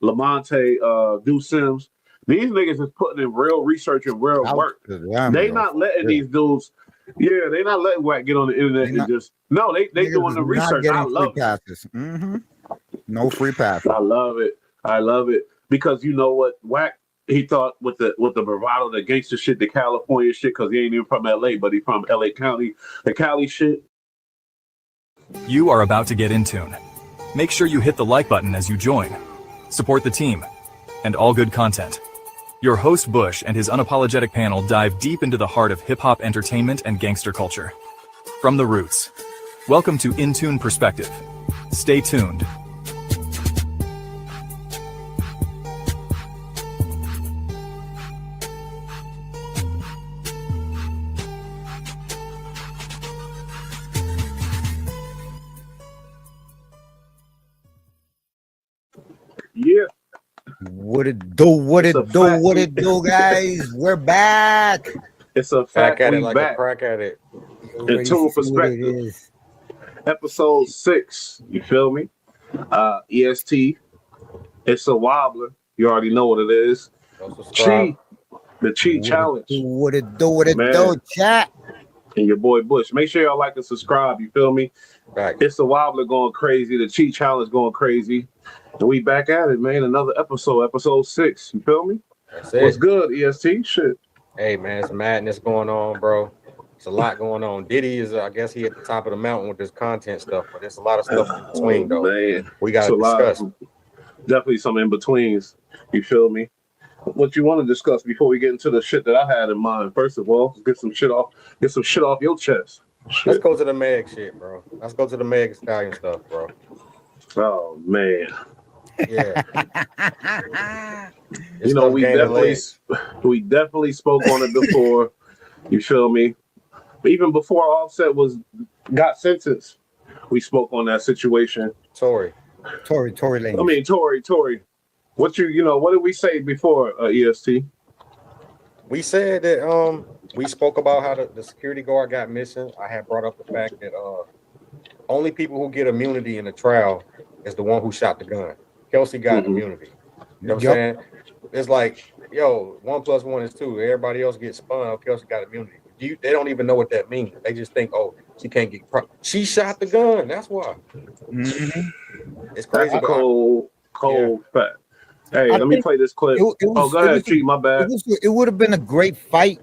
Lamonte, Do Sims. These niggas is putting in real research and real work. They not letting these dudes. Yeah, they not letting Wack get on the internet and just they doing the research. I love it. No free passes. I love it because you know what, Wack. He thought with the bravado, the gangster shit, the California shit, because he ain't even from LA, but he from LA County, the Cali shit. You are about to get in tune. Make sure you hit the like button as you join. Support the team and all good content. Your host Bush and his unapologetic panel dive deep into the heart of hip-hop entertainment and gangster culture. From the roots. Welcome to In Tune Perspective. Stay tuned. Yeah. What it do, guys? We're back. It's a fact. Back at We it like back. a crack at it. In Tune Perspective. Episode 6. You feel me? EST. It's a wobbler. You already know what it is. Chi. The Chi Challenge. What it do, chat. And your boy Bush. Make sure y'all like and subscribe. You feel me? Back. It's a wobbler going crazy. The Chi Challenge going crazy. And we back at it, man. Another episode 6. You feel me? That's it. What's good, EST? Shit. Hey, man, it's madness going on, bro. It's a lot going on. Diddy is, I guess, he at the top of the mountain with this content stuff, but there's a lot of stuff in between, though. Man. We got to discuss. Definitely some in betweens. You feel me? What you want to discuss before we get into the shit that I had in mind? First of all, get some shit off your chest. Shit. Let's go to the Meg shit, bro. Let's go to the Meg Stallion stuff, bro. Oh man. Yeah. You know, we definitely spoke on it before. You feel me? Even before Offset got sentenced, we spoke on that situation. Tory Lanez. I mean, Tory. What did we say before, EST? We said that we spoke about how the security guard got missing. I had brought up the fact that only people who get immunity in the trial is the one who shot the gun. Kelsey got immunity. You know what I'm saying? It's like, 1 + 1 is 2. Everybody else gets spun. Oh, Kelsey got immunity. They don't even know what that means. They just think, she can't get. She shot the gun. That's why. It's crazy. That's cold fact. Hey, let me play this clip. Go ahead, Chief. My bad. It would have been a great fight,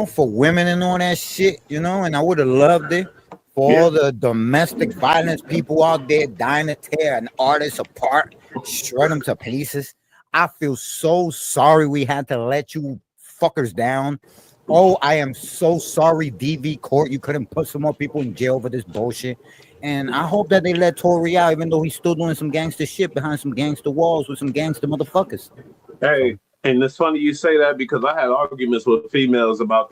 for women and all that shit, and I would have loved it. For all the domestic violence people out there dying to tear an artist apart, shred them to pieces. I feel so sorry we had to let you fuckers down. Oh, I am so sorry, DV Court. You couldn't put some more people in jail for this bullshit. And I hope that they let Tory out, even though he's still doing some gangster shit behind some gangster walls with some gangster motherfuckers. Hey, and it's funny you say that because I had arguments with females about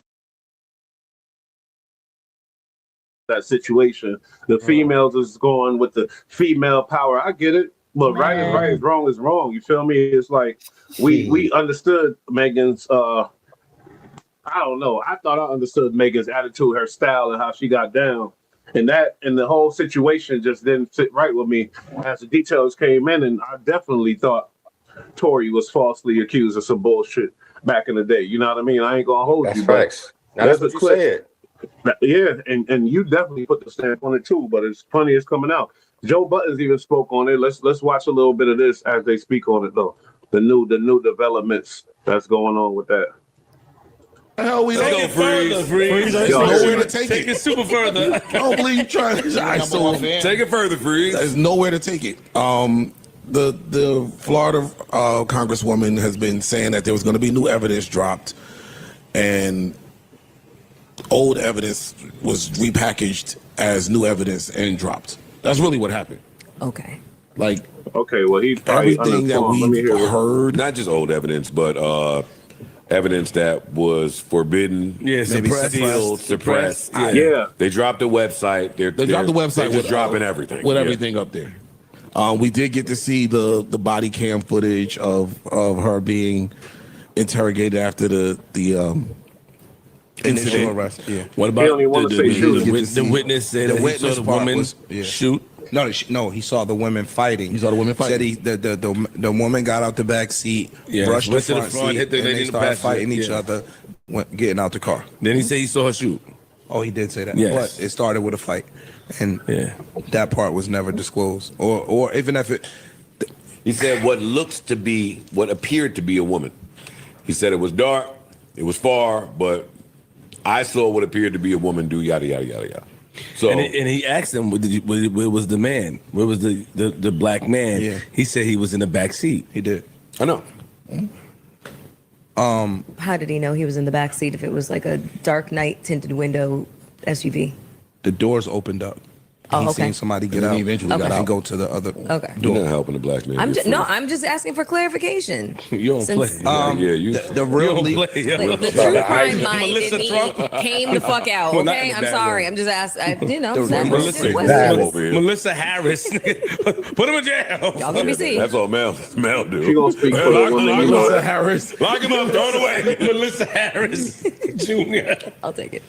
that situation. The females is going with the female power. I get it, but right is right, wrong is wrong. You feel me? It's like we understood Megan's. I don't know. I thought I understood Megan's attitude, her style, and how she got down. And the whole situation just didn't sit right with me as the details came in, and I definitely thought Tory was falsely accused of some bullshit back in the day. You know what I mean? I ain't gonna hold you. Facts. That's what you said. Yeah, and you definitely put the stamp on it too, but it's funny it's coming out. Joe Buttons even spoke on it. Let's watch a little bit of this as they speak on it though. The new developments that's going on with that. Hell, we Take it further, Freeze. There's nowhere to take it. Take it super further. I don't believe you trying to. Take it further, Freeze. There's nowhere to take it. The Florida congresswoman has been saying that there was going to be new evidence dropped, and old evidence was repackaged as new evidence and dropped. That's really what happened. Okay. Okay, well, he everything that we've heard, not just old evidence, but evidence that was forbidden, maybe sealed, suppressed. Yeah. They dropped the website. They dropped the website. They're just dropping everything. With everything up there. We did get to see the body cam footage of her being interrogated after the initial arrest. Yeah. What about the witness said that he saw the woman shoot? No, he saw the women fighting. He saw the women fighting. Said the woman got out the back seat, brushed went the to the front front, seat, hit the and lady they in the started passenger, fighting each other, getting out the car. Then he said he saw her shoot. Oh, he did say that. Yes. But it started with a fight, and that part was never disclosed, or even if it. He said what appeared to be a woman. He said it was dark, it was far, but I saw what appeared to be a woman do yada yada yada yada. So and he asked him, where was the man? Where was the black man? Yeah. He said he was in the back seat. He did. I know. How did he know he was in the back seat if it was like a dark night tinted window SUV? The doors opened up. Oh, He okay. seen somebody And get then out he eventually got and out. go to the other Okay. You're door. not helping the black man. I'm just asking for clarification. You don't play. The real don't legal. play. Like, the true crime mind in Melissa me Trump. came the fuck out. Well, not Okay, in a I'm bad sorry. way. I'm just asking. Melissa, over here. Melissa Harris. Put him in jail. Y'all gonna be seeing. That's all Mel do. She gonna speak for the Lock women. him You know up. that. Harris. Lock him up. Throw it away. Melissa Harris Jr. I'll take it.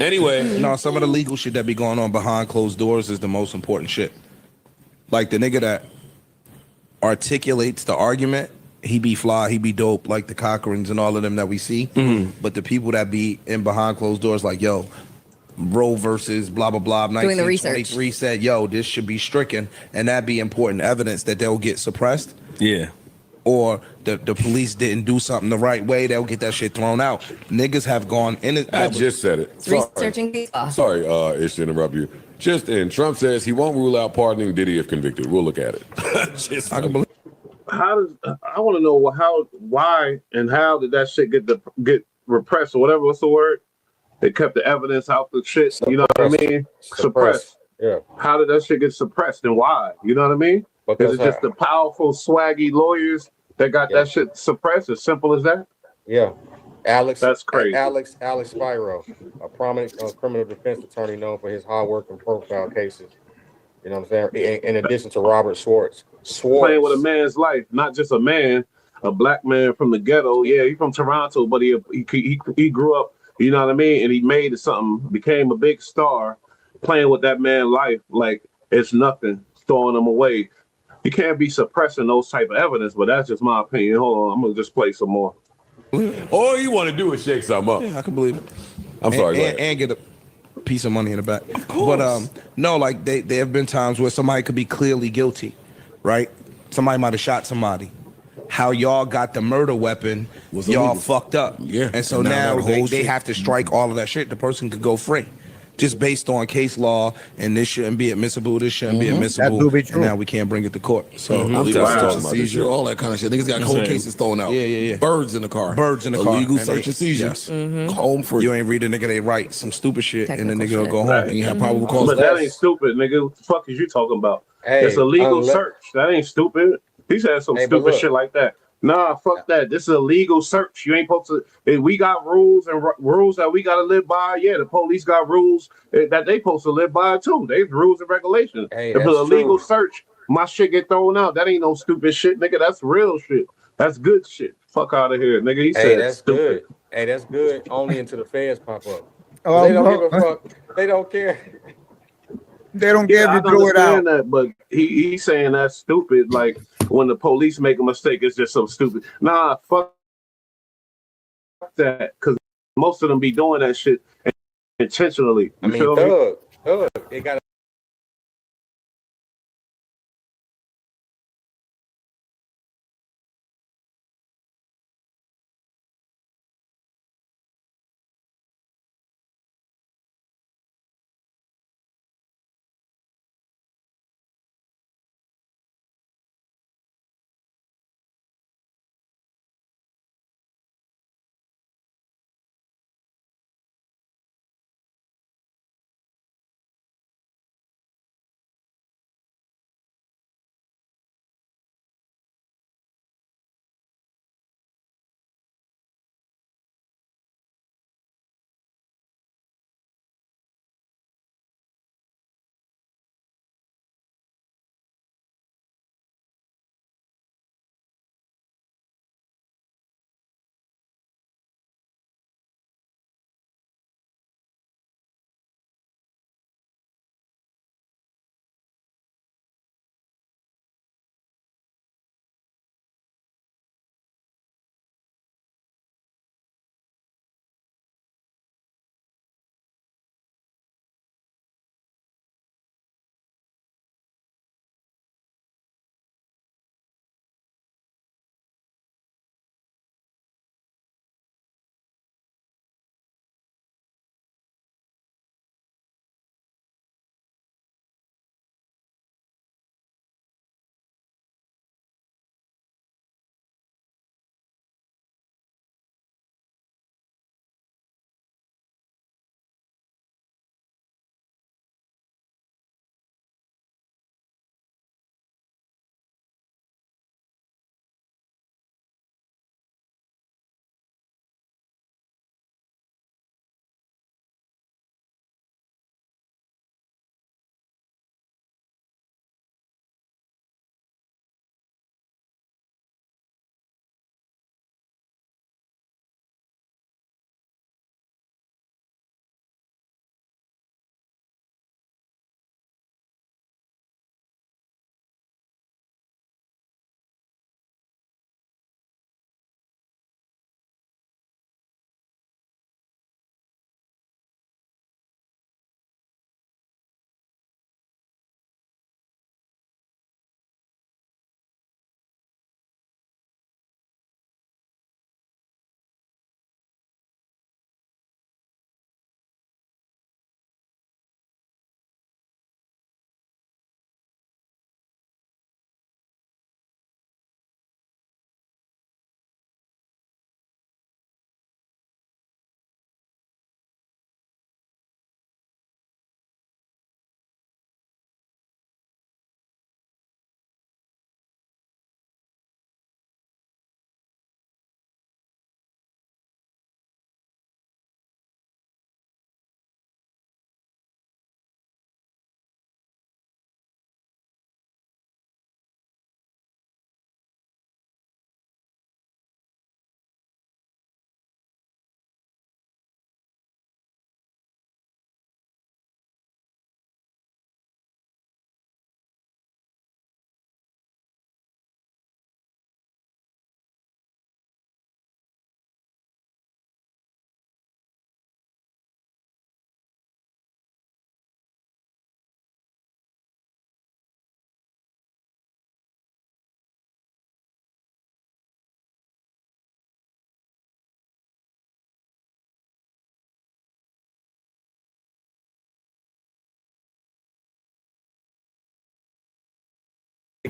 Anyway, No, some of the legal shit that be going on behind closed doors is the most important shit. Like the nigga that articulates the argument, he be fly, he be dope, like the Cochrans and all of them that we see. But the people that be in behind closed doors, like, yo, Roe versus blah, blah, blah, Doing the research. 1923 said, yo, this should be stricken, and that be important evidence that they'll get suppressed. Yeah. Or the police didn't do something the right way, they'll get that shit thrown out. Niggas have gone in it. I just said it. Researching case law. Sorry, Ish, to interrupt you. Just in, Trump says he won't rule out pardoning Diddy if convicted. We'll look at it. I can believe. How does I want to know why, and how did that shit get repressed or whatever? What's the word? They kept the evidence out the shit. You know what I mean? Suppressed. Yeah. How did that shit get suppressed and why? You know what I mean? Because Is it just the powerful, swaggy lawyers that got that shit suppressed? As simple as that? Yeah. That's crazy. Alex Spiro, a prominent criminal defense attorney known for his hard work and profile cases. You know what I'm saying? In addition to Robert Schwartz. Playing with a man's life, not just a man, a black man from the ghetto. Yeah, he's from Toronto, but he grew up, you know what I mean? And he made it something, became a big star, playing with that man's life like it's nothing, throwing him away. You can't be suppressing those type of evidence, but that's just my opinion. Hold on, I'm gonna just play some more. All you want to do is shake something up. Yeah, I can believe it. I'm sorry. And get a piece of money in the back. But no, like there have been times where somebody could be clearly guilty, right? Somebody might have shot somebody. How y'all got the murder weapon, Was y'all illegal. fucked up. Yeah. And so Now now that whole they shit- have to strike all of that shit. The person could go free. Just based on case law, and this shouldn't be admissible, this shouldn't be admissible. That do be And true. now we can't bring it to court. So I'm Illegal tired of search talking and about this seizure, shit. all that kind of shit. Niggas got cold cases thrown out. Yeah. Birds in the car. Birds in the car. Illegal And search they- and seizure. yes. Home free. You ain't read a nigga, they write some stupid shit, and the Technical nigga will shit. go home. Right. And you have probable cause. But that ain't stupid, nigga. What the fuck is you talking about? Hey, It's a legal unless- search. That ain't stupid. He said some Hey, but stupid look. shit like that. Nah, fuck that. This is a legal search. You ain't supposed to. If we got rules and rules that we got to live by. Yeah, the police got rules that they supposed to live by too. They rules and regulations. Hey, if it's that's a legal true. search, my shit get thrown out. That ain't no stupid shit, nigga. That's real shit. That's good shit. Fuck out of here, nigga. He Hey, said that's stupid. good. Hey, that's good. Only until the feds pop up. Oh, They don't give a fuck. They don't care. They don't care Yeah, I if you throw it out. understand that, but he's saying that's stupid. Like when the police make a mistake, it's just so stupid. Nah, fuck that, because most of them be doing that shit intentionally. I You mean, feel me? Thug, it got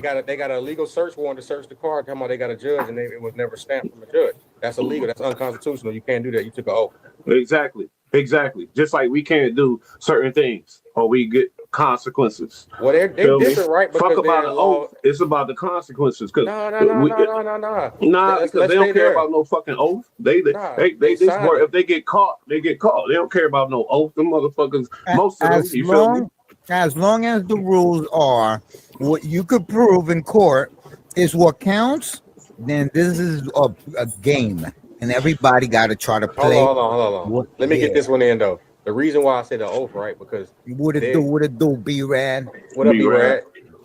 They got a legal search warrant to search the car. Talking about they got a judge and it was never stamped from a judge. That's illegal. That's unconstitutional. You can't do that. You took an oath. Exactly. Just like we can't do certain things or we get consequences. Well, they're different, right? Fuck about the oath. It's about the consequences. No. Nah, because they don't care about no fucking oath. They just worry. If they get caught, they get caught. They don't care about no oath. Them motherfuckers, most of them, you feel me? As long as the rules are what you could prove in court is what counts, then this is a game. And everybody got to try to play. Hold on. Let me get this one in, though. The reason why I say the oath, right? Because what it do, B-Rad? What up, B-Rad?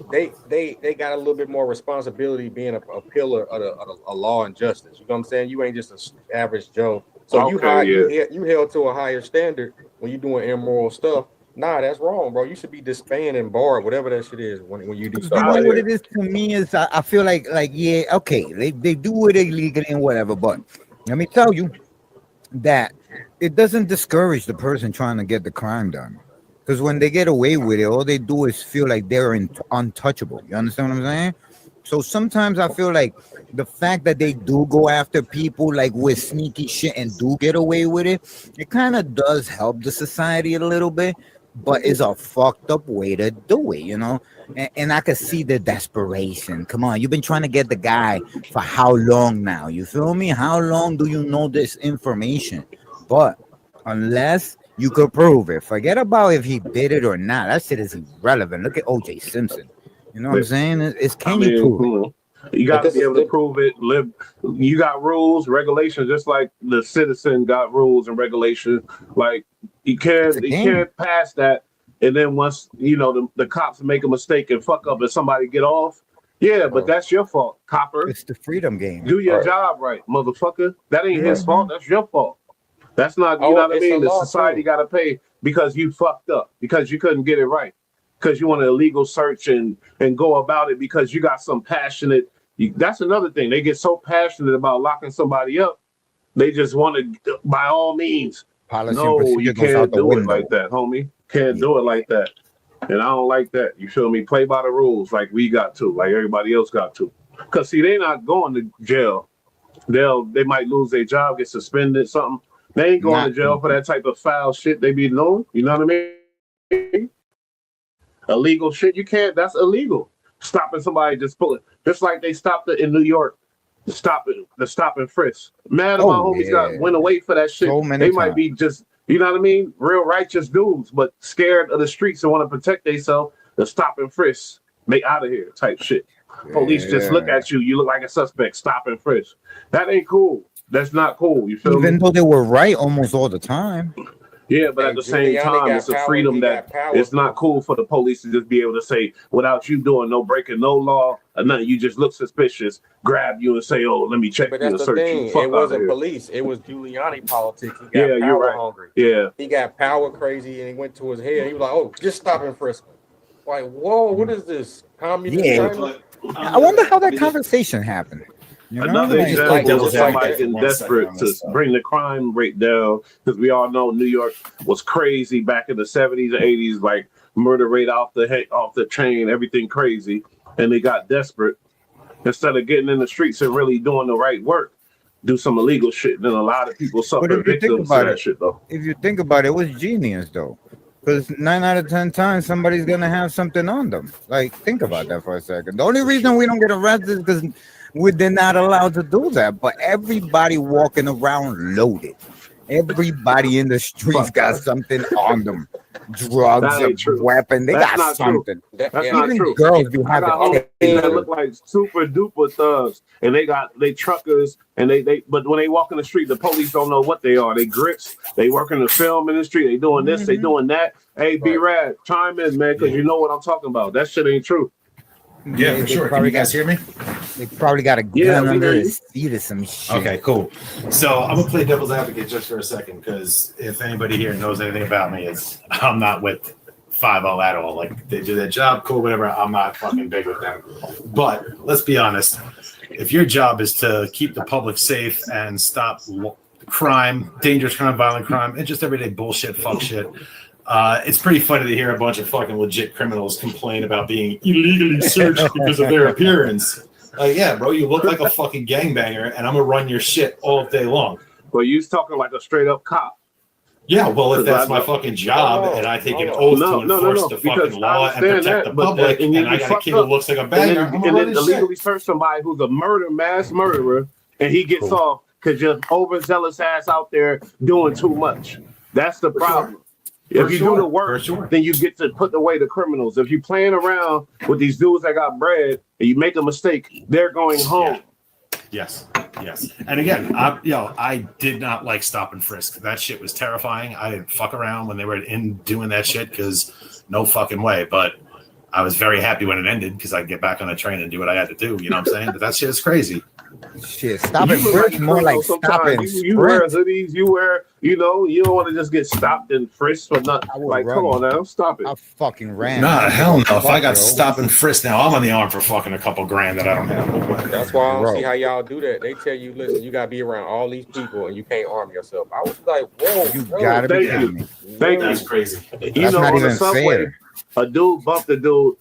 They got a little bit more responsibility being a pillar of a law and justice. You know what I'm saying? You ain't just an average Joe. So you held to a higher standard when you're doing immoral stuff. Nah, that's wrong, bro. You should be disbanded and barred, whatever that shit is when you do stuff. You know what it is to me is I feel like yeah, okay, they do it illegally and whatever, but let me tell you that it doesn't discourage the person trying to get the crime done. Because when they get away with it, all they do is feel like they're untouchable. You understand what I'm saying? So sometimes I feel like the fact that they do go after people like with sneaky shit and do get away with it kind of does help the society a little bit, but it's a fucked up way to do it, you know? And I could see the desperation. Come on, you've been trying to get the guy for how long now? You feel me? How long do you know this information? But unless you could prove it, forget about if he did it or not. That shit is irrelevant. Look at O.J. Simpson. You know what I'm saying? You prove it? You got to be able to prove it. You got rules, regulations, just like the citizen got rules and regulations. Like you can't pass that. And then once the cops make a mistake and fuck up and somebody get off, but that's your fault, copper. It's the freedom game. Do your job right, motherfucker. That ain't his fault. That's your fault. That's not, you know what I mean? The society got to pay because you fucked up, because you couldn't get it right, because you want an illegal search and go about it because you got some passionate. That's another thing. They get so passionate about locking somebody up. They just want to, by all means. No, you can't do it like that, homie. Can't do it like that. And I don't like that. You feel me? Play by the rules like we got to, like everybody else got to. Because, see, they're not going to jail. They might lose their job, get suspended, something. They ain't going to jail for that type of foul shit they be doing. You know what I mean? Illegal shit. You can't. That's illegal. Stopping somebody just like they stopped it in New York. The stop and frisk. Man, my homies went away for that shit. They might be just, you know what I mean? Real righteous dudes, but scared of the streets and want to protect themselves. The stop and frisk, make out of here type shit. Police just look at you. You look like a suspect. Stop and frisk. That ain't cool. That's not cool. You feel me? Even though they were right almost all the time. Yeah, but at the same time, it's a freedom that it's not cool for the police to just be able to say, without you doing no breaking no law or nothing, you just look suspicious, grab you and say, oh, let me check you and search you. It wasn't police. It was Giuliani politics. He got power hungry. Yeah. He got power crazy and he went to his head. He was like, oh, just stop and frisk. Like, whoa, what is this? Communist China? I wonder how that conversation happened. Another example of somebody getting desperate to bring the crime rate down, because we all know New York was crazy back in the 70s and 80s, like murder rate off the chain, everything crazy, and they got desperate. Instead of getting in the streets and really doing the right work, do some illegal shit, then a lot of people suffer victims of that shit, though. If you think about it, it was genius, though. Because 9 out of 10 times, somebody's going to have something on them. Like, think about that for a second. The only reason we don't get arrested is because they're not allowed to do that. But everybody walking around loaded. Everybody in the streets got something on them. Drugs, a weapon. They got something. That's not true. Girls do have it. That look like super duper thugs, and they truckers, and but when they walk in the street, the police don't know what they are. They grips. They work in the film industry. They doing this. They doing that. Hey, B-Rad, chime in, man, because you know what I'm talking about. That shit ain't true. Yeah, for sure. Can you guys hear me? They probably got a gun under his feet or some shit. Okay, cool. So I'm gonna play devil's advocate just for a second, because if anybody here knows anything about me, I'm not with 5-0 at all. Like, they do their job, cool, whatever. I'm not fucking big with them. But let's be honest. If your job is to keep the public safe and stop crime, dangerous crime, violent crime, and just everyday bullshit, fuck shit, It's pretty funny to hear a bunch of fucking legit criminals complain about being illegally searched because of their appearance. Like, yeah, bro, you look like a fucking gangbanger, and I'm gonna run your shit all day long. Well, you talking like a straight up cop. Yeah, well, if that's my fucking job, and I take an oath to enforce the fucking law and protect the public, and I got a kid who looks like a banger, and then illegally search somebody who's a mass murderer, and he gets off because you're overzealous ass out there doing too much. That's the problem. If you do the work, then you get to put away the criminals. If you playing around with these dudes that got bread and you make a mistake, they're going home. Yes. And again, I did not like stop and frisk. That shit was terrifying. I didn't fuck around when they were in doing that shit because no fucking way. But I was very happy when it ended because I could get back on the train and do what I had to do. You know what I'm saying? But that shit is crazy. Shit, stop and frisk more like stop and you wear hoodies, you wear, you don't want to just get stopped and frisked for nothing. Like, come on now, stop it. I fucking ran. Nah, hell no. If I got stop and frisk now, I'm on the arm for fucking a couple grand that I don't have. That's why I don't see how y'all do that. They tell you, listen, you gotta be around all these people and you can't arm yourself. I was like, whoa, you gotta be kidding me. Thank you. That's crazy. You know, on the subway, a dude bumped a dude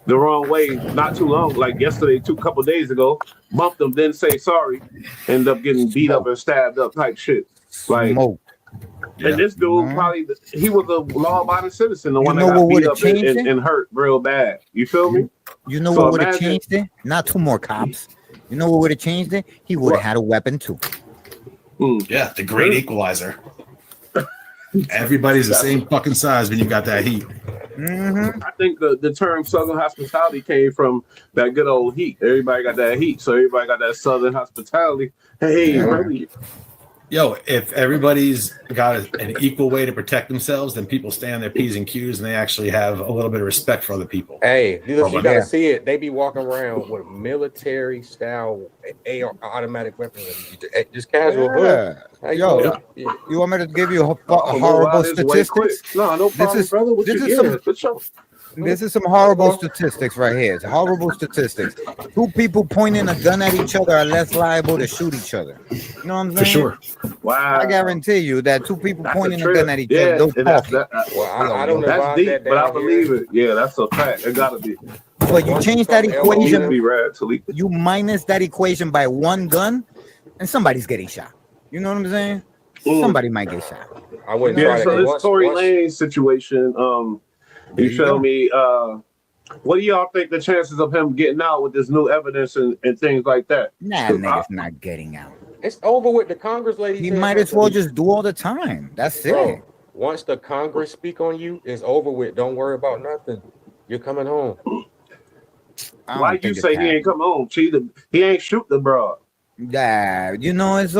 the wrong way not too long, like yesterday, couple days ago, bumped him, didn't say sorry, ended up getting beat up and stabbed up type shit. Like, and this dude probably, he was a law-abiding citizen, the one that got beat up and hurt real bad. You feel me? You know what would have changed it? Not two more cops. You know what would have changed it? He would have had a weapon too. Yeah, the great equalizer. Everybody's the same fucking size when you got that heat. I think the term Southern hospitality came from that good old heat. Everybody got that heat, so everybody got that Southern hospitality. Hey, buddy. Yo, if everybody's got an equal way to protect themselves, then people stay on their P's and Q's and they actually have a little bit of respect for other people. Hey, you gotta see it. They be walking around with military style AR automatic weapons, just casual. Yo, you want me to give you horrible statistics? No problem, brother. What this you is getting? This is some horrible statistics right here. It's horrible statistics. Two people pointing a gun at each other are less liable to shoot each other. You know what I'm saying? For sure. Wow. I guarantee you that two people pointing a gun at each other. I don't know. That's deep, but I believe it. Yeah, that's a fact. It gotta be. But you change that equation. You minus that equation by one gun, and somebody's getting shot. You know what I'm saying? Somebody might get shot. I wouldn't try so this Tory Lanez situation, you feel me? What do y'all think the chances of him getting out with this new evidence and things like that? Nah, nigga's not getting out. It's over with. The Congress lady. He might as well just do all the time. That's it. Once the Congress speak on you, it's over with. Don't worry about nothing. You're coming home. Why you say he ain't come home? He ain't shoot the broad. Yeah, you know, it's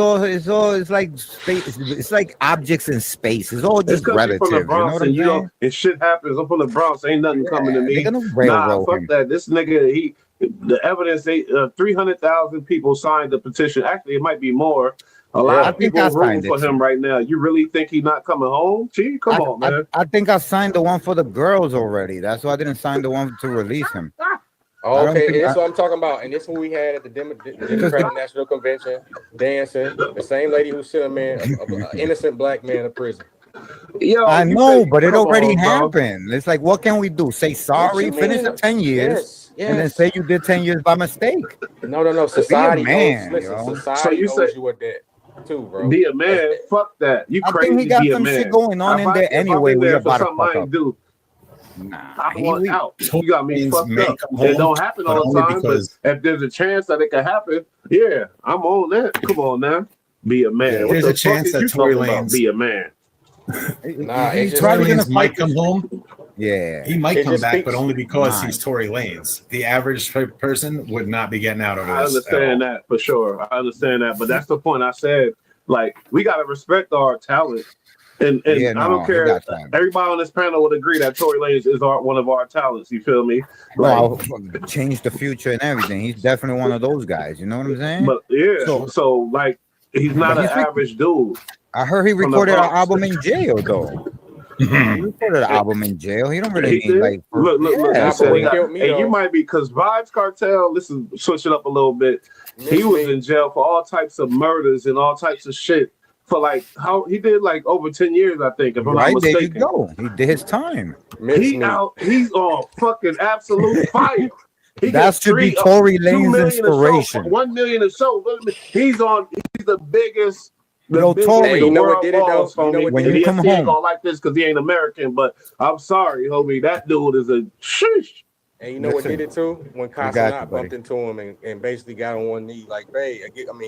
like space. It's like objects in space. It's all just relative. From the Bronx, you know what I'm saying? And shit happens. I'm from the Bronx. Ain't nothing coming to me. Nah, fuck that. This nigga, the evidence, 300,000 people signed the petition. Actually, it might be more. A lot of people are rooting for him right now. You really think he's not coming home? Gee, come on, man. I think I signed the one for the girls already. That's why I didn't sign the one to release him. Okay, and that's what I'm talking about. And this is what we had at the Democratic National Convention, dancing. The same lady who sent a man, an innocent black man, to prison. Yo, I know, but it already happened. It's like, what can we do? Say sorry, finish the 10 years, and then say you did 10 years by mistake. No. Society owes you a debt too, bro. Be a man. Fuck that. You crazy? I think he got some shit going on in there anyway. We about to fuck up. Nah, I want out. You got me fucked up. It don't happen all the time, but if there's a chance that it can happen, yeah, I'm on that. Come on now, be a man. There's a chance that Tory Lanez be a man. He's probably gonna might come home. Yeah, he might come back, but only because he's Tory Lanez. The average person would not be getting out of this. I understand that for sure. I understand that, but that's the point. I said, like, we gotta respect our talent. And I don't care. Everybody on this panel would agree that Tory Lanez is one of our talents. You feel me? Well, change the future and everything. He's definitely one of those guys. You know what I'm saying? But yeah, so like, he's not an average dude. I heard he recorded an album in jail though. He recorded an album in jail. He don't really need like. Look. And you might be because Vibes Cartel. Listen, switch it up a little bit. He was in jail for all types of murders and all types of shit. for like how he did like over 10 years, I think, if I'm not Right, there you mistaken. go. He did his time. He's on fucking absolute fire. He That gets should be 2 Tory million Lane's a show, inspiration. 1 million a show. He's the biggest. Yo, Tory, the you know what world did it, though? balls, You know homie. what When And you he come ain't home, gonna like this because he ain't American, but I'm sorry, homie. That dude is a sheesh. And you know what did it too? When got Casanat you, bumped buddy. into him and basically got on one knee, like, hey,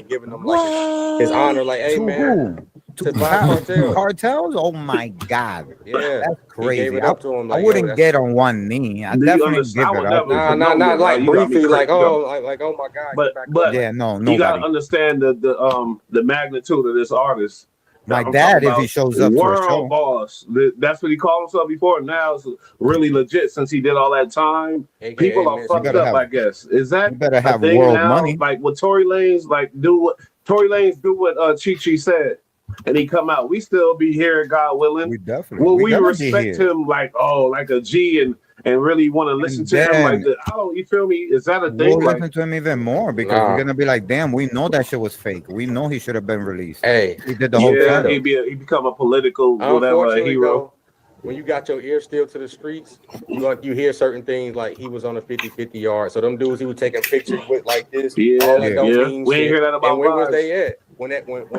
giving him like what? his honor, like, hey, To man, who? to Bob Cartel. Cartels? Oh my God. Yeah, That's he gave crazy. it up to him. I Like, wouldn't yo, get on one knee. I Do you definitely understand? give I it would up. never. not like you got me briefly, like, crazy. oh my God, But get back but up. Yeah, no, you gotta nobody. understand the magnitude of this artist. My I'm dad, talking if he about shows up to a world show. boss. That's what he called himself before. Now it's really legit since he did all that time. AKA People are Miss- fucked better up, have- I guess. Is that You better a have thing world now? money. Like what Tory Lanez do what Tory Lanez do what Chi said, and he come out. We still be here, God willing. We definitely. Will we gonna be respect here. him like a G and really want to listen to him like that? I don't. You feel me? Is that a thing? We'll Like, listen to him even more because we're gonna be like, damn, we know that shit was fake. We know he should have been released. Hey, He did the whole yeah, thing. he become a political whatever unfortunately, hero. though, when you got your ear still to the streets, you hear certain things like he was on a 50-50 yard. So them dudes he was taking pictures with like this. Yeah, all that don't yeah. mean We ain't shit. hear that about And where was vibes. they at when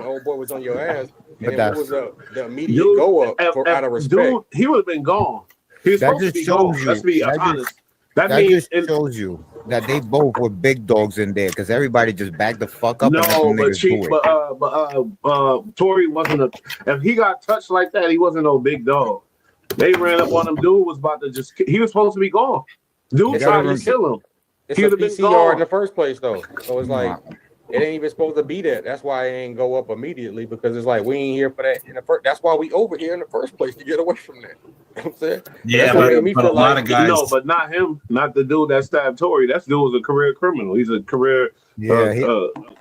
old boy was on your ass? But And then what that's- was the immediate Dude, go up out of respect? Dude, he would have been gone. He was That supposed to just be shows gone. you- Let's be that just- honest. That That means just shows you that they both were big dogs in there because everybody just backed the fuck up and let no, them but niggas do it. Tory wasn't a. If he got touched like that, he wasn't no big dog. They ran up on him. Dude was about to just. He was supposed to be gone. Dude They tried gotta to kill him. It's He a would've been PC yard in gone. the first place, though. So it's like it ain't even supposed to be that. That's why it ain't go up immediately because it's like we ain't here for that in the first. That's why we over here in the first place to get away from that. You know what I'm saying? Yeah, That's what made me but a feel lot like- of guys. No, but not him. Not the dude that stabbed Tory. That dude was a career criminal. He's a career Yeah,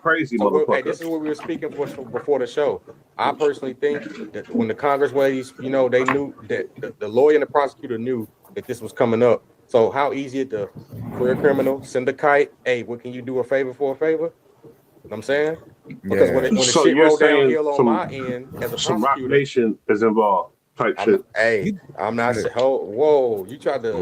crazy So, motherfucker. hey, this is what we were speaking for before the show. I personally think that when the Congress ladies, they knew that the lawyer and the prosecutor knew that this was coming up. So how easy it to career criminal send a kite? Hey, what can you do a favor for a favor? You know what I'm saying? Because when the So shit you're rolled saying downhill on some- my end as a Some Rock prosecutor, Nation is involved. Type shit. I'm not. Whoa, you tried to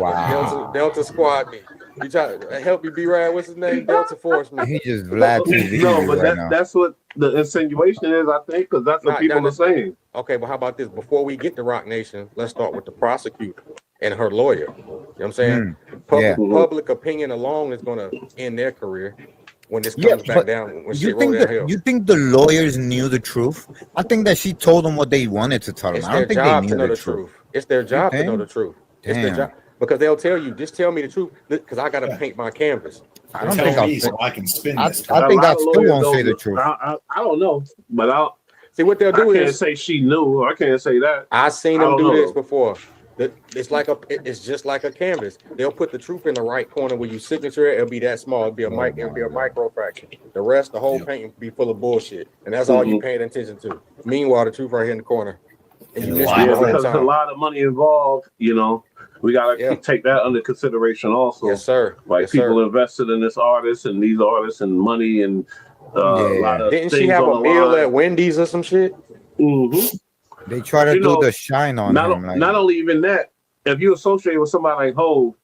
Delta squad me. You tried to help me, B-Rad. What's his name? Delta Force me. He just Vlad TV No, but right now. that's what the insinuation is, I think, because that's what people are saying. Okay, but how about this? Before we get to Rock Nation, let's start with the prosecutor and her lawyer. You know what I'm saying? Public opinion alone is going to end their career when this comes back down. When shit roll downhill. You think the lawyers knew the truth? I think that she told them what they wanted to tell them. It's I their don't think they job knew to know the the truth. It's their job to know the truth. It's their job because they'll tell you, just tell me the truth, because I got to paint my canvas. I don't think Tell me so I can spin this. I think A I lot of still lawyers won't say don't- the truth. I don't know, but I'll See what they'll do I can't is say she knew. I can't say that. I seen I them don't do know. this before. It's just like a canvas. They'll put the truth in the right corner where you signature it. It'll be that small. It'll be a micro fraction. The rest, the whole painting, be full of bullshit, and that's all you paying attention to. Meanwhile, the truth right here in the corner, and you missed it the whole Because there's a time. lot of money involved. We gotta take that under consideration also. Yes, sir. Like Yes, people sir. invested in this artist and these artists and money and a lot of Didn't things she have on a the meal line. at Wendy's or some shit? They try to do the shine on him. Like, Not only even that, if you associate with somebody like Hov,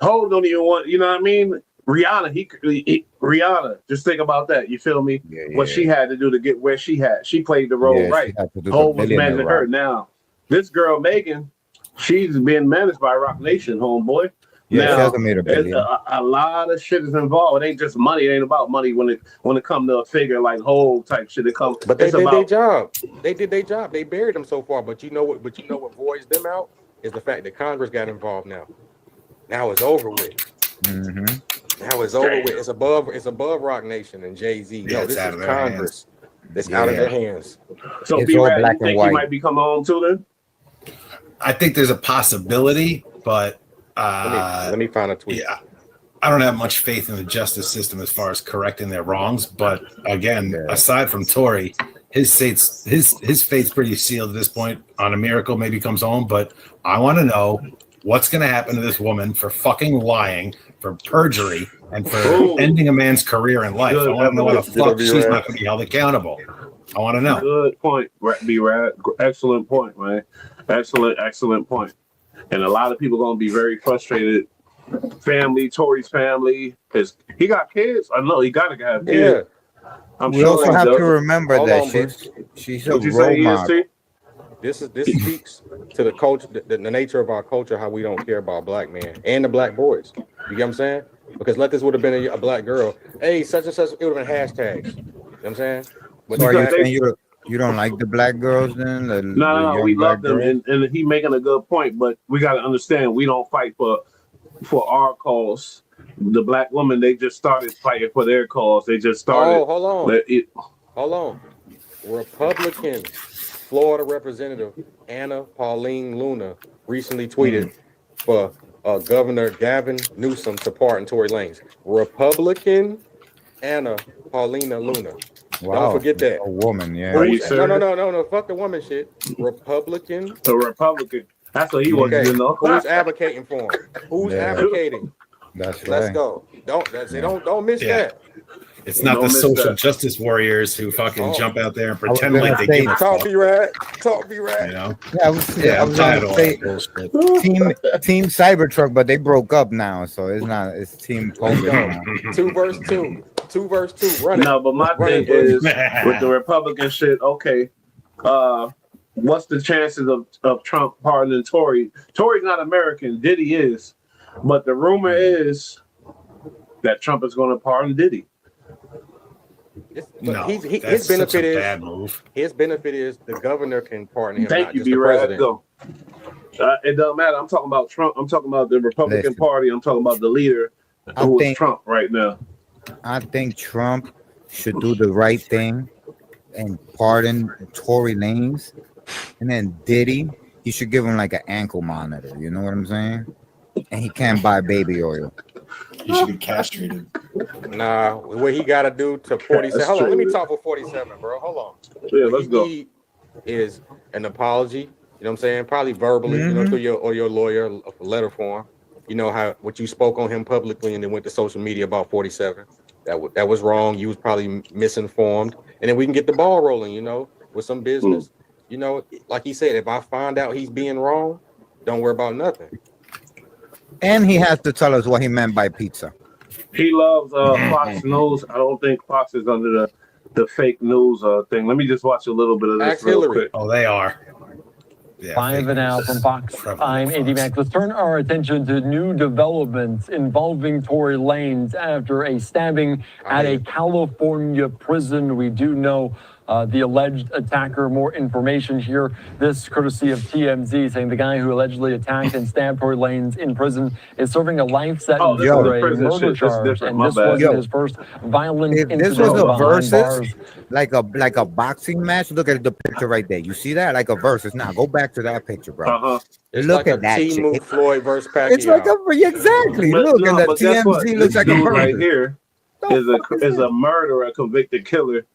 Hov don't even want, you know what I mean? Rihanna, Rihanna, just think about that. You feel me? What she had to do to get where she had. She played the role right. Hov was managing her. Now, this girl, Megan, she's being managed by Rock Nation, homeboy. Yeah, she now, hasn't made a billion. a lot of shit is involved. It ain't just money. It ain't about money when it comes to a figure like Hov type shit. But they did their job. They did their job. They buried them so far. But you know what? What voids them out is the fact that Congress got involved now. Now it's over with. Now it's over with. It's above Rock Nation and Jay-Z. Yeah, No, it's this out is of their Congress. It's out of their hands. So, It's B-Rad, all black you and think white. he might be coming home too then? I think there's a possibility, but Let me find a tweet. yeah, I don't have much faith in the justice system as far as correcting their wrongs. But again, aside from Tory, his fate's pretty sealed at this point. On a miracle, maybe comes home. But I want to know what's going to happen to this woman for fucking lying, for perjury, and for ending a man's career in life. I want to know why the fuck she's not going to be held accountable. I want to know. Good point, B-Rad. Excellent point, man. Excellent point. And a lot of people going to be very frustrated. Tory's family, because he got kids. I know he got to have kids. Yeah. We also have to remember that she's a role model. This speaks to the culture, the nature of our culture, how we don't care about black men and the black boys. You get what I'm saying? Because let this would have been a black girl. Hey, such and such, it would have been hashtags. You know what I'm saying? But so are you saying you don't like the black girls then? No, we love them, and he making a good point. But we got to understand, we don't fight for our cause. The black women, they just started fighting for their cause. They just started. Oh, hold on. Republican Florida Representative Anna Pauline Luna recently tweeted for Governor Gavin Newsom to pardon Tory Lanez. Republican Anna Paulina Luna. Wow. Don't forget that. A woman, yeah. No. Fuck the woman shit. Republican. A Republican. That's what he wanted to know. Who's advocating for him? Who's advocating? That's right. Let's go. Don't miss that. It's not the social justice warriors who fucking jump out there and pretend like they give a fuck. Talk be right. You Yeah, know? I was tired of all that bullshit. Team Cybertruck, but they broke up now, so it's Team COVID. 2 verse 2. 2 verse 2. Run it. No, but my thing is with the Republican shit. Okay, what's the chances of Trump pardoning Tory? Tory's not American. Diddy is, but the rumor is that Trump is going to pardon Diddy. His benefit is bad move. His benefit is the governor can pardon him. Thank you, B-Rad. It doesn't matter. I'm talking about Trump. I'm talking about the Republican Party. I'm talking about the leader who is Trump right now. I think Trump should do the right thing and pardon Tory Lanez, and then Diddy, he should give him like an ankle monitor. You know what I'm saying? And he can't buy baby oil. He should be castrated. Nah, what he got to do to 47. Hold on, let me talk for 47, bro. Hold on. Yeah, let's go. Is an apology. You know what I'm saying? Probably verbally, you know, through your lawyer, a letter form. You know what you spoke on him publicly, and then went to social media about 47. That was wrong. You was probably misinformed, and then we can get the ball rolling. You know, with some business. You know, like he said, if I find out he's being wrong, don't worry about nothing. And he has to tell us what he meant by pizza. He loves Fox News. I don't think Fox is under the fake news thing. Let me just watch a little bit of this real quick. Oh, they are. Yeah, 5 now from Fox. I'm Andy Mack. Let's turn our attention to new developments involving Tory Lanez after a stabbing at a California prison. We do know the alleged attacker. More information here. This courtesy of TMZ, saying the guy who allegedly attacked and stabbed Tory Lanez in prison is serving a life sentence for a murder charge, and this wasn't his first violent incident. This was a versus, like a boxing match. Look at the picture right there. You see that? Like a versus. Now go back to that picture, bro. It's look like at that shit. Floyd versus Pacquiao. It's like exactly. But look, and the TMZ looks like a murder. Right here is a murderer, a convicted killer.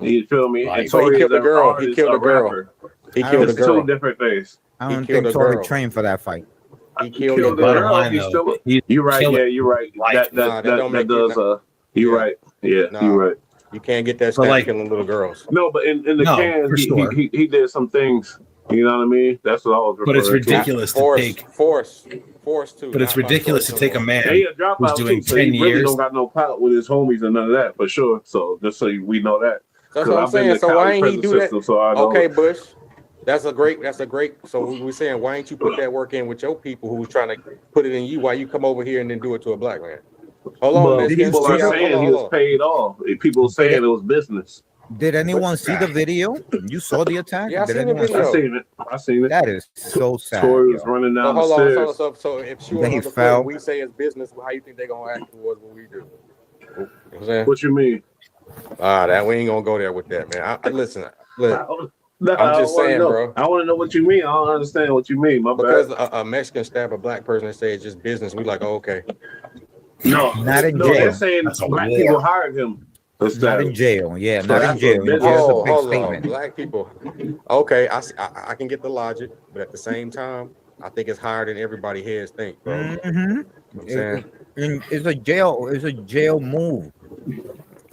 You feel me? And so he killed the girl. He killed the girl. He killed the girl. Two different things. I don't think Tory trained for that fight. He killed the girl. You're right. Yeah, you're right. That does. You're right. Yeah, you're right. You can't get that stuff killing little girls. No, but in the can, he did some things. You know what I mean? That's what I was. But it's ridiculous to take force too. But it's ridiculous to take a man who's doing 10 years. Really don't got no power with his homies and none of that for sure. So just so we know that. That's what I'm saying. So why ain't he do that? Okay, Bush. That's a great. So we're saying, why ain't you put that work in with your people who's trying to put it in you? Why you come over here and then do it to a black man? Hold on. People are saying he was paid off. People saying it was business. Did anyone see the video? You saw the attack? Yeah, I seen the video. I seen it. That is so sad. Tory was running down the stairs. So if we say it's business, how you think they're gonna act towards what we do? You know what I'm saying? What you mean? That we ain't gonna go there with that, man. Listen, I'm just saying, bro. I want to know what you mean. I don't understand what you mean. Because a Mexican stab a black person and say it's just business, we like, oh, okay. No, not in jail. They're saying black people hired him. Not in jail. Yeah, not in jail. Hold on. Black people. Okay, I can get the logic, but at the same time, I think it's higher than everybody heads think, bro. You know what I'm saying? it's a jail move.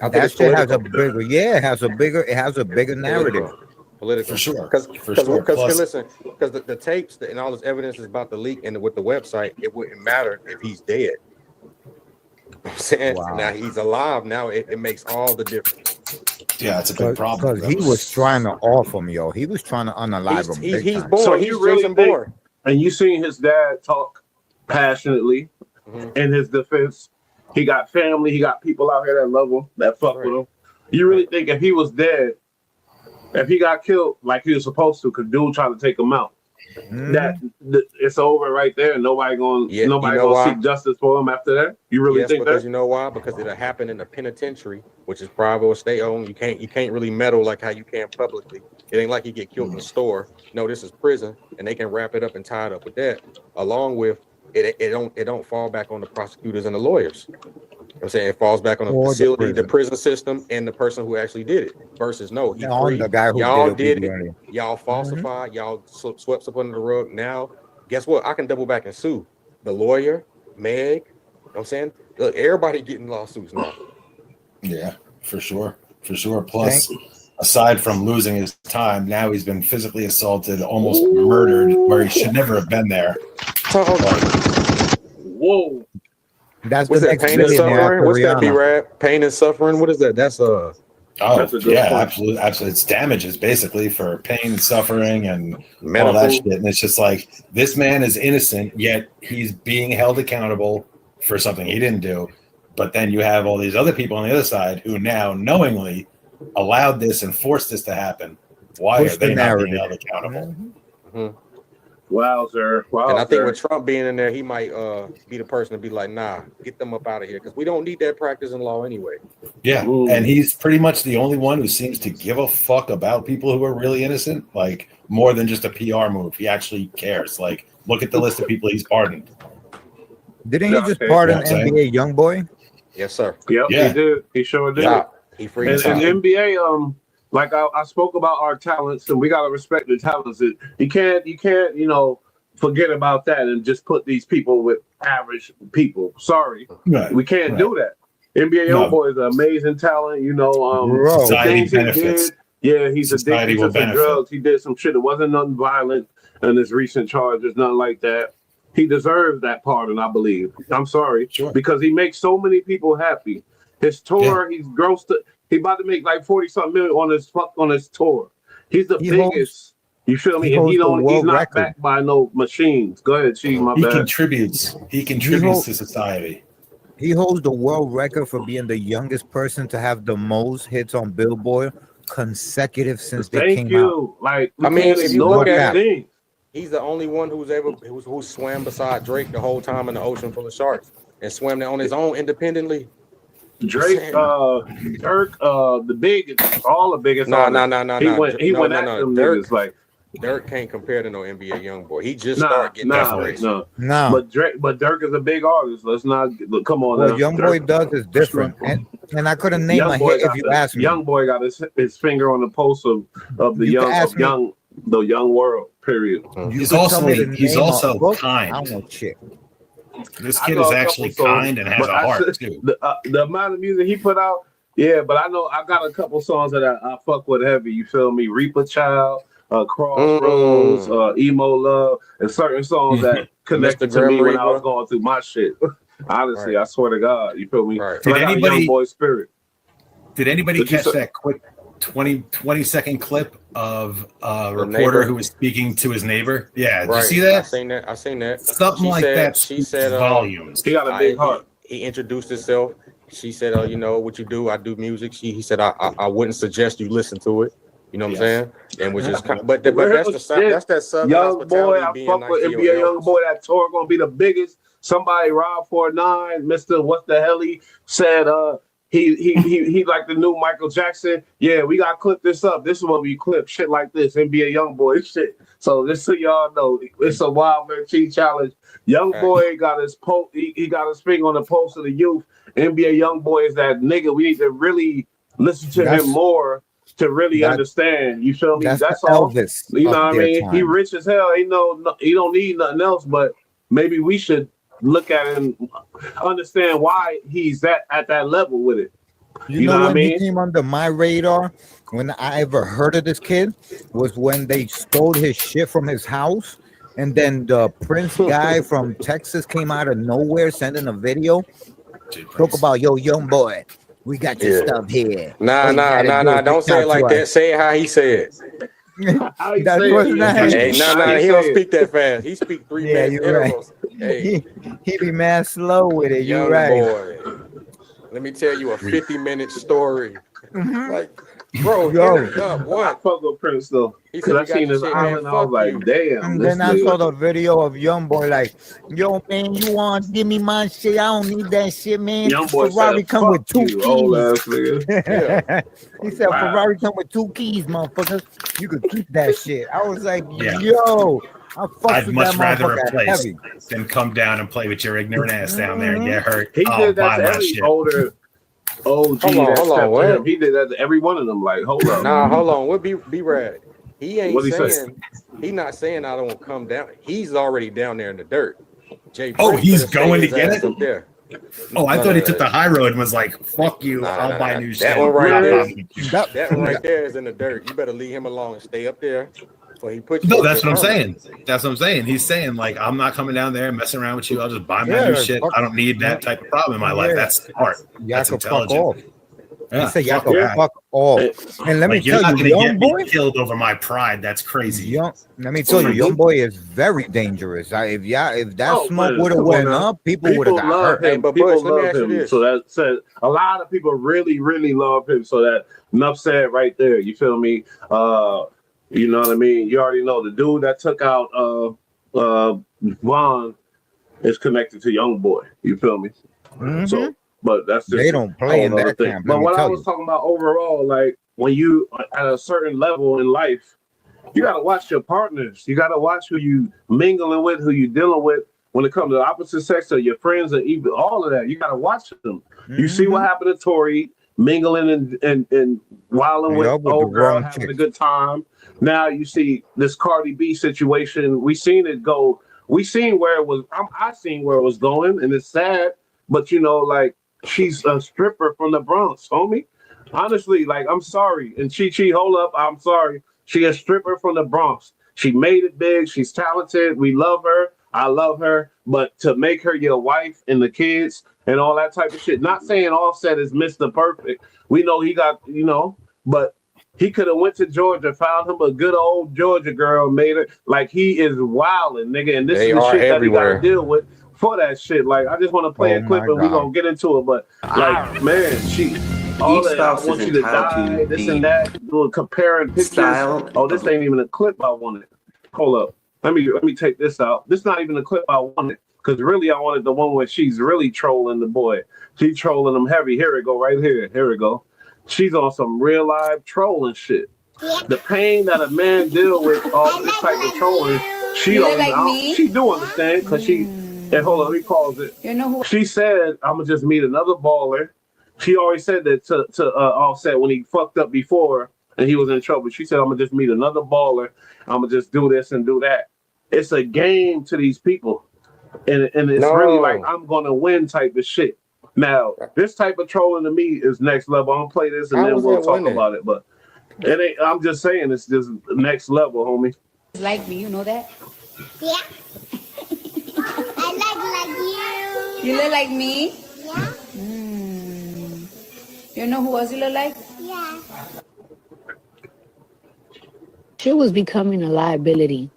I think That it's shit has a political. bigger, it has a bigger narrative. Political. For sure. Because For sure. Plus- listen, because the tapes and all this evidence is about the leak, and with the website, it wouldn't matter if he's dead. I'm saying Wow. now he's alive. Now it makes all the difference. Yeah, it's a big problem. Because he was trying to off him, yo. He was trying to unalive him. He's time. born. So he's you really Jason think- Bourne. And you seen his dad talk passionately in his defense. He got family. He got people out here that love him, that fuck with him. You really think if he was dead, if he got killed like he was supposed to, because dude trying to take him out, that it's over right there. Nobody gonna seek justice for him after that. You really think because that? you know why? Because it'll happen in the penitentiary, which is private or state owned. You can't really meddle like how you can publicly. It ain't like you get killed in the store. No, this is prison, and they can wrap it up and tie it up with that. Along with it don't fall back on the prosecutors and the lawyers. You know what I'm saying it falls back on the facility, the prison system, and the person who actually did it. Versus no, he free. The guy who Y'all did it. Y'all falsified. Y'all swept up under the rug. Now, guess what? I can double back and sue the lawyer, Meg. You know what I'm saying? Look, everybody getting lawsuits now. Yeah, for sure. Plus, aside from losing his time, now he's been physically assaulted, almost murdered, where he should never have been there. Whoa. That's What's the that? next Pain and millionaire suffering? after What's that, Rihanna. B-Rap? Pain and suffering? What is that? That's Oh, That's a good yeah, point. absolutely. It's damages basically for pain and suffering and medical. all that shit. And it's just like this man is innocent, yet he's being held accountable for something he didn't do. But then you have all these other people on the other side who now knowingly allowed this and forced this to happen. Why Push are they the not being narrative. held accountable? Wowzer. And I think with Trump being in there, he might be the person to be like, nah, get them up out of here. Because we don't need that practice in law anyway. Yeah. And he's pretty much the only one who seems to give a fuck about people who are really innocent, like more than just a PR move. He actually cares. Like, look at the list of people he's pardoned. Didn't he just pardon NBA YoungBoy? Yes, sir. Yep, Yeah. he did. He sure did. Yeah. He freed And us out. NBA, like I spoke about our talents, and we gotta respect the talents. You can't, forget about that and just put these people with average people. Sorry, we can't do that. NBA YoungBoy is an amazing talent. The Society things he benefits. did. Yeah, he's Society addicted will to some benefit. drugs. He did some shit. It wasn't nothing violent in his recent charges, nothing like that. He deserves that pardon, I believe. I'm sorry, because he makes so many people happy. His tour, he's grossed. He about to make like 40-something million on his tour. He's the biggest. You feel me? And he's not backed by no machines. Go ahead, Chief. My He bad. contributes. He contributes to society. He holds the world record for being the youngest person to have the most hits on Billboard consecutive since they came out. Like, I mean, if you look at it, it, he's the only one who swam beside Drake the whole time in the ocean full of sharks and swam there on his own independently. Drake, Dirk, the biggest, all the biggest. No. He went at them niggas like. Dirk can't compare to no NBA YoungBoy. He just started getting that. No. But Dirk is a big artist. Let's not come on. What now. YoungBoy does is different, and I couldn't name a hit if you asked me. YoungBoy got his finger on the pulse of the young world. Period. He's also kind. I don't know shit. This kid is actually kind and has a heart too. The amount of music he put out, but I know I got a couple songs that I fuck with heavy. You feel me? Reaper Child. Crossroads, Emo Love, and certain songs that connected to me when I was going through my shit. Honestly, I swear to God, you feel me? Did anybody, young boy spirit. Did anybody catch that quick 20-second clip of a reporter who was speaking to his neighbor? Yeah, did you see that? I seen that. Something that. She said volumes. He got a big heart. He introduced himself. She said, what you do? I do music. He said, I wouldn't suggest you listen to it. You know what I'm saying? And which is kind of, but that's that Southern young boy. I being fuck nice with to NBA your YoungBoy. That tour gonna be the biggest. Somebody Rob 49, Mr. What the hell he said? He like the new Michael Jackson. Yeah, we gotta clip this up. This is what we clip shit like this. NBA YoungBoy shit. So just so y'all know, it's a Wild Man Cheat Challenge. YoungBoy got his he got his finger on the pulse of the youth. NBA YoungBoy is that nigga. We need to really listen to him more. To really understand, you feel me? That's all. Elvis you know what I mean? time. He rich as hell. He don't need nothing else. But maybe we should look at it and understand why he's at that level with it. You know what I when mean? he came under my radar, when I ever heard of this kid, was when they stole his shit from his house, and then the Prince guy from Texas came out of nowhere sending a video. Talk about, yo, young boy, we got your stuff here. Nah. Don't say it like that. Say it how he said. That's what's nice. Hey, nah. He don't speak that fast. He speak 3 minutes intervals. Hey. He be mad slow with it. You Young right. boy. Let me tell you a 50-minute story. Like, bro, what? I fuck with Prince though. Because I seen his island, I was like, damn. And then I saw the video of young boy like, yo man, you want to give me my shit? I don't need that shit, man. Young boy Ferrari said, come with 2 you, keys. old ass nigga. He said Ferrari come with 2 keys, motherfuckers. You could keep that shit. I was like, yo, I'd much rather replace than come down and play with your ignorant ass down there and get hurt. He did that to every older OG. Hold on, what? He did that to every one of them. Like, hold up. Nah, hold on. What be rad? He ain't What'd he saying he not saying I don't come down. He's already down there in the dirt. He's going to get it? Up there. Oh, I thought he took the high road and was like, fuck you, I'll buy new shit. That one right there, that one right there is in the dirt. You better leave him alone and stay up there. He put you that's what I'm saying. That's what I'm saying. He's saying, like, I'm not coming down there and messing around with you. I'll just buy my new shit. I don't need that type of problem in my life. That's smart. That's intelligent. He said, y'all can fuck off. And let me you're tell not you, gonna young get boy me killed over my pride. That's crazy. Let me tell you, young boy is very dangerous. If that smoke would have went up, people would have got hurt. Him. But people love him. So that said, a lot of people really, really love him. So that enough said right there. You feel me? You know what I mean? You already know the dude that took out Vaughn is connected to Young Boy. You feel me? Mm-hmm. So, but that's just they don't play in that camp. But what I was talking about overall, like when you at a certain level in life, you gotta watch your partners. You gotta watch who you mingling with, who you dealing with. When it comes to the opposite sex or your friends or even all of that, you gotta watch them. Mm-hmm. You see what happened to Tori mingling and wilding with old girl, having a good time. Now you see this Cardi B situation. We seen it go. We seen where it was. I seen where it was going, and it's sad. But you know, like she's a stripper from the Bronx, homie. Honestly, like I'm sorry. And Chi, hold up, I'm sorry. She a stripper from the Bronx. She made it big. She's talented. We love her. I love her. But to make her your wife and the kids and all that type of shit. Not saying Offset is Mr. Perfect. We know he got, but. He could have went to Georgia, found him a good old Georgia girl, made it like he is wilding, nigga. And this is the shit everywhere. that he got to deal with for that shit. Like, I just want to play a clip and we're going to get into it. But, like, man, all that, I want you to die, this and that, doing comparing pictures. Oh, this ain't even a clip I wanted. Hold up. Let me take this out. This not even a clip I wanted. Because really, I wanted the one where she's really trolling the boy. She's trolling him heavy. Here it go, right here. Here it go. She's on some real live trolling shit. The pain that a man deal with all this type of trolling, she don't know. She do understand because she. And hold on, he calls it. She said, "I'm gonna just meet another baller." She always said that to Offset when he fucked up before and he was in trouble. She said, "I'm gonna just meet another baller. I'm gonna just do this and do that." It's a game to these people, and it's really like I'm gonna win type of shit. Now, this type of trolling to me is next level. I'm gonna play this and then we'll talk about it. But it ain't. I'm just saying it's just next level, homie. Like me, you know that? Yeah. I like you. You look like me? Yeah. You know who else you look like? Yeah. Shit was becoming a liability.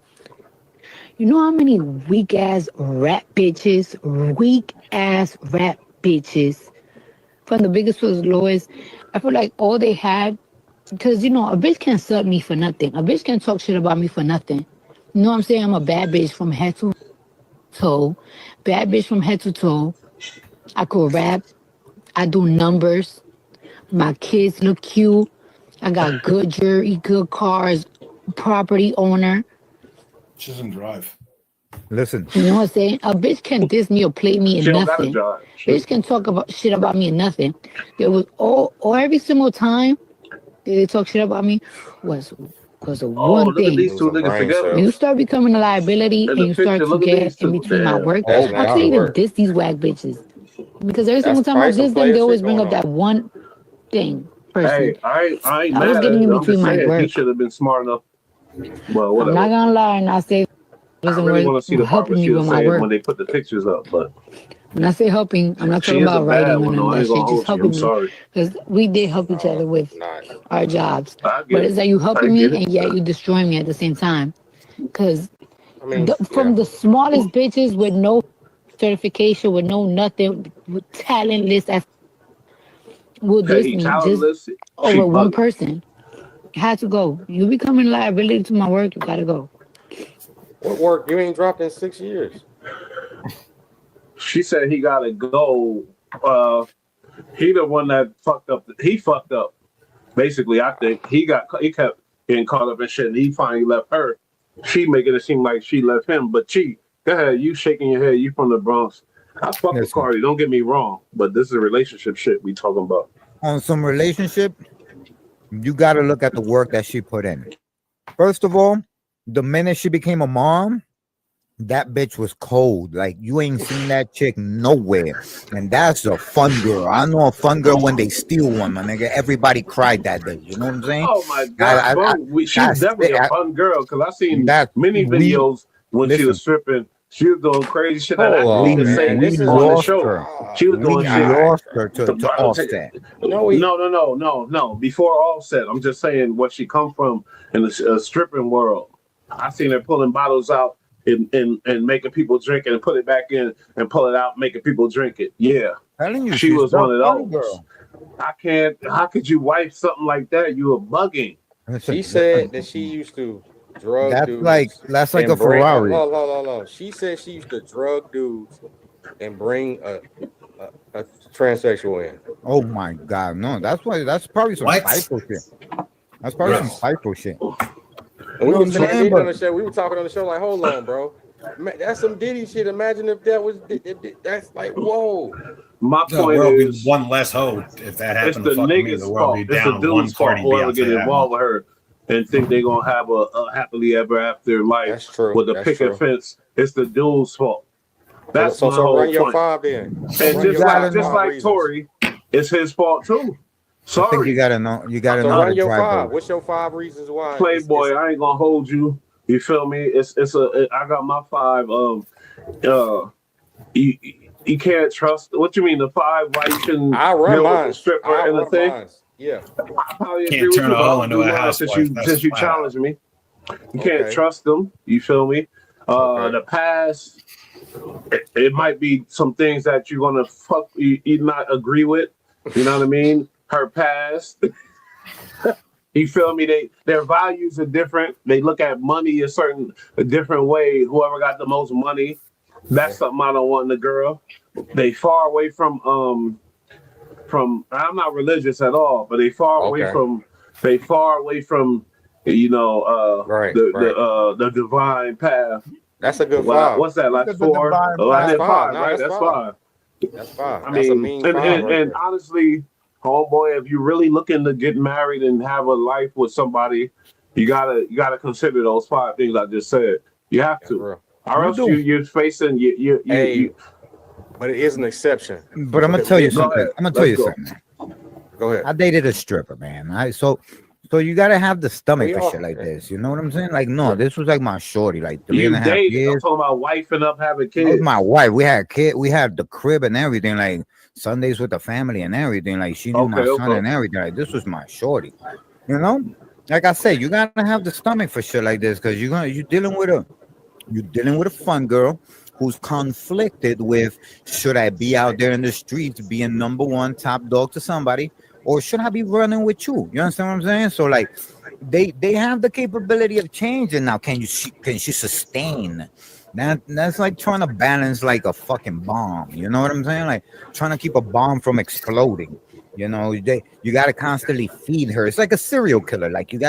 You know how many weak ass rap bitches, from the biggest to the lowest, I feel like all they had, because a bitch can't sub me for nothing. A bitch can talk shit about me for nothing. You know what I'm saying? I'm a bad bitch from head to toe. Bad bitch from head to toe. I could rap. I do numbers. My kids look cute. I got good jewelry, good cars, property owner. She doesn't drive. Listen. You know what I'm saying? A bitch can diss me or play me in nothing. Bitch can talk about shit about me in nothing. There was every single time they talk shit about me was because of Oh, one look at thing. these two niggas together. When you start becoming a liability In and the you start picture, to look at get these in two. between my Damn. work, That's I nasty can't even work. diss these whack bitches. Because every single That's time I probably some diss them, player they always shit bring going up that on. one thing, person. Hey, I ain't I was mad at getting in it. I'm between just my saying he work. should have been smart enough. Well, I'm whatever. not gonna lie and I say I wasn't really want to see the part where helping me she with was my saying work. when they put the pictures up, but When I say helping, I'm not she talking is a about bad writing or one, none though. of I that ain't shit. gonna Just hold you. I'm helping me sorry. because we did help each other with Not. our jobs. I But get it's it. like you I helping get me it. and yet you destroying me at the same time. Because I mean, from yeah. the smallest bitches with no certification, with no nothing, with talentless as will Hey, diss he me just talentless. She over one bugging. person. Had to go. You becoming a liability to my work, you gotta go. What work? You ain't dropped in 6 years. She said he gotta go. He the one that fucked up. He fucked up. Basically, I think he kept getting caught up in shit, and he finally left her. She making it seem like she left him, but go ahead, you shaking your head. You from the Bronx. I fuck with Listen, Cardi. Don't get me wrong, but this is a relationship shit we talking about. on some relationship, you got to look at the work that she put in. First of all, the minute she became a mom, that bitch was cold. Like you ain't seen that chick nowhere. And that's a fun girl. I know a fun girl when they steal one, my nigga. Everybody cried that day. You know what I'm saying? Oh my God, she's definitely a fun girl because I seen many videos when she was stripping. She was doing crazy shit that I Oh, couldn't even say we on the lost show. her. She was We doing shit. lost her to Offset. No. Before Offset, I'm just saying what she come from in the stripping world. I seen her pulling bottles out and making people drink it and put it back in and pull it out, making people drink it. Yeah, Telling you, she she's was the one of fun those. girl. I can't. How could you wife something like that? You were bugging. She said that she used to drug dudes. That's like a and bring. Ferrari. Hold on. She said she used to drug dudes and bring a transsexual in. Oh my God, no! That's probably some psycho shit. That's probably some psycho shit. And we You know was what I'm saying? on But the show. We were talking on the show like, hold on, bro. That's some Diddy shit. Imagine if that was. That's like, whoa. My The point world is, be one less hoe if that it's happened the to fucking me. The nigga's world be fault. It's the down one dude's fault. Cardi B. Whoever I'll tell get you that involved much. with her and think they're gonna have a happily ever after life. That's true. With a That's picket true. fence. It's the dude's fault. That's So my whole run your point. five then. And just like Tory, it's his fault too. Sorry. I think you gotta know. You gotta So know how run to your drive five. those. What's your 5 reasons why? Playboy, I ain't gonna hold you. You feel me? I got my 5. You can't trust. What you mean? The 5 why you shouldn't I run deal with mine. the stripper and the thing? Yeah. I probably agree Can't with turn you, a but hoe I'll into do a mine housewife. since you challenged me. You can't Okay. trust them. You feel me? The past. It might be some things that you're gonna you not agree with. You know what I mean? Her past. You feel me? Their values are different. They look at money a different way. Whoever got the most money, that's something I don't want in a girl. They far away from I'm not religious at all, but they far away from the divine path. That's a good 5. What's that? Like 4? I did 5, right? That's 5. That's 5. I That's a mean, mean 5 right and there. honestly, homeboy, if you're really looking to get married and have a life with somebody, you gotta consider those 5 things I just said. You have to, or else you're facing you. But it is an exception. But I'm gonna tell you something. Something. Go ahead. I dated a stripper, man. So you gotta have the stomach for shit like this. You know what I'm saying? Like, no, this was like my shorty, like 3.5 years. I'm talking about wifing up, having kids. That was my wife. We had kids. We had the crib and everything. Like Sundays with the family and everything. Like she knew my son and everything. Like this was my shorty. You know, like I said, you gotta have the stomach for shit like this because you're dealing with a fun girl who's conflicted with, should I be out there in the streets being number 1 top dog to somebody, or should I be running with you? You understand what I'm saying? So like they have the capability of changing now. Can she sustain? That's like trying to balance like a fucking bomb. You know what I'm saying? Like trying to keep a bomb from exploding. You know, you gotta constantly feed her. It's like a serial killer. Like you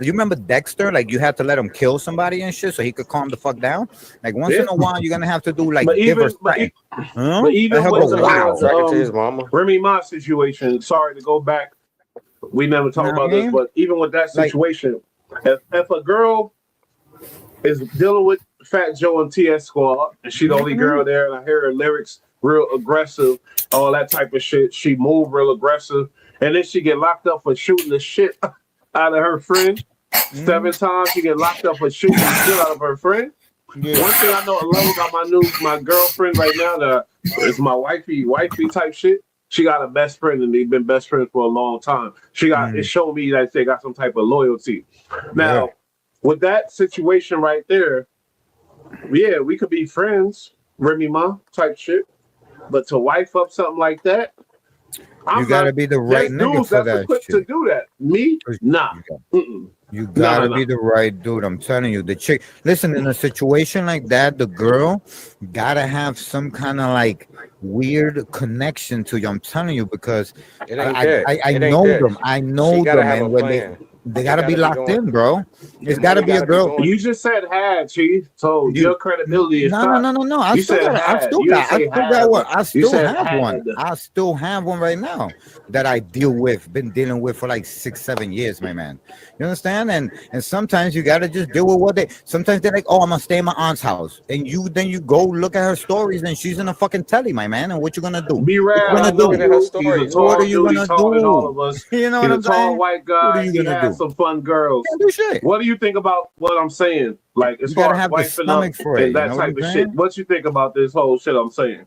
remember Dexter? Like you had to let him kill somebody and shit so he could calm the fuck down. Like once in a while, you're gonna have to do like give her something. But even with his mama. Remy Ma situation, sorry to go back. We never talked about this, but even with that situation, if a girl is dealing with Fat Joe and TS Squad, and she the only girl there, and I hear her lyrics real aggressive, all that type of shit. She move real aggressive, and then she get locked up for shooting the shit out of her friend. 7 times she get locked up for shooting the shit out of her friend. Yeah. One thing I know I love about my girlfriend right now that is my wifey type shit. She got a best friend and they've been best friends for a long time. She got it showed me that they got some type of loyalty. Now, with that situation right there, yeah, we could be friends, Remy Ma type shit. But to wife up something like that, you gotta be the right nigga for that shit. To do that. Me, nah. You gotta be the right dude. I'm telling you, the chick. Listen, in a situation like that, the girl gotta have some kind of like weird connection to you. I'm telling you because I know them. I know them, and when they gotta be locked in, bro. It's gotta be a girl. You just said had, Chief. So your credibility is no. I still have one right now that I deal with. Been dealing with for like 6-7 years, my man. You understand? And sometimes you gotta just deal with what they. Sometimes they're like, oh, I'm gonna stay in my aunt's house, and then you go look at her stories, and she's in a fucking telly, my man. And what you gonna do? Be rad. What are you gonna do? All of us. You know what I'm saying? Tall white guy. What are you gonna do? Some fun girls. Do shit. What do you think about what I'm saying? Like as far as wifing up and that type of shit. What you think about this whole shit I'm saying?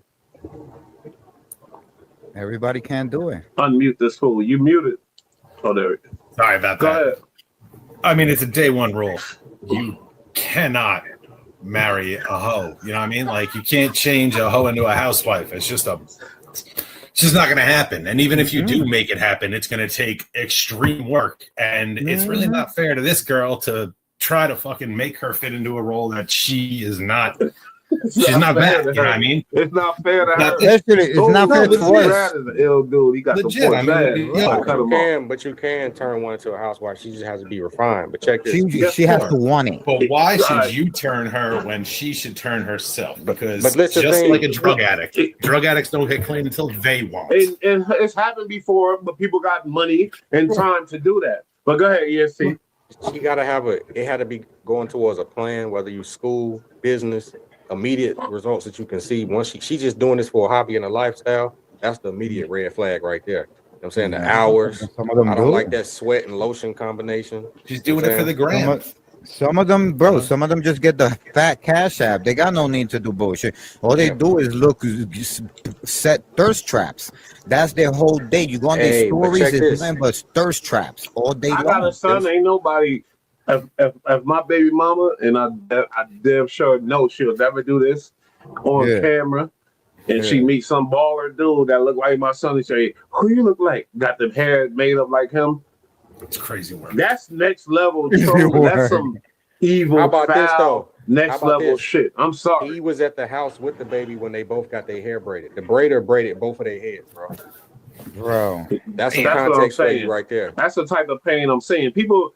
Everybody can't do it. Unmute this fool. You muted. Oh, there. Sorry about that. Go ahead. I mean, it's a day one rule. You cannot marry a hoe. You know what I mean? Like you can't change a hoe into a housewife. It's just not going to happen. And even if you do make it happen, it's going to take extreme work. And it's really not fair to this girl to try to fucking make her fit into a role that she is not. She's not bad. You know what I mean? It's not fair to her. It's not fair to us. Is an ill dude. He got legit. But you can turn one into a housewife. She just has to be refined. But check this. She has to want it. But why should you turn her when she should turn herself? Because just like a drug addict, drug addicts don't get clean until they want. And it's happened before, but people got money and time to do that. But go ahead, ESC. She got to have it had to be going towards a plan, whether you school, business, immediate results that you can see. Once she's just doing this for a hobby and a lifestyle, that's the immediate red flag right there. You know what I'm saying? The hours. I don't like that sweat and lotion combination. She's doing it for the gram. Some of them, bro, some of them just get the fat cash app. They got no need to do bullshit. All they do is set thirst traps. That's their whole day. You go on their stories, it's nothing but thirst traps all day long. I got a son, ain't nobody. If my baby mama, and I damn sure know she'll never do this on camera, and she meets some baller dude that look like my son and say, who you look like? Got the hair made up like him. It's crazy work. That's next level troll. That's some evil, How about foul, this, though? next level shit. I'm sorry. He was at the house with the baby when they both got their hair braided. The braider braided both of their heads, bro. That's some context for you right there. That's the type of pain I'm saying. People,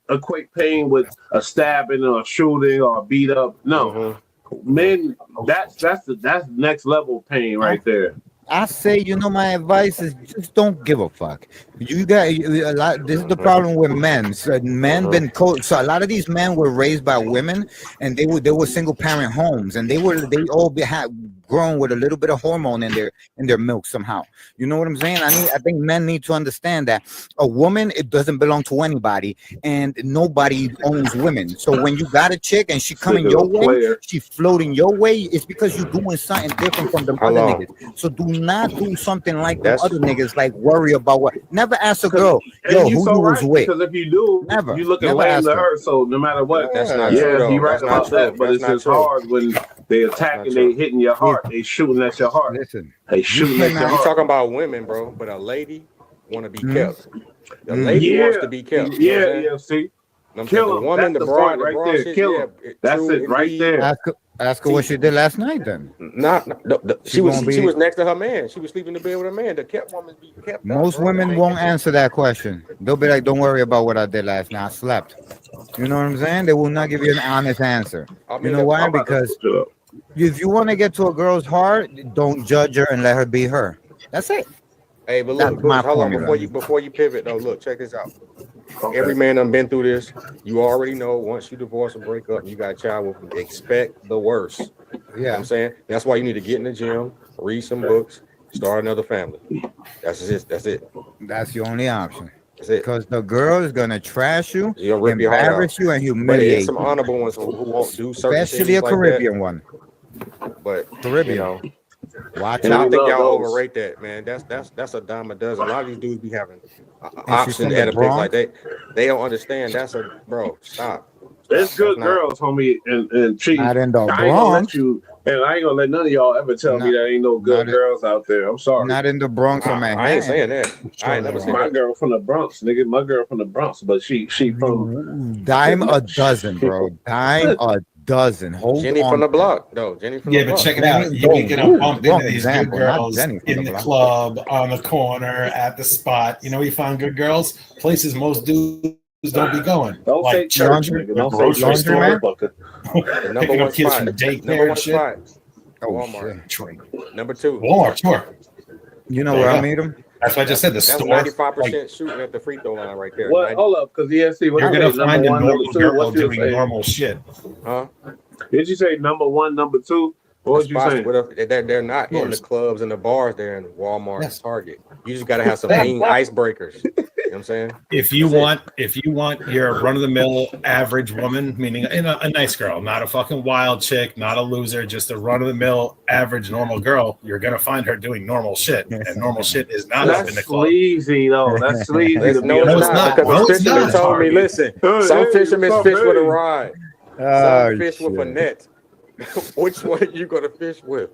equate pain with a stabbing or a shooting or a beat up. No, men, that's next level pain right there. I say, my advice is just don't give a fuck. You got a lot. This is the problem with men. So so a lot of these men were raised by women, and they were single parent homes, and they all had grown with a little bit of hormone in their milk somehow. You know what I'm saying? I think men need to understand that a woman, it doesn't belong to anybody, and nobody owns women. So when you got a chick and she coming your way, she floating your way, it's because you're doing something different from the other niggas. So do not do something like the other niggas, like worry about what. Never ask a girl, who you was with. Because if you do, you look at lame to her. So no matter what, that's not true. You're right about that. But it's just hard when they attacking, they hitting your heart. They shooting at your heart. Listen, they shooting at your heart. You're talking about women, bro, but a lady want to be kept. The lady wants to be kept. See, kill the woman, the broad right there. Shit, kill her. That's it right there. Ask her what she did last night. Then she was next to her man. She was sleeping in the bed with her man. The kept woman be kept. Most women won't answer that question. They'll be like, "Don't worry about what I did last night. I slept." You know what I'm saying? They will not give you an honest answer. You know why? Because if you want to get to a girl's heart, don't judge her and let her be her. That's it. Hey, but look, hold on before you pivot though. Look, check this out. Every man done been through this. You already know once you divorce or break up, you got a child with them, expect the worst. You know what I'm saying? That's why you need to get in the gym, read some books, start another family. That's it. That's it. That's the only option. That's it. Because the girl is gonna trash you, You'll rip your heart out. embarrass you, and But humiliate it's some you. honorable ones who won't do certain Especially a things like Caribbean that. one. But Caribbean. you know, Watch and I out. think y'all those. overrate that, man. That's a dime a dozen. A lot of these dudes be having she's options from the at a place like Bronx? that. They don't understand. That's a bro. Stop. There's good That's not- girls, homie, and cheat. Not in the I ain't gonna let Bronx. you, and I ain't gonna let none of y'all ever tell me Not- there ain't no good not in- girls out there. I'm sorry. Not in the Bronx or I Manhattan. ain't saying that. I ain't never said My that. girl from the Bronx, nigga. My girl from the Bronx, but she from Dime a dozen, bro. Dime a dozen. Hold Jenny on. from the block, though. Jenny from Yeah, the but block. check it out. You can get Ooh, bumped wrong into these good example, not girls Jenny from in the the block. club, on the corner, at the spot. You know, you find good girls, places most dudes don't be going. Don't say Like church, church, nigga. Don't say grocery church, store, motherfucker. The number picking one up kids spot. from daycare Number one and shit. spot. Oh, Walmart. shit. Number two. Walmart, sure. You know There where you I go. meet him? That's what I just said. The That's store. 95% Like, shooting at the free throw line right there. What? Hold up, because see what you're you gonna say, find number a one, number normal two. girl What you doing say? normal shit. Huh? Did you say number one, number two? What was you Spots saying? with they're not in the Stores. clubs and the bars. They're in Walmart Yes. and Target. You just got to have some mean icebreakers. You know what I'm saying? If you want your run of the mill average woman, meaning a nice girl, not a fucking wild chick, not a loser, just a run of the mill average normal girl, you're gonna find her doing normal shit, and normal shit is not up in the That's club. sleazy, though. That's sleazy to be No, a it's not. Because No, the it's fisherman not. told me, listen, some fishermen what's up, fish with a hey? rod. Oh, Some fish with a shit. net. Which one you gonna fish with?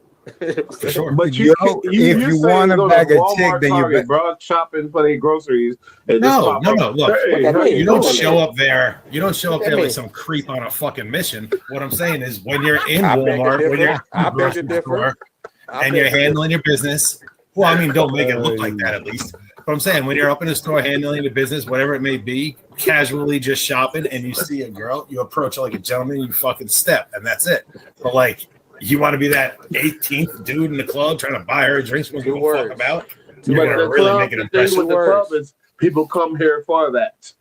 For sure. But Yo, if you want to bag a chick, Walmart, then you Target, bet. bro, shopping for their groceries. And just No, pop no, up, no. Look, hey, that how mean? you you don't doing? show up there. You don't show up What that there like mean? some creep on a fucking mission. What I'm saying is, when you're in I beg to Walmart, when you're in differ. I the beg to grocery differ. store, I and beg you're to handling your business. Well, I mean, don't make it look like Oh, that at least. But I'm saying, when you're up in the store handling the business, whatever it may be, casually just shopping, and you see a girl, you approach her like a gentleman, you fucking step, and that's it. But like, you want to be that 18th dude in the club trying to buy her drinks when you Two give a fuck words. about? Two You're But gonna the really club, make an the thing impression. with the club is people come here for that.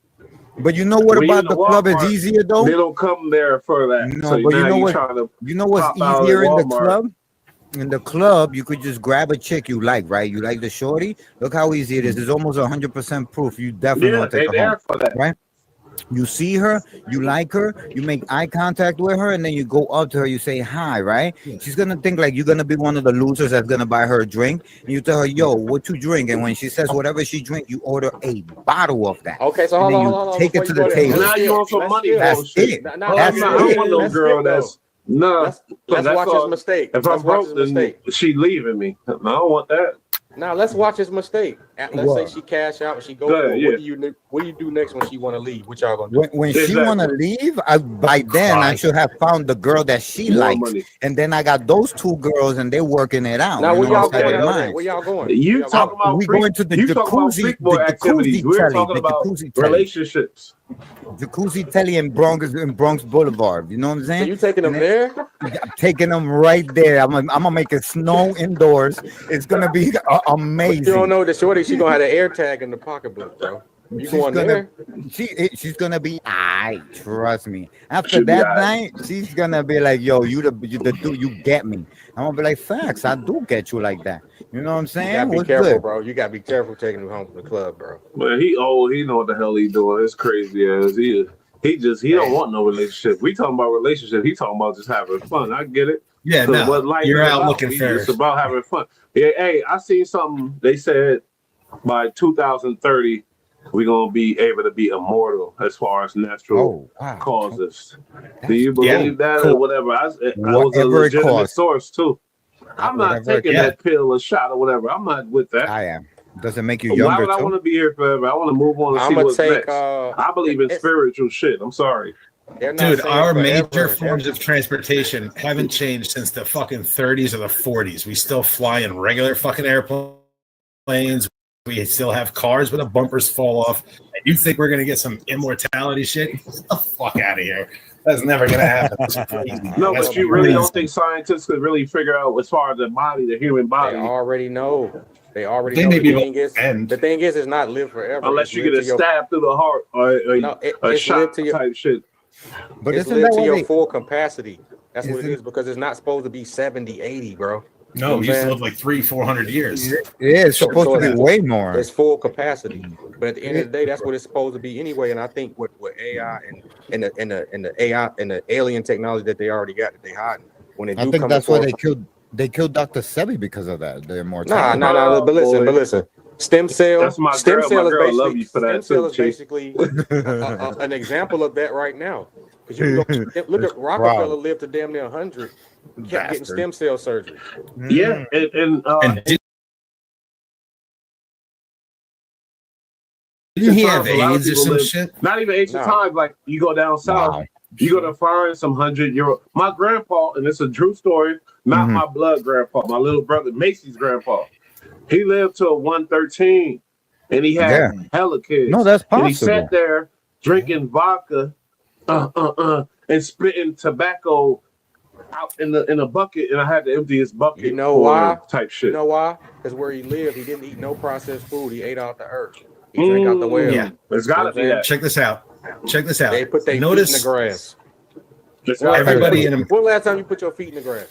But you know what When you're about in the club is Walmart, easier They though? don't come there for that. No, So but you now know you what? trying to You know what's pop out at easier in the Walmart. club? In the club, you could just grab a chick you like, right? You like the shorty. Look how easy it is. It's almost 100% proof. You definitely Yeah, want to they take her home, there for that. right? You see her, you like her, you make eye contact with her, and then you go up to her, you say hi, right? She's gonna think like you're gonna be one of the losers that's gonna buy her a drink, and you tell her, yo, what you drink? And when she says whatever she drink, you order a bottle of that. Okay, so And hold then on, you hold on. take it Before to you the go there, table. Now you on some let's money skip. That's bullshit. it. Nah, Well, That's I don't it. want no Let's girl skip, though. that's nah. Let's that's watch his all. mistake. If I'm Let's watch broke, his then mistake. she leaving me. I don't want that. Now let's watch his mistake. Let's say What? she cash out and she go Go for ahead, it. yeah. What do you do next when she want to leave? What y'all gonna do? When she wanna leave, by then I should have found the girl that she More likes, money. and then I got those two girls, and they're working it out. Now You where know, y'all inside going their after that? minds. Where y'all going? You Where y'all talking going? about We freak, going to the you talking about jacuzzi, freak boy the activities. jacuzzi We're telly, talking the about jacuzzi telly, relationships. jacuzzi telly in Bronx Boulevard. You know what I'm So saying? you taking them And there? I'm taking them right there. I'm gonna make it snow indoors. It's gonna be But you don't amazing. know the shorty. She gonna have an air tag in the pocketbook, bro. You She's going gonna, there? she's gonna be. I trust me. After Should be that alright. night, she's gonna be like, "Yo, you the dude. You get me." I'm gonna be like, "Facts, I do get you like that." You know what I'm You saying? gotta be What's careful, good? bro. You gotta be careful taking him home from the club, bro. Man, he old. He know what the hell he doing. It's crazy as he don't want no relationship. We talking about relationship. He talking about just having fun. I get it. Yeah, 'Cause no, what life you're is out about. looking for. It's about having fun. Yeah, hey, I seen something. They said by 2030 we're gonna be able to be immortal as far as natural causes. Do you believe that or whatever? I was a Whatever it legitimate costs. source too. I'm not Whatever it taking costs. that pill or shot or whatever. I'm not with that. I am. Does it make you Why younger would I too? want to be here forever? I want to move on and see I'ma what's take, next. I believe in spiritual shit. I'm sorry. They're not Dude, saying our forever. major forms of transportation haven't changed since the fucking 30s or the 40s. We still fly in regular fucking airplanes. We still have cars where the bumpers fall off. And you think we're gonna get some immortality shit? Get the fuck out of here. That's never gonna happen. That's crazy. No, That's but you really crazy. don't think scientists could really figure out as far as the body, the human They body. already know. They already They know may the be thing is. and The thing is not live forever. Unless It's you live get a to your, stab through the heart or no, a it's live shot to your, type shit. But it's isn't live that to why your they? full capacity. That's what it Isn't is, because it's not supposed to be 70, 80, bro. You know no, what I'm we used to saying? live like 300-400 years. Yeah, it's supposed to be it's, way more. it's full capacity. But at the end of the day, that's what it's supposed to be anyway. And I think with AI and the AI and the alien technology that they already got that they hiding, when they do I think come that's why before, they killed Dr. Sebi because of that. The nah, immortality. but listen, boy. but listen. Stem cell That's my girl. My is girl love basically you for that too, Chief. an example of that right now. Because you can go look It's at Rockefeller proud. lived to damn near 100, kept getting Bastard. stem cell surgery. Yeah, And didn't he have have AIDS or some shit? Not even ancient Nah. times. Like you go down south, Wow. you're gonna find some 100-year-old. My grandpa, and it's a true story. Not my blood grandpa. My little brother Macy's grandpa. He lived till 113, and he had Yeah. hella kids. No, that's And he possible. sat there drinking vodka, and spitting tobacco out in a bucket, and I had to empty his bucket. You know for why? him type shit. You know why? Because where he lived, he didn't eat no processed food. He ate out the earth. He drank out the well. Yeah. It's gotta be that. Check this out. Check this out. They put their feet in Notice the grass. It's When everybody in when last time you put your feet in the grass?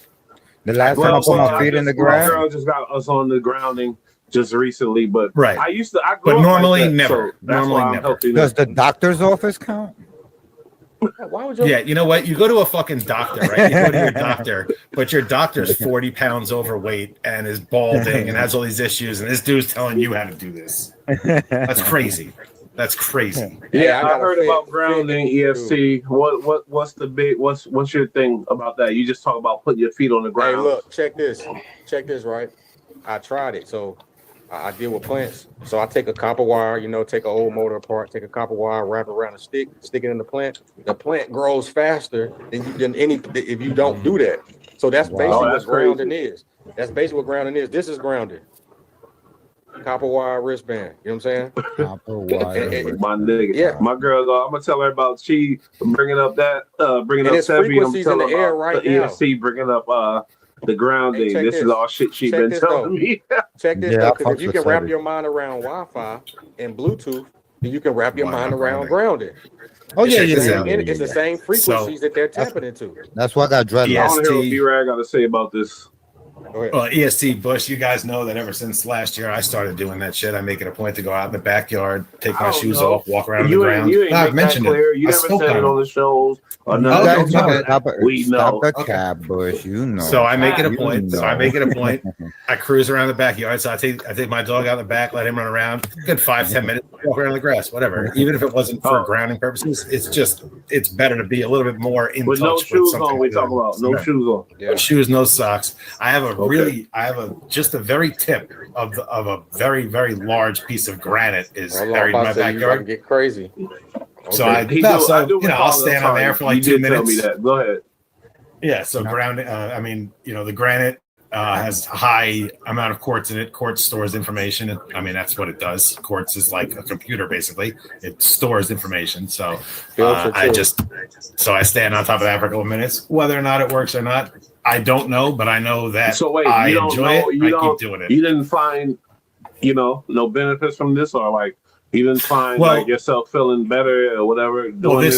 The last time I put my feet in the My ground. girl just got us on the grounding just recently, but Right. I grew But up normally like that, never. so that's Normally why I'm never. healthy now. Does the doctor's office count? Why would you? Yeah, you know what? You go to a fucking doctor, right? You go to your doctor, but your doctor's 40 pounds overweight and is balding and has all these issues, and this dude's telling you how to do this. That's crazy. That's crazy. Yeah, I I heard about grounding, fit EFC. What's the big what's your thing about that? You just talk about putting your feet on the ground. Hey, look, check this, right? I tried it, so I deal with plants. So I take a copper wire, take an old motor apart, take a copper wire, wrap it around a stick, stick it in the plant. The plant grows faster than if you don't do that. So that's basically that's what grounding is. That's basically what grounding is. This is grounding. Copper wire wristband. You know what I'm saying? Copper wire. My nigga. Yeah. My girl, I'm gonna tell her about she bringing up And it's Sebi. I'm frequencies in telling the her air about right the now. EFC bringing up the grounding. Hey, check this is this. all shit she Check been this, telling though. me. Check this Yeah, though, I because if fucks you with can wrap Sebi. your mind around Wi-Fi and Bluetooth, then you can wrap your mind around grounding. Oh yeah, Check yeah, this yeah, out. yeah, It's the yeah. same frequencies that they're tapping into. That's why I got dreadlocks. I want to hear what EST. B-Rag got to say about this. Go ahead. Well, EST Bush, you guys know that ever since last year, I started doing that shit. I make it a point to go out in the backyard, take my shoes off, walk around the ground. You ain't I've make that mentioned clear. it. You I never spoke said it on on the shows or You nothing. guys Don't know tell that. it. We know. Stop the cab, Bush. You know. So I make it a You point. So I know. make it a point. I cruise around the backyard. So I take my dog out in the back, let him run around. Good 5-10 minutes, walk around the grass, whatever. Even if it wasn't for grounding purposes, it's better to be a little bit more in With touch no with shoes something. on, we talk about no shoes on. Yeah. No shoes, no socks. I have just a very tip of a very, very large piece of granite is Hold on, buried in my about to say you about to backyard. get crazy. So Okay. I'll stand on there for like 2 minutes. Tell me that. Go ahead. Yeah, so grounding. The granite has a high amount of quartz in it. Quartz stores information. That's what it does. Quartz is like a computer, basically. It stores information. So I stand on top of that for a couple of minutes. Whether or not it works or not, I don't know, but I know that So wait, I you don't enjoy know, it. you I don't, keep doing it. You didn't find, no benefits from this, or like you didn't find like yourself feeling better or whatever doing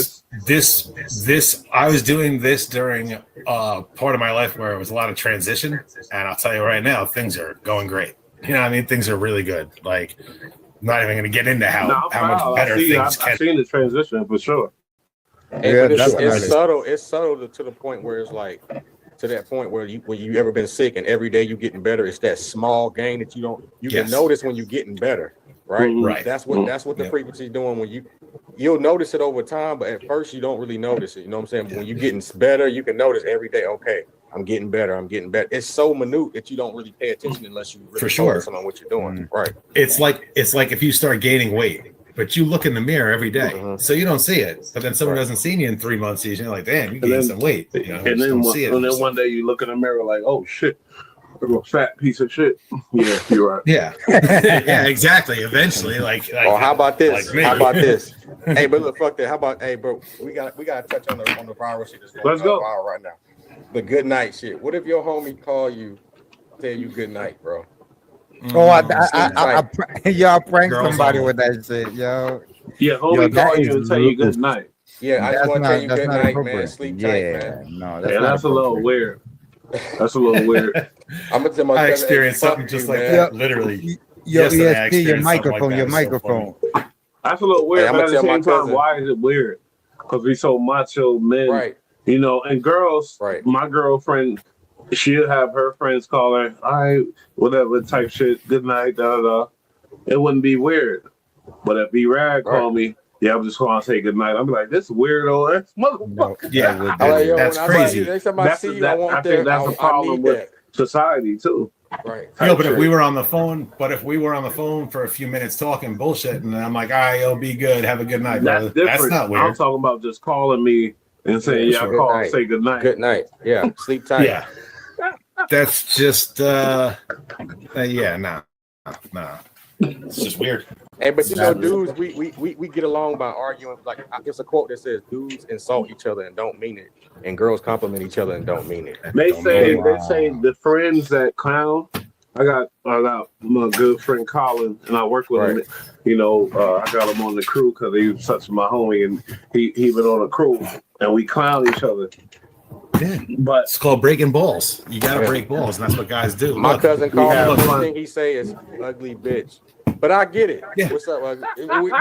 this I was doing this during part of my life where it was a lot of transition, and I'll tell you right now, things are going great. You know what I mean? Things are really good. Like, I'm not even going to get into how much better things can. I've seen the transition for sure. Hey, but it's subtle. It's subtle to the point where it's like, to that point where when you ever been sick and every day you getting better, it's that small gain that you can notice when you're getting better, right? Right. That's what the frequency is doing. When you'll notice it over time, but at first you don't really notice it. You know what I'm saying? When you're getting better, you can notice every day. Okay, I'm getting better. I'm getting better. It's so minute that you don't really pay attention unless you really focus on what you're doing. Right. It's like if you start gaining weight, but you look in the mirror every day, so you don't see it. But then someone doesn't see you in 3 months, and you're like, damn, you gained some weight. And then one day you look in the mirror like, oh shit, I'm a fat piece of shit. Yeah, you're right. Yeah, yeah, exactly. Eventually, like how about this? Like me. How about this? Hey, but look, fuck that. How about, hey, bro? We got to touch on the viral shit that's going Let's go viral right now. The good night shit. What if your homie call you, tell you good night, bro? Oh, I pranked Girls somebody only. with that shit, yo. Yeah, Yo, homie that call is you and tell you loose. good night. Yeah, I just That's want to tell not you that's good not night, man. appropriate. Sleep tight, Yeah, man. no, that's Yeah, not that's a little appropriate. weird. That's a little weird. I'm gonna tell my I cousin, experienced hey, fuck something just you, like man. that. Literally. Yo, Yesterday, I ESP, your experienced something like microphone, that. your It's so microphone. That's a little Hey, weird, I'm but gonna at the tell my same time, cousin. why is it weird? Because we so macho men, Right, you know, and girls. right. My girlfriend, she'll have her friends call her, all right, whatever type shit, good night, da da da. It wouldn't be weird. But if B-Rad Right. called me, yeah, I'm just going to say good night. I'm like, this weirdo ass motherfucker. No, Yeah, that would I'm like, yo, that's when crazy. next time I see you, I want I think that. that's a I problem need with that. society too. Right. Yo, but shit. if we were on the phone, for a few minutes talking bullshit, and then I'm like, all right, yo, be good, have a good night, That's brother. different. That's not I'm weird. talking about just calling me and saying, yeah, I Good call and night. say good night. Good night. Yeah, sleep tight. Yeah, that's just yeah, nah. It's just weird. Hey, but you know, dudes, we get along by arguing. Like, it's a quote that says, "Dudes insult each other and don't mean it, and girls compliment each other and don't mean it." They say Wow. the friends that clown. I got my good friend Colin, and I work with him. You know, I got him on the crew because he was such my homie, and he been on the crew, and we clown each other. Yeah, But it's called breaking balls. You gotta break balls, and that's what guys do. My Look, cousin called have me. The fun. first thing he say is "ugly bitch," but I get it. Yeah. What's up?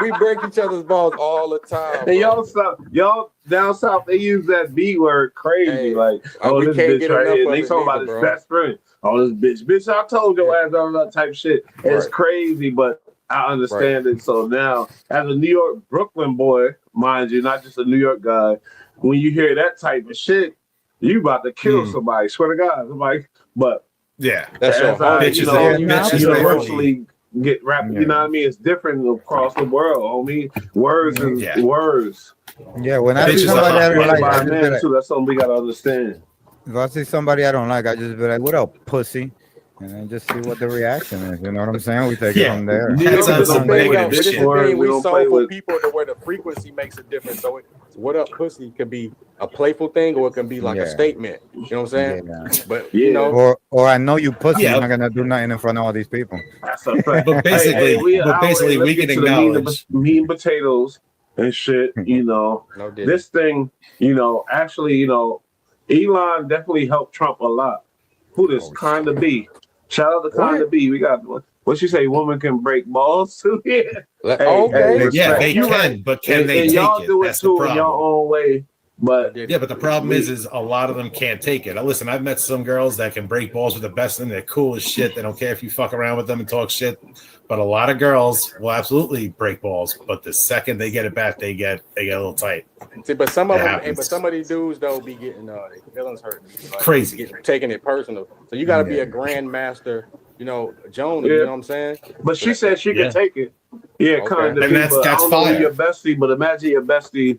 We break each other's balls all the time. and bro. y'all down south, they use that B word crazy. Hey, like, oh, we this can't bitch get right enough here. of And they it talking about neither, his bro. best friend. Oh, this bitch. I told your ass all that type shit. It's Right. crazy, but I understand it. So now, as a New York, Brooklyn boy, mind you, not just a New York guy, when you hear that type of shit, you about to kill somebody. Swear to God. I'm like, but yeah, That's your as I, homie. you bitches know, that- bitches that- universally get wrapped. You know what I mean? It's different across the world, homie. Words is Yeah. words. Yeah, when I Bitches see are somebody I hot. don't And like, by I just be men like, too. That's something we gotta understand. if I see somebody I don't like, I just be like, what up, pussy? And then just see what the reaction is. You know what I'm saying? We take it Yeah. from there. New That's Yorkers on don't play some with negative this shit. word. We We don't so play for with. people to where the frequency makes a difference. So what up, pussy could be a playful thing, or it can be like Yeah. a statement. You know what I'm saying? Yeah. But Yeah. you know, Or I know you pussy. Yeah. You're not gonna do nothing in front of all these people. That's a fact. But basically, we let's can can to the acknowledge. meat and potatoes and shit. You know, no diddy. this thing. You know, actually, you know, Elon definitely helped Trump a lot. Who this kind of be? Shout out to kind of be. We got what you say? Woman can break balls too. Yeah. Okay. Yeah, they You're can, right. but can and, they and take y'all it? do it That's the too in your problem. own way. But Yeah, but the problem is a lot of them can't take it. Now, listen, I've met some girls that can break balls with the best of them. They're cool as shit. They don't care if you fuck around with them and talk shit. But a lot of girls will absolutely break balls. But the second they get it back, they get a little tight. See, but some of It them, happens. but some of these dudes though be getting their feelings hurt, like, Crazy. taking it personal. So you got to be a grandmaster, you know, Joan. You know what I'm saying? But she said she could take it. Yeah, kind of. And that's I don't know fire. who your bestie, but imagine your bestie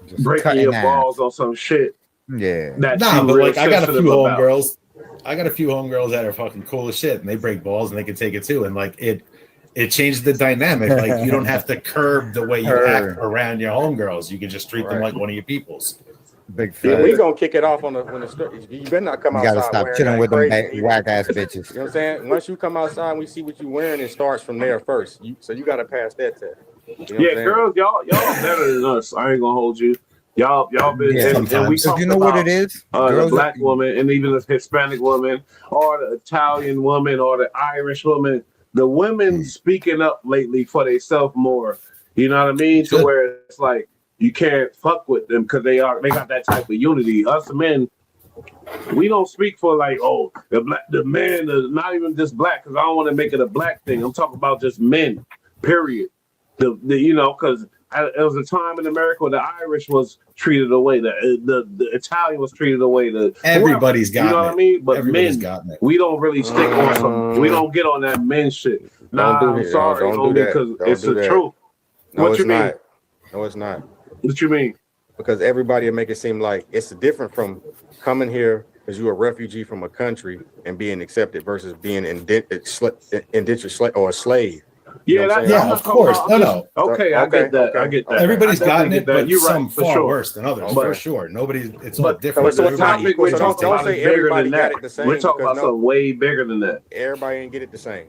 Just breaking cutting your ass. balls on some shit. Yeah. That Nah, you but real like I got a sensitive few about. homegirls. I got a few homegirls that are fucking cool as shit, and they break balls and they can take it too. And like it changes the dynamic. Like you don't have to curb the way you act around your homegirls. You can just treat them like one of your peoples. Big Yeah, fat. we gonna kick it off on the street. You better not come You outside. gotta stop wearing chilling that with them crazy. whack ass bitches. You know what I'm saying? Once you come outside and we see what you're wearing, it starts from there first. So you gotta pass that test. You know what I'm saying? Girls, y'all better than us. I ain't gonna hold you. Y'all been Yeah, and we sometimes. talked You know what about it is? the Girls black are- woman and even the Hispanic woman or the Italian woman or the Irish woman. The women speaking up lately for themselves more. You know what I mean? To where it's like you can't fuck with them because they got that type of unity. Us men, we don't speak for like, oh, the man is not even just black, because I don't want to make it a black thing. I'm talking about just men, period. The you know, because there was a time in America where the Irish was treated away, the Italian was treated away. Everybody's you know gotten what it. I mean? But Everybody's men, gotten it. we don't really stick on some. We don't get on that men shit. Nah, Don't do I'm it. sorry, Don't do that. because Don't it's do the that. truth. No, What it's you mean? not. No, it's not. What you mean? Because everybody will make it seem like it's different from coming here because you're a refugee from a country and being accepted versus being indentured or a slave. Yeah, know what I'm that's saying? Yeah, of course. No. Okay, I get that. I get that. Everybody's I gotten definitely it, get that. but You're some right, for far sure. worse than others, But- for sure. Nobody, it's all But different. So the it's not topic equal. we're So talking don't about say is bigger everybody than got that. it the same. We're talking because about something way bigger than that. everybody didn't get it the same.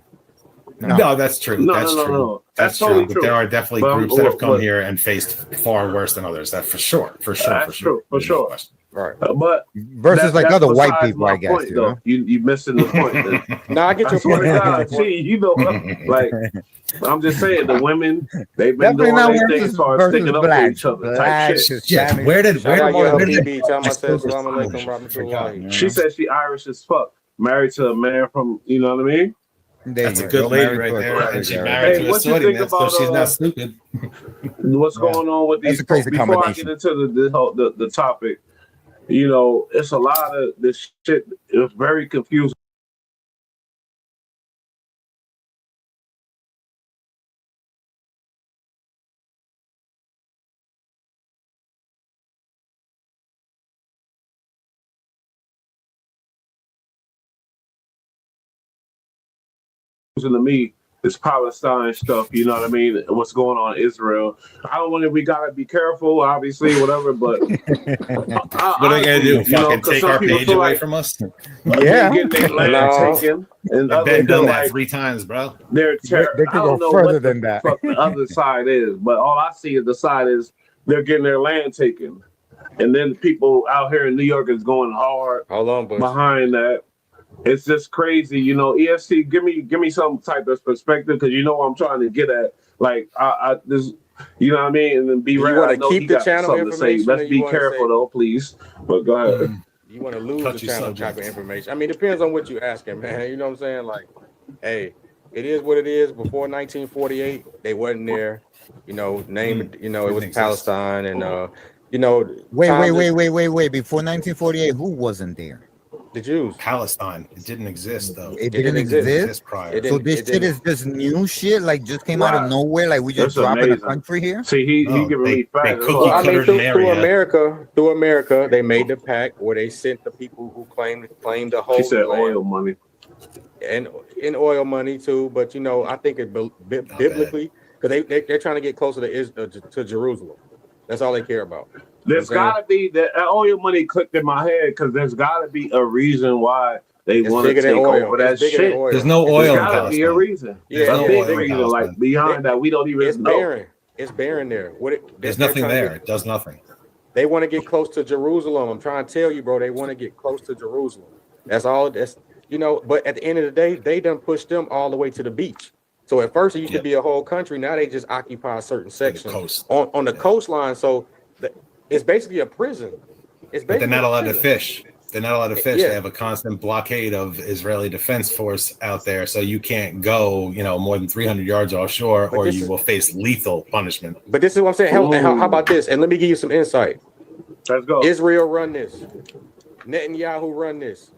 No, that's true. No, That's no, no, true. no. That's That's totally true. But true. there are definitely But, groups that have come but- here and faced far worse than others. That for sure. For sure. That's for sure. true, for There's no sure. question. Right. But Versus like that's other white besides people, my I guess. point, You though. know. You missing the point. No, I get I your swear point. to God, see, you know, like I'm just saying, the women they've been Definitely doing not their thing, versus, start versus sticking up for blacks. each other, type Blacks, shit. Yeah. Hispanics. Where did Shout out your where did LPB. Tell my Black said folks salam alaikum forgot. rahmatullah. She said she Irish as fuck, married to a man from, you know what I mean? There That's you a go. good lady Married right to a there, Saudi and she girl. married Hey, to a what you Saudi think man, so about, she's not stupid. What's going on with That's these a crazy folks? Before I combination. get into the topic, you know, it's a lot of this shit. It's very confusing. To me, it's Palestine stuff. You know what I mean? What's going on in Israel? I don't want to. We gotta be careful, obviously, whatever. But What are they gonna do? you know, Fucking 'cause take some our people page feel away like from us? Yeah. they're getting their land No. taken, and I've others been feel done that like 3 times, bro. they're They I could don't go know further what than the that. fuck the other side is, but all I see is the side is they're getting their land taken, and then people out here in New York is going hard Hold on, Bush. behind that. It's just crazy, you know. ESC, give me some type of perspective because you know what I'm trying to get at. Like this, you know what I mean. And then be You right. wanna I know keep he the got channel something to say. information, or Let's you be wanna careful say- though, please. But go ahead. You want to lose the Touchy channel subject. type of information. I mean, it depends on what you're asking, man. You know what I'm saying? Like, hey, it is what it is. Before 1948, they wasn't there. You know, you know, it was Didn't exist. Palestine, and you know, Wait. times Before 1948, who wasn't there? the Jews. Palestine. It didn't exist though. It didn't didn't exist. exist. prior. It So didn't- this it shit didn't- is just new shit, like just came out of Wow. nowhere, like we just That's dropping a amazing. country here. See, he No, giving they- me facts. they That's cookie all Well, I mean, colored through area. America, they made the pact where they sent the people who claimed the She Holy said Land, oil money. and in oil money too. But you know, I think it biblically, because they're trying to get closer to Jerusalem. That's all they care about. There's got to be that oil money clicked in my head because there's got to be a reason why they It's want to bigger take than oil. over that It's bigger than shit. oil. There's no It's- oil There's in got to be a Palestine. reason. Yeah, There's a no big oil in reason, like Palestine. behind that we don't It's even know. barren. It's barren there. There's they're nothing trying to there. get- It does nothing. They want to get close to Jerusalem. I'm trying to tell you, bro. They want to get close to Jerusalem. That's all. That's But at the end of the day, they done pushed them all the way to the beach. So at first it used to be a whole country. Now they just occupy a certain section coast. on the coastline. So it's basically a prison. It's But they're basically not a allowed to prison. fish. They're not allowed to fish. Yeah. They have a constant blockade of Israeli Defense Force out there, so you can't go, more than 300 yards offshore, But or this you is- will face lethal punishment. But this is what I'm saying. How about this? And let me give you some insight. Let's go. Israel run this. Netanyahu run this.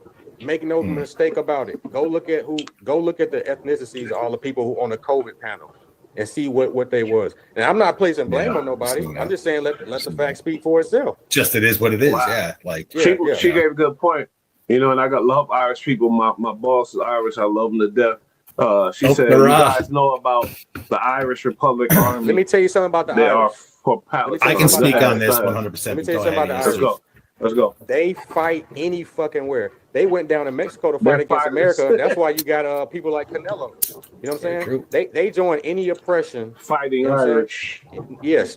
Make no mistake about it. Go look at the ethnicities of all the people who on the COVID panel and see what they was. And I'm not placing blame Yeah, on nobody. seen that. I'm just saying let the fact speak for itself. Just it is what it is. Wow. Yeah, like Yeah. She gave a good point. And I love Irish people. My boss is Irish. I love them to death. She said, hurrah. "You guys know about the Irish Republic Army? Let me tell you something about the They are Irish. for Palestine." I can speak on this Go ahead. 100%. Let me tell you Go something ahead, about the Ian. Irish. Let's go. They fight any fucking where. They went down to Mexico to They're fight against fighters. America. That's why you got people like Canelo. You know what I'm saying? true. They join any oppression. Fighting You know what I'm saying? Irish.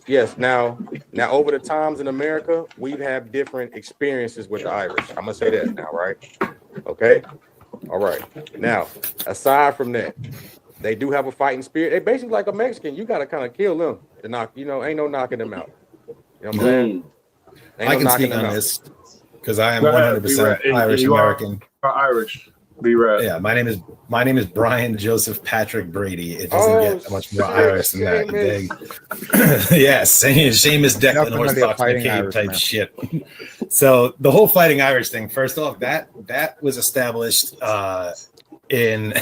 Yes. Now over the times in America, we've had different experiences with the Irish. I'm gonna say that now, right? Okay. All right. Now, aside from that, they do have a fighting spirit. They basically like a Mexican. You gotta kind of kill them to knock. Ain't no knocking them out. You know what I'm saying? Ain't I no can knocking speak them on out. this because I am Go ahead, 100% B-Rat. And Irish you are- American. Irish. Be right. Yeah, my name is Brian Joseph Patrick Brady. It doesn't Oh, get much more shit, Irish than that. Seamus. Yes, Seamus Declan Definitely a Orthodox fighting McCabe Irish type man. shit. So the whole fighting Irish thing. First off, that was established in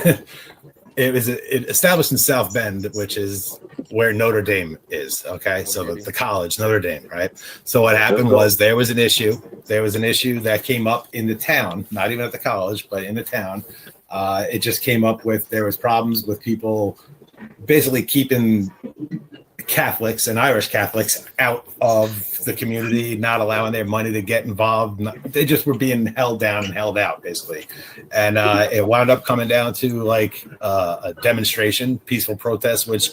it was established in South Bend, which is where Notre Dame is. Okay, so the college Notre Dame, right? So what happened was there was an issue that came up in the town, not even at the college, but in the town. It just came up with there was problems with people basically keeping Catholics and Irish Catholics out of the community, not allowing their money to get involved. They just were being held down and held out, basically. And it wound up coming down to like a demonstration, peaceful protest, which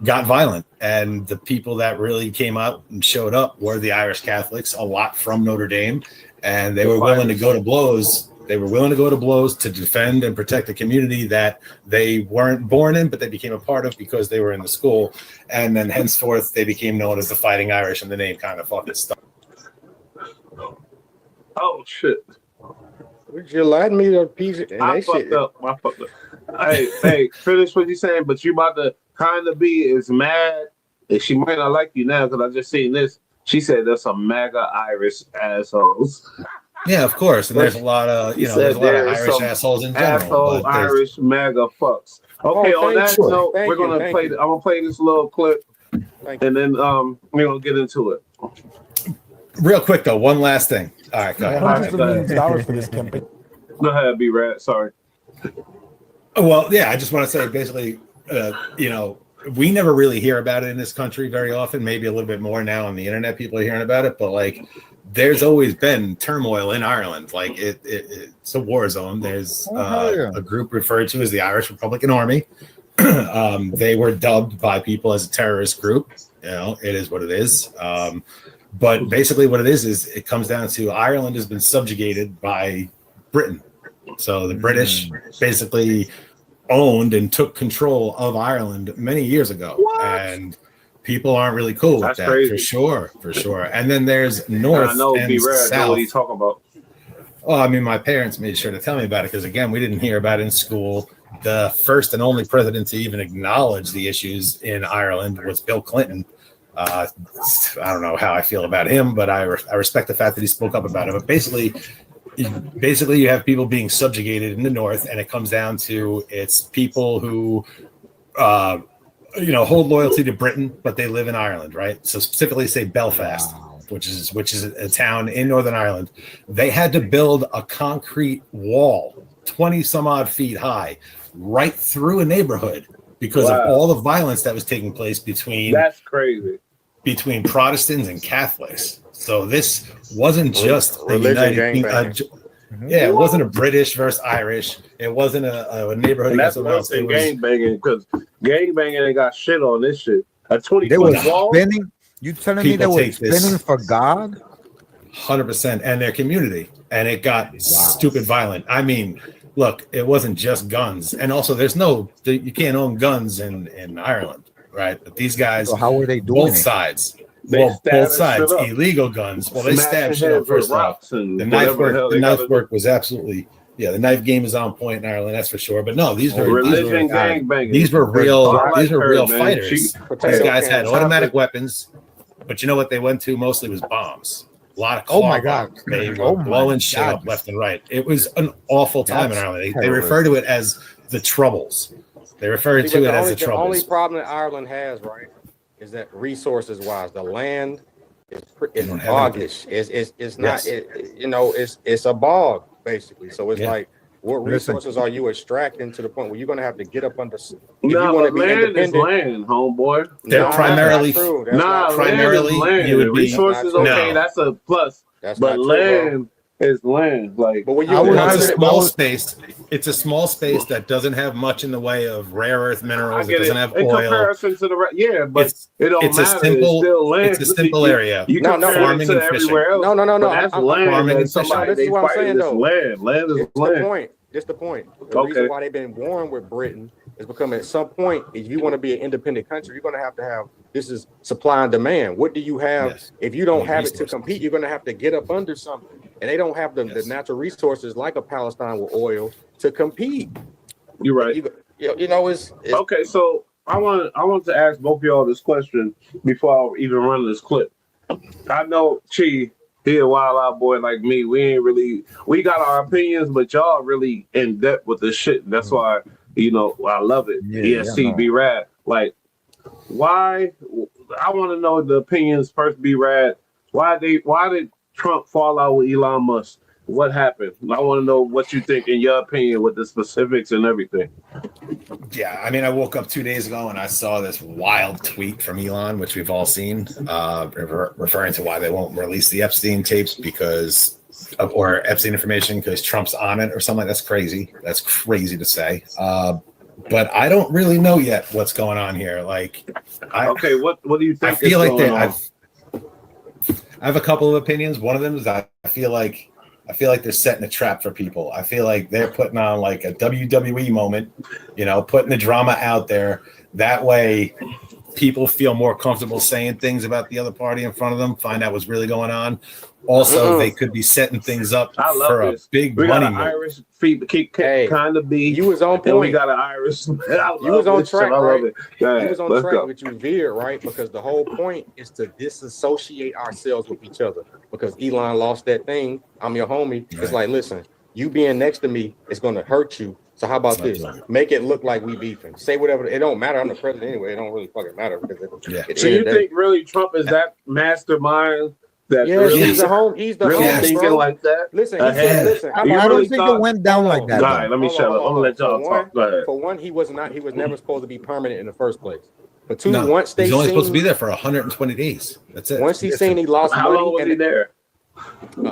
got violent. And the people that really came out and showed up were the Irish Catholics, a lot from Notre Dame. And they were willing to go to blows. They were willing to go to blows to defend and protect the community that they weren't born in, but they became a part of because they were in the school. And then henceforth, they became known as the Fighting Irish, and the name kind of fucking stuck. Oh, shit. Would you lie to me to piece it? I fucked up. Hey, finish what you're saying, but you about to kind of be is mad. And she might not like you now because I just seen this. She said there's some MAGA Irish assholes. Yeah, of course. And there's a lot of, there's a lot of Irish assholes in general. Asshole Irish MAGA fucks. Okay, on that note, we're gonna play. I'm gonna play this little clip, and then we're gonna get into it. Real quick though, one last thing. All right, go ahead. Hundreds of millions of dollars for this campaign. Go ahead, B-Rad. Sorry. Well, yeah, I just want to say basically, we never really hear about it in this country very often. Maybe a little bit more now on the internet. People are hearing about it, but like, there's always been turmoil in Ireland. Like it's a war zone. There's a group referred to as the Irish Republican Army. They were dubbed by people as a terrorist group. It is what it is. But basically what it is it comes down to Ireland has been subjugated by Britain. So the British basically owned and took control of Ireland many years ago. What? And people aren't really cool with that. Crazy. For sure. And then there's North and South. Know what he's talking about. Well, I mean, my parents made sure to tell me about it because, again, we didn't hear about it in school. The first and only president to even acknowledge the issues in Ireland was Bill Clinton. I don't know how I feel about him, but I respect the fact that he spoke up about it. But basically, you have people being subjugated in the North, and it comes down to it's people who hold loyalty to Britain, but they live in Ireland, right? So specifically say Belfast, which is a town in Northern Ireland. They had to build a concrete wall 20 some odd feet high right through a neighborhood because of all the violence that was taking place between Protestants and Catholics. So this wasn't just a it wasn't a British versus Irish. It wasn't a neighborhood. And that's worse than gangbanging because gangbanging ain't got shit on this shit. A 20 they were wall. Spinning. You telling me they were spinning for God? 100%, and their community, and it got stupid violent. I mean, look, it wasn't just guns, and also you can't own guns in Ireland, right? But these guys, so how were they doing both sides? Both sides, illegal guns. Well, they stabbed shit up first off. The knife work was absolutely, the knife game is on point in Ireland, that's for sure. But no, these were real fighters. These guys had automatic weapons, but you know what they went to mostly was bombs. A lot of bombs. They were blowing shit up left and right. It was an awful time in Ireland. They refer to it as the Troubles. They refer to it as the Troubles. The only problem that Ireland has, right, is that resources wise, the land is boggish. It's not it's a bog basically. So it's like, what resources are you extracting to the point where you're gonna have to get up under? Land is land, homeboy. They're primarily land. You would be resources. Okay, that's a plus. But land is land. Like, but when it's a small space. It's a small space that doesn't have much in the way of rare earth minerals. It doesn't have oil. In comparison to but it don't matter. It's still land. It's a simple area. You farming and everywhere else. No. That's land. Farming and fishing. This is what I'm saying, though. Land is land. That's the point. The reason why they've been warring with Britain is because at some point, if you want to be an independent country, you're going to have this is supply and demand. What do you have? If you don't have it to compete, you're going to have to get up under something. And they don't have the natural resources like a Palestine with oil to compete. You're right. It's okay. So I want to ask both of y'all this question before I even run this clip. I know Chi, he a wild out boy like me. We got our opinions, but y'all really in depth with this shit. And that's why I love it. ESC B-Rad. Like, why? I want to know the opinions first. B-Rad. Why did Trump fall out with Elon Musk? What happened? I want to know what you think, in your opinion, with the specifics and everything. Yeah, I mean, I woke up 2 days ago and I saw this wild tweet from Elon, which we've all seen, referring to why they won't release the Epstein tapes or Epstein information because Trump's on it or something. That's crazy. That's crazy to say. But I don't really know yet what's going on here. Like, what do you think? I feel like I have a couple of opinions. One of them is I feel like they're setting a trap for people. I feel like they're putting on like a WWE moment, putting the drama out there. That way people feel more comfortable saying things about the other party in front of them, find out what's really going on. Also, they could be setting things up for a big money move. Irish feet kind of be. You was on point. And we got an Irish. You was on track, right? You was on track, which you veered, right? Because the whole point is to disassociate ourselves with each other. Because Elon lost that thing. I'm your homie. Right. It's like, listen, you being next to me is going to hurt you. So how about this? Make it look like we beefing. Say whatever. It don't matter. I'm the president anyway. It don't really fucking matter. Because so you think really Trump is that mastermind? He's the home. He's the really home, thinking bro. like that. Listen. I don't think it went down like that. All right, let me shut up. I'm gonna let y'all talk. Go ahead. For one, he was never supposed to be permanent in the first place. But two, once he's only supposed to be there for 120 days. That's it. Once he's seen he lost money. How long was he there?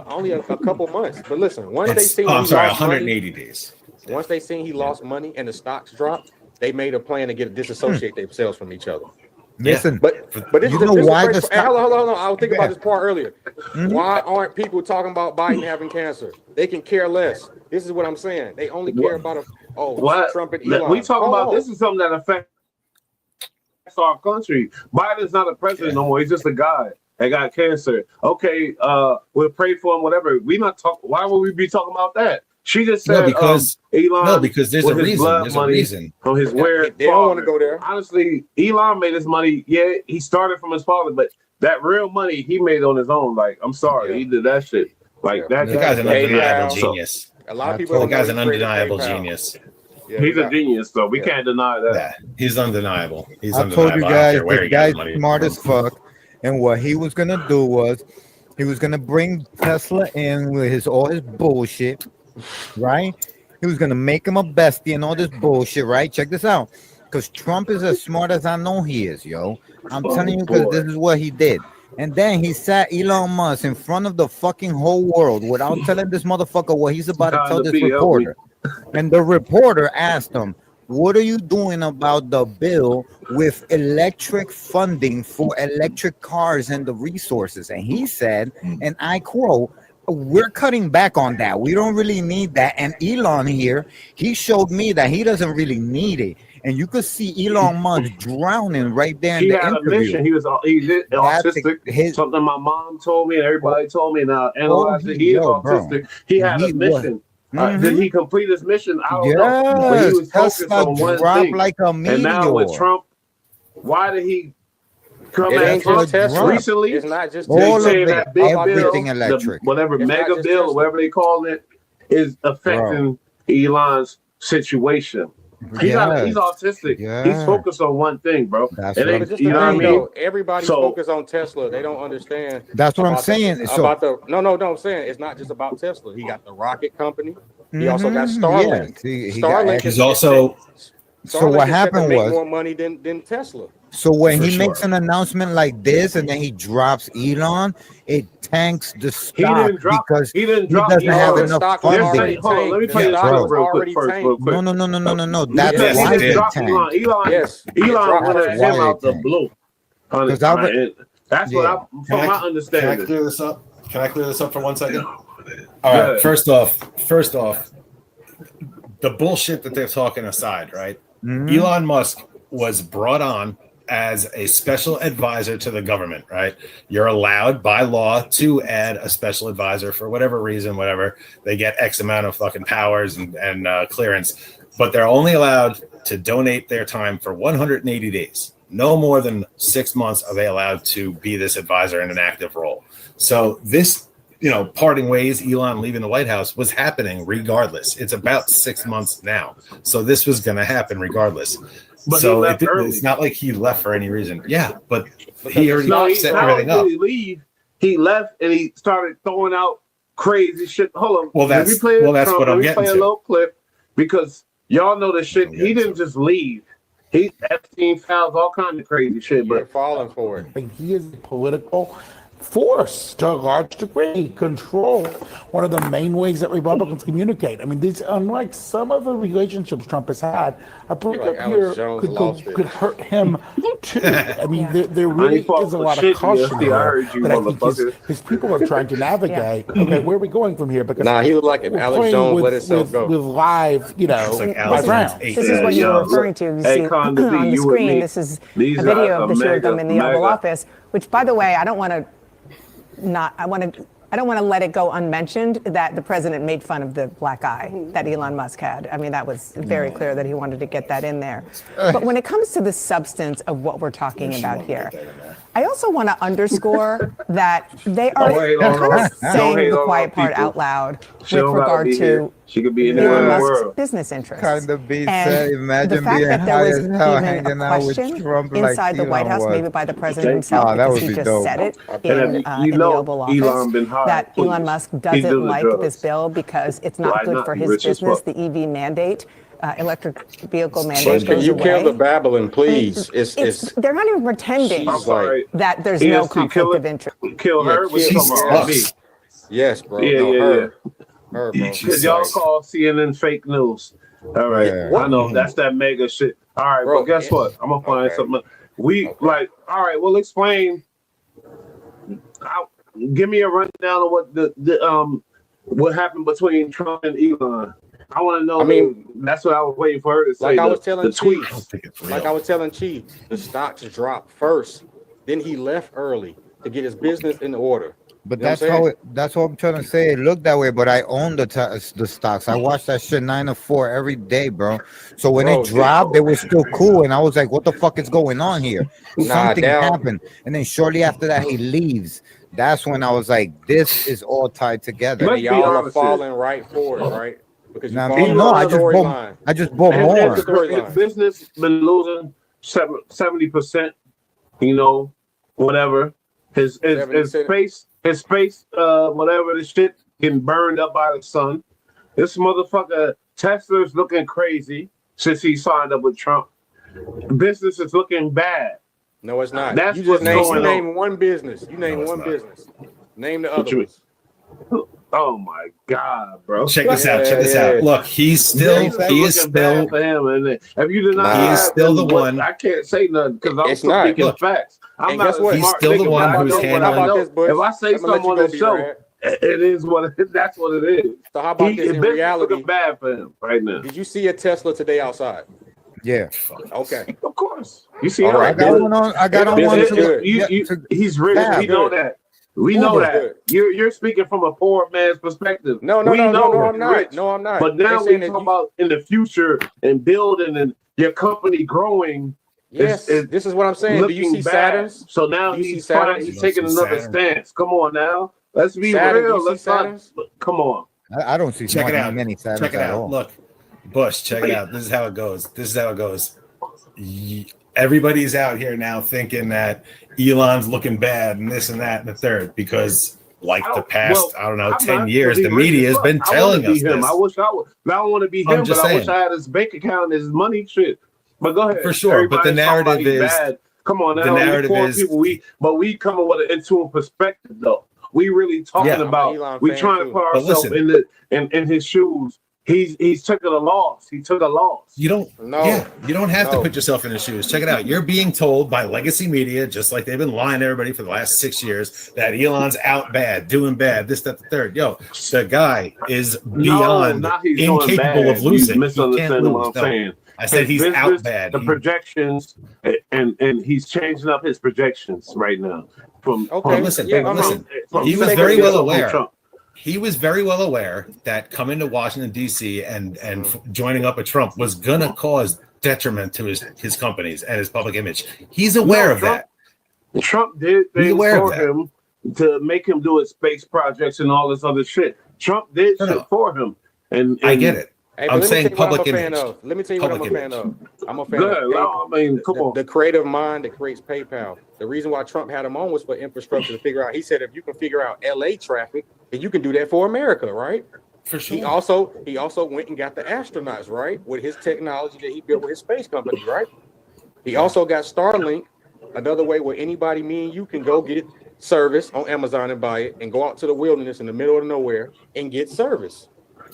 Only a couple months. But listen, once they seen 180 days. Once they seen he lost money and the stocks dropped, they made a plan to disassociate themselves from each other. Listen, but this you know why the hold on. I was thinking about this part earlier. Why aren't people talking about Biden having cancer? They can care less. This is what I'm saying. They only care about Trump and Elon. We talking about this is something that affects our country. Biden's not a president no more. He's just a guy that got cancer. Okay, we'll pray for him. Whatever. We not talk. Why would we be talking about that? She just said Elon. Because there's a reason. There's a reason. From his they don't want to go there. Honestly, Elon made his money. Yeah, he started from his father, but that real money he made on his own. Like, I'm sorry, he did that shit. Like that. The guy's an undeniable genius. A lot of people. The guy's an undeniable genius. Yeah, he's a genius, though. We can't deny that. Yeah, he's undeniable. He's I undeniable. told you guys, the guy's smart as fuck, and what he was gonna do was he was gonna bring Tesla in with all his bullshit, right? He was gonna make him a bestie and all this bullshit, right? Check this out, because Trump is as smart as I know he is, yo. I'm telling you, because this is what he did. And then he sat Elon Musk in front of the fucking whole world without telling this motherfucker what he's about to tell this reporter. And the reporter asked him, what are you doing about the bill with electric funding for electric cars and the resources? And he said, and I quote, we're cutting back on that. We don't really need that. And Elon here, he showed me that he doesn't really need it. And you could see Elon Musk drowning right there in the interview. A mission. He was autistic. Something my mom told me and everybody told me. Now analyze it. He is autistic. Bro. He had a mission. Did he complete his mission? I don't know. But he was focused on one thing. Like a meteor. And now with Trump, why did he come at Trump recently? It's not just all of that big everything bill, electric. Whatever mega bill, or whatever they call it, is affecting Elon's situation. He's autistic. Yeah. He's focused on one thing, bro. That's you know what I mean? Everybody's focused on Tesla. They don't understand. That's what I'm saying. I'm saying it's not just about Tesla. He got the rocket company. He also got Starlink. Starlink is also. So what happened was more money than Tesla. So when he makes an announcement like this and then he drops Elon, it tanks the stock because he doesn't have enough funding. Hold on, let me tell you this real quick first. No. That's why he dropped Elon. Elon went at him out the blue. That's what from my understanding. Can I clear this up? Can I clear this up for 1 second? All right. First off, the bullshit that they're talking aside, right? Elon Musk was brought on as a special advisor to the government, right? You're allowed by law to add a special advisor for whatever reason, whatever. They get X amount of fucking powers and clearance, but they're only allowed to donate their time for 180 days. No more than 6 months are they allowed to be this advisor in an active role. So this, parting ways, Elon leaving the White House was happening regardless. It's about 6 months now. So this was going to happen regardless. But so it's not like he left for any reason. Yeah, but he already set everything up. He left and he started throwing out crazy shit. Hold on. Well, Let me play that's what I'm Let me getting play a to. little clip because y'all know the shit. He didn't just leave. He Epstein files all kinds of crazy shit. You're But falling for it. But he is a political force to a large degree, control one of the main ways that Republicans communicate. I mean, these, unlike some of the relationships Trump has had, a breakup Alex here Jones could hurt him too. I mean, there I really ain't fought is a for lot of shit caution yesterday. I here heard you, that I think motherfucker. his people are trying to navigate. Okay, where are we going from here? Because Nah, he looked like if we're Alex playing Jones with, let himself go. with live, you know, It's like live Alex rounds. Jones ate This is what you were referring to. You see Con, on the the you with screen. me. This is These a video guys of the are two of them in the Oval mega. Office. Which, by the way, I don't want to let it go unmentioned that the president made fun of the black eye that Elon Musk had. I mean, that was very clear that he wanted to get that in there. But when it comes to the substance of what we're talking about here, I also want to underscore that they are kind of saying the quiet part out loud with regard to she could be anywhere Elon in the Musk's world. business interests. Kind of be And said, the imagine fact being that there high was as hell even a hanging out with question Trump inside the like White Elon House, was. maybe by the president himself, Oh, that because would he be just dope. said it And in you the know Oval Office, Elon been hired, that Elon please. Musk He doesn't do the like drugs. this bill because it's not Why good not? for He his rich as business. fuck. The EV mandate, electric vehicle But mandate can goes you kill the away. Babylon, please? It's They're not even pretending I'm sorry. that there's no EST, conflict of interest. Kill yeah, her? What you kill, talking about? Me? sucks. yes, bro. Yeah, No, yeah, her, yeah. her, bro. She Because y'all sucks. call CNN fake news. All right. Yeah. What? I know that's that mega shit. All right, Bro, but guess what? I'm gonna find okay. something. Like, all right, well, explain. Give me a rundown of what what happened between Trump and Elon. I want to know. I mean, that's what I was waiting for her to say. Like I was telling the Chief, tweets. like I was telling Chief, the stocks dropped first. Then he left early to get his business in order. But You know that's what I'm how saying? that's what I'm trying to say. It looked that way, but I own the stocks. I watched that shit 9 to 4 every day, bro. So when Bro, it dropped, they were still cool, and I was like, "What the fuck is going on here?" Something down. happened, and then shortly after that, he leaves. That's when I was like, "This is all tied together." Let's And be y'all are honest falling right for it, right? Because you Now, follow no, I the just storyline. bought And more. the storyline. His business been losing 70%. You know, whatever. His 70%. space, whatever the shit getting burned up by the sun. This motherfucker Tesla's looking crazy since he signed up with Trump. Business is looking bad. No, it's not. That's You just what's going name on. one business. You name one business. Name the other ones. Oh my God, bro! Check this out. Check this out. Look, he is still bad for him. And if you deny he is that, still then the one. I can't say nothing because I'm It's not. speaking Look, facts. I'm and not guess a what? He's smart still the nigga, one but I who's know what handling- I How about know. this, Bush? If I say I'm gonna let something you on go, the show, B-Rad. it is what that's what it is. So how about this in business reality? looking bad for him right now. Did you see a Tesla today outside? Yeah, Okay. Of course. You see, All how right. I got one on. I got on one. Business good. He's rich. Yeah. We know that. We know Uber's that. good. You're speaking from a poor man's perspective. No, we know I'm he's not. rich. No, I'm not. But now They're saying we that talk about in the future and building and your company growing. Yes, this is what I'm saying. Do you looking see bad. Saturns? So now Do you see he's fine. Saturns? He's You taking don't see another Saturn? stance. Come on now. Let's be Saturn, do real. you see Let's not. Saturns? Come on. I don't see Check it out. many Saturns Check it at out. all. Look, Bush, check it out. This is how it goes. Everybody's out here now thinking that Elon's looking bad and this and that and the third because, like the past, I don't know, 10 years, the media has been telling us this. I wish I would. I don't want to be him, but I wish I had his bank account and his money shit. But go ahead. For sure, but the Everybody's talking about narrative he's is- bad. Come on now. the narrative poor is- people. We coming with an into perspective though. We really talking Yeah. about. Elon We fan trying to too. put But ourselves listen. in his shoes. He's taking a loss. He took a loss. You don't you don't have to No. put yourself in his shoes. Check it out. You're being told by legacy media, just like they've been lying to everybody for the last 6 years, that Elon's out bad, doing bad, this, that, the third. Yo, the guy is beyond not he's doing incapable bad. of losing. You He can't misunderstanding what I'm lose. No. saying. I said His he's business, out bad. The projections, and he's changing up his projections right now. From Okay. listen, Yeah, listen. from He was make very it well from aware. Trump. He was very well aware that coming to Washington D.C. and joining up with Trump was gonna cause detriment to his companies and his public image. He's aware of that. Trump did He's things aware of for that. him to make him do his space projects and all this other shit. Trump did No, shit no. for him. And I get it. Hey, but I'm let me saying tell you what public I'm a fan image. of. Let me tell you what I'm a Public fan image. of. I'm a fan Good. of No, I mean, come on. the creative mind that creates PayPal. The reason why Trump had him on was for infrastructure to figure out. He said if you can figure out LA traffic, And you can do that for America, right? For sure. He also went and got the astronauts, right? With his technology that he built with his space company, right? He also got Starlink, another way where anybody, me and you, can go get service on Amazon and buy it and go out to the wilderness in the middle of nowhere and get service.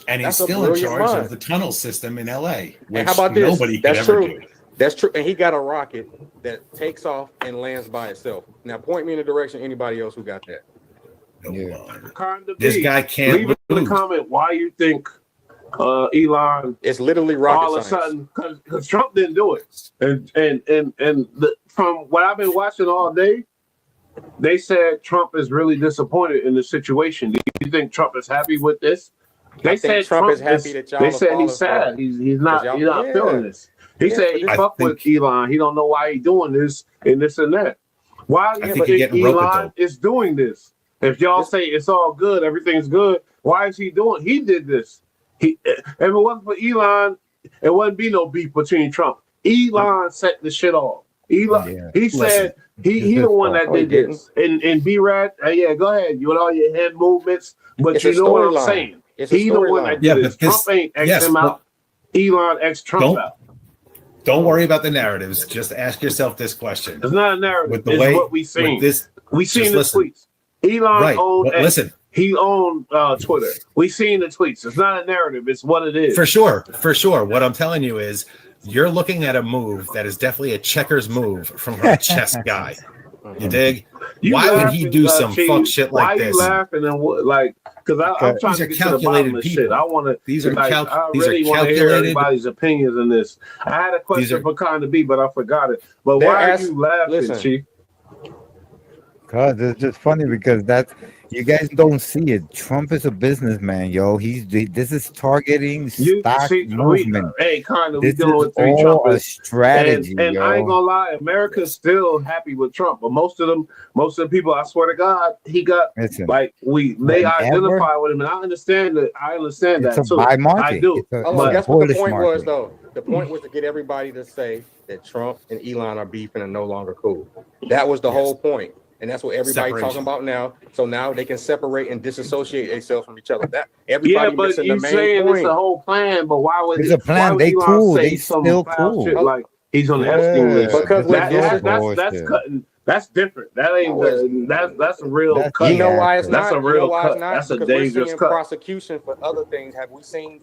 And he's That's a still in brilliant charge mind. of the tunnel system in LA, which And how about this? nobody could That's ever true. do. That's true. And he got a rocket that takes off and lands by itself. Now point me in the direction of anybody else who got that. This guy can't leave it in the comment why you think Elon. It's literally rocket all of a sudden because Trump didn't do it, and from what I've been watching all day, they said Trump is really disappointed in the situation. Do you think Trump is happy with this? They said Trump is happy that y'all They are said he's falling sad. He's not yeah. feeling this. He Yeah, said but he this- fuck with Elon. He don't know why he doing this and this and that. Why do you think he think getting Elon rope-a-dope. is doing this? If y'all say it's all good, everything's good, why is he doing? He did this. If it wasn't for Elon, it wouldn't be no beef between Trump. Elon set the shit off. Elon, he said he the one that did this. And B-Rad, yeah, go ahead. You with all your head movements, but It's you a know what I'm storyline. saying. It's a He the one that storyline. did Yeah, this. but this- Trump ain't X yes, him but- out. Elon X Trump out. Don't worry about the narratives. Just ask yourself this question. It's not a narrative. With the It's way what we seen. with this, We seen just the listen. tweets. Elon Right. owned Well, X. listen. He owned Twitter. We seen the tweets. It's not a narrative. It's what it is. For sure. What I'm telling you is you're looking at a move that is definitely a checkers move from a chess guy. You dig? You Why would laughing, he do some Chief? fuck shit like Why this? you laughing and what? Like, because I'm trying These to are get to the bottom calculated of people. shit. I want to. These are like, cal- I these are really want to hear calculated- everybody's opinions on this. I had a question for Conda B, but I forgot it. But They're why ask- are you laughing, listen. Chief? Cause it's just funny because you guys don't see it. Trump is a businessman, yo. This is targeting stock movement. Hey, Conda, we This dealing is with three all a Trumpers. strategy, and yo. I ain't gonna lie, America's still happy with Trump, but most of the people, I swear to God, he got Listen, they whenever- identify with him, and I understand that. It's that a too. buy market. I do. It's a- Oh, it's a guess what the bullish point was, market. though? The point was to get everybody to say that Trump and Elon are beefing and no longer cool. That was the whole point. And that's what everybody's Separation. talking about now. So now they can separate and disassociate themselves from each other. That Yeah, everybody but missing you the main saying point. it's a whole plan, but why would It's a plan. why would They Elon cool. say They some still foul cool. shit like he's on the Yeah, Epstein list? Because that's cutting. That's different. That ain't that's a real That's- cut. You know why it's That's not? a real you know why cut. it's not? That's a Because we're dangerous seeing cut. prosecution for other things. Have we seen?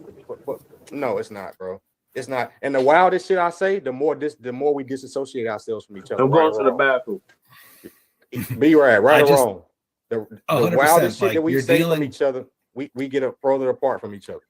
No, it's not, bro. It's not. And the wildest shit I say, the more we disassociate ourselves from each other. I'm right going or to the wrong. bathroom. Be right I or just- wrong. The 100%, wildest shit like, that we you're say dealing- from each other, we get further apart from each other.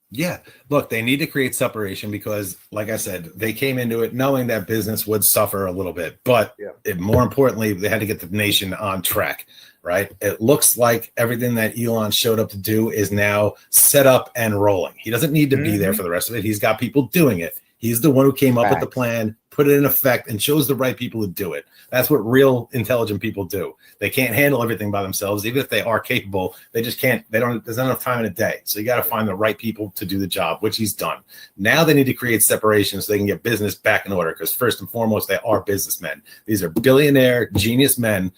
Yeah. Look, they need to create separation because, like I said, they came into it knowing that business would suffer a little bit. But more importantly, they had to get the nation on track, right? It looks like everything that Elon showed up to do is now set up and rolling. He doesn't need to be there for the rest of it. He's got people doing it. He's the one who came up with the plan, put it in effect, and chose the right people to do it. That's what real intelligent people do. They can't handle everything by themselves, even if they are capable. They just can't. There's not enough time in a day. So you got to find the right people to do the job, which he's done. Now they need to create separation so they can get business back in order. Because first and foremost, they are businessmen. These are billionaire genius men.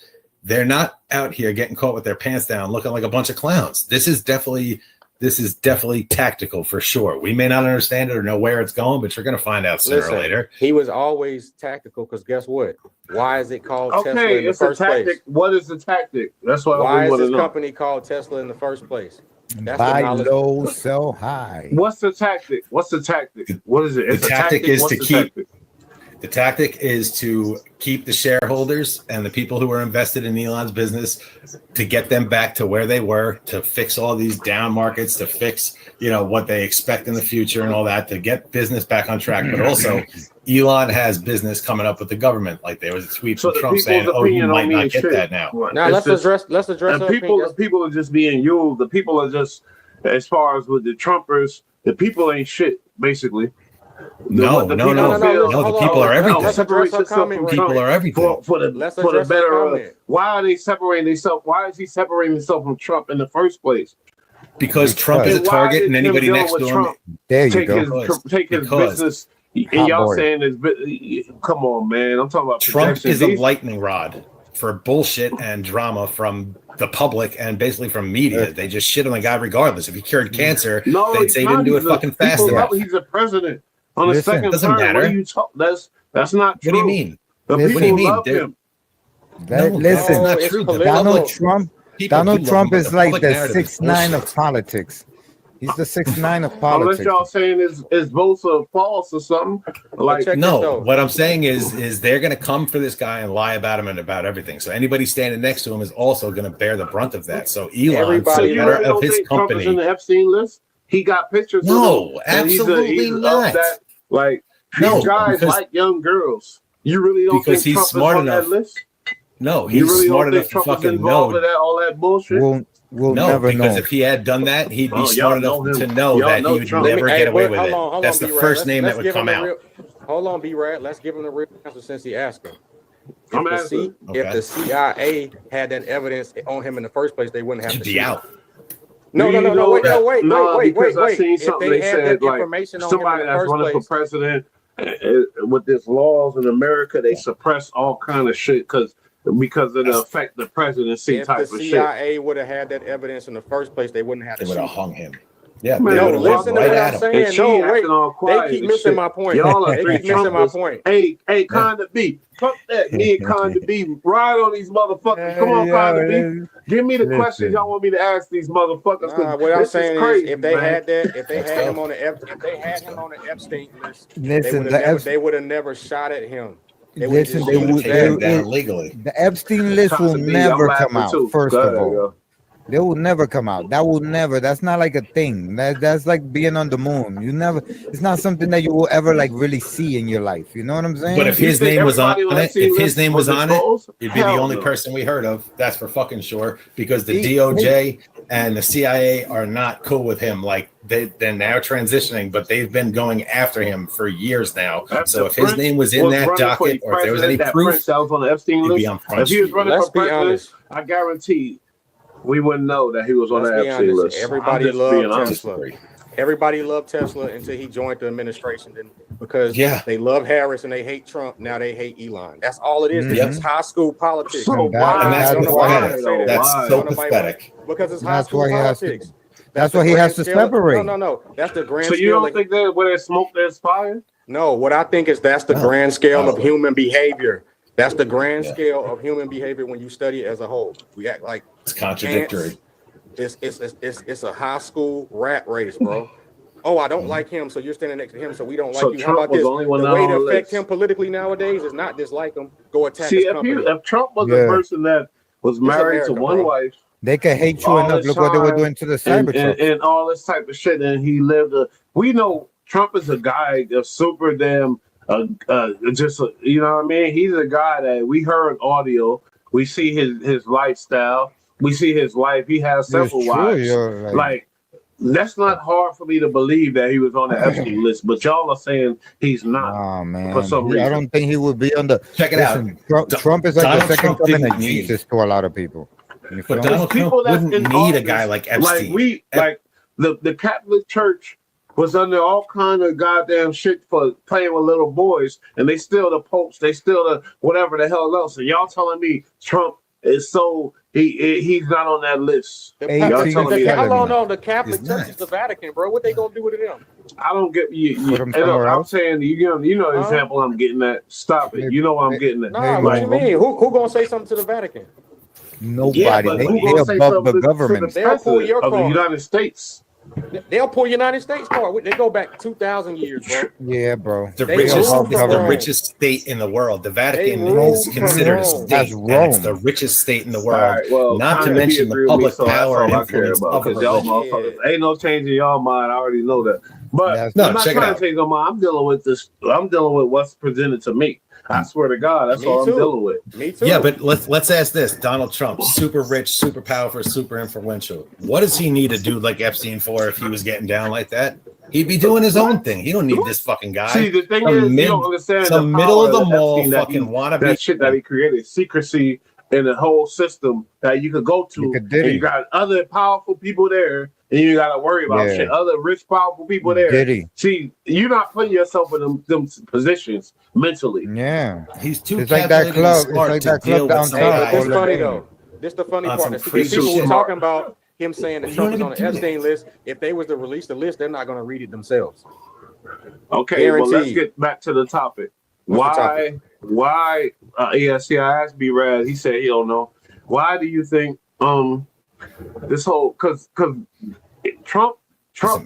They're not out here getting caught with their pants down, looking like a bunch of clowns. This is definitely tactical for sure. We may not understand it or know where it's going, but you're going to find out sooner or later. He was always tactical because guess what? Why is it called Tesla in the It's a first tactic. place? What is the tactic? That's what Why we is want to this know. company called Tesla in the first place? That's Buy the knowledge. low, sell high. What's the tactic? What is it? It's The a tactic is What's to the keep- tactic? The tactic is to keep the shareholders and the people who are invested in Elon's business, to get them back to where they were, to fix all these down markets, to fix, what they expect in the future and all that, to get business back on track. But also, Elon has business coming up with the government. Like there was a tweet So from the Trump people's saying, "Oh, you opinion might on me not is get shit. that now." Now let's address And people are just being used. The people are just, as far as with the Trumpers, the people ain't shit, basically. No. The people are everything. Separate yourself from People are everything. for the better. Why are they separating themselves? Why is he separating himself from Trump in the first place? Because Trump is a target, and anybody next to him. There you take go. His business. And y'all saying this? Come on, man! I'm talking about Trump projection. is a lightning rod for bullshit and drama from the public and basically from media. They just shit on the guy regardless. If he cured cancer, they'd say he didn't do it fucking fast enough. He's a president on the second doesn't term. matter. What are you talking? That's not true. What do you mean? The What do you people mean? love him. Listen, that's not true. Donald Trump. Donald Trump is like the 6ix9ine of bullshit. politics. He's the 6ix9ine of Unless politics. y'all saying his votes are false or something. Like No, what I'm saying is they're going to come for this guy and lie about him and about everything. So anybody standing next to him is also going to bear the brunt of that. So Elon, for the better of his Trump is in company. the Epstein list. He got pictures. No, of him, and absolutely he's not. That, like No, these guys because- like young girls. You really don't because think he's Trump smart is on enough. that list? No, You he's really smart don't enough think to Trump is fucking involved know. with all that bullshit? We'll No, never because know. if he had done that, he'd be Oh, smart y'all enough know to him. know Y'all that know he would Trump. never get away with it. Hold on, That's the B-Rad. first name that Let's would give come him the out. real- Hold on, B-Rad. Let's give him the real answer since he asked him. I'm If asking. the CIA had that evidence on him in the first place, they wouldn't have He'd to be shoot out. him. No, wait, because I seen If something they they had said that like information on him somebody in the that's first running place, for president with this laws in America, they suppress all kind of shit because it affect the presidency if type the of shit. CIA would have had that evidence in the first place, they wouldn't have to They would shoot have him. hung him. Yeah, Man, they No, would have listen walked to right what at I'm him. saying. And she No, wait. acting all quiet They keep and missing shit. my point. Y'all are They three keep missing my Trumpers. point. Hey, Conda B, fuck that. Me and Conda B, ride on these motherfuckers. Come on, Conda B. Give me the questions y'all want me to ask these motherfuckers. Nah, what I'm This saying is crazy, is, if they man. had that, if they had him on the Epstein list, Listen, they would have never shot at him. They would Listen, just they shoot him would- dead. they- legally. The Epstein list will Conda B, never I'm come laughing out. too. First Go of ahead, all, yo. they will never come out. That will never. That's not like a thing. That's like being on the moon. You never. It's not something that you will ever like really see in your life. You know what I'm saying? But if You his think name was on everybody on it, that scene if his list name was on it, exposed? he'd be the Hell only no. person we heard of. That's for fucking sure. Because the DOJ and the CIA are not cool with him. Like they're now transitioning, but they've been going after him for years now. So if his name was in that running for docket, or if there was any president, that proof, Prince that was on the Epstein he'd be list, on Front if he was Street. running Let's for be president, honest. I guarantee we wouldn't know that he was on Let's the be Epstein honest. list. Everybody I'm just being loved honest. Tesla. Everybody loved Tesla until he joined the administration. Then because Yeah. they love Harris and they hate Trump, now they hate Elon. That's all it is. Mhm. It's high school politics. So And that- why? and that's That's Don't why- nobody pathetic. wanna say that. That's so Don't nobody wanna- pathetic. Because it's high That's school why he has to- politics. That's the why he grand has to scale of- separate. No. That's the grand So scale. you don't of- think that where there's smoke, there's fire? No, what I think is that's the No. grand scale of No. human behavior. That's the grand Yeah. scale of human behavior when you study it as a whole. We act like It's contradictory. ants. It's a high school rat race, bro. Oh, I don't like him, so you're standing next to him, so we don't like So you. How Trump about was this? the only one The not way on to the affect list. him politically nowadays is not dislike him, go attack See, his if company. Trump was Yeah. a person that was married to America, one bro. wife They can hate you all enough. this Look what they were time doing to the and, Cybertruck. and all this type of shit, and he lived we know Trump is a guy that's super damn you know what I mean? He's a guy that we heard audio, we see his lifestyle, we see his life. He has several wives. Like that's not hard for me to believe that he was on the Epstein list, but y'all are saying he's not. Oh man, for some reason. I don't think he would be on the. Check it out. Trump is like Donald the second Trump coming didn't of need- Jesus to a lot of people. You feel But me? Donald People Trump that's wouldn't in need a office, guy like Epstein. Like the Catholic Church was under all kind of goddamn shit for playing with little boys, and they still the popes, they still the whatever the hell else. And y'all telling me Trump is so he's not on that list? Y'all telling me How that? long on the Catholic He's Church not. is the Vatican, bro? What they gonna do with them? I don't get you. Put 'em And somewhere I'm else. saying you know the example I'm getting at. Stop it. You know what I'm getting at. Nah, what you mean? Who gonna say something to the Vatican? Nobody. Yeah, but they who gonna say above the something to government. the They'll pull your president of the card. United States? They'll pull United States card. They go back 2,000 years, bro. Yeah, bro. The They richest, ruled it's from the Rome. richest state in the world. The Vatican They ruled is from considered a Rome. state, That's and it's Rome. the richest state in the All world. right, well, Not to kinda mention he the agree with me, public so that's power and all I care influence about, of a 'cause y'all religion. motherfuckers ain't no change in y'all mind. I already know that. But That's- No, I'm not check it trying out. to change my mind. I'm dealing with this. I'm dealing with what's presented to me. I swear to God, that's Me all too. I'm dealing with. Me too. Yeah, but let's ask this: Donald Trump, super rich, super powerful, super influential. What does he need to do like Epstein for if he was getting down like that? He'd be doing his own thing. He don't need this fucking guy. See, the thing Some is, you don't understand some the middle power of the mall Epstein fucking wannabe. that shit that he created, secrecy in the whole system that you could go to. And you got other powerful people there, and you got to worry about shit. Other rich, powerful people there. Diddy. See, you're not putting yourself in them positions mentally. Yeah, he's too. It's like that club. It's like that club downtown. But this funny though. This the funny part. The people were talking about him saying that Trump is on the Epstein list. If they was to release the list, they're not going to read it themselves. Okay, Guaranteed. well, let's get back to the topic. Why? I asked B-Rad. He said he don't know. Why do you think this whole because Trump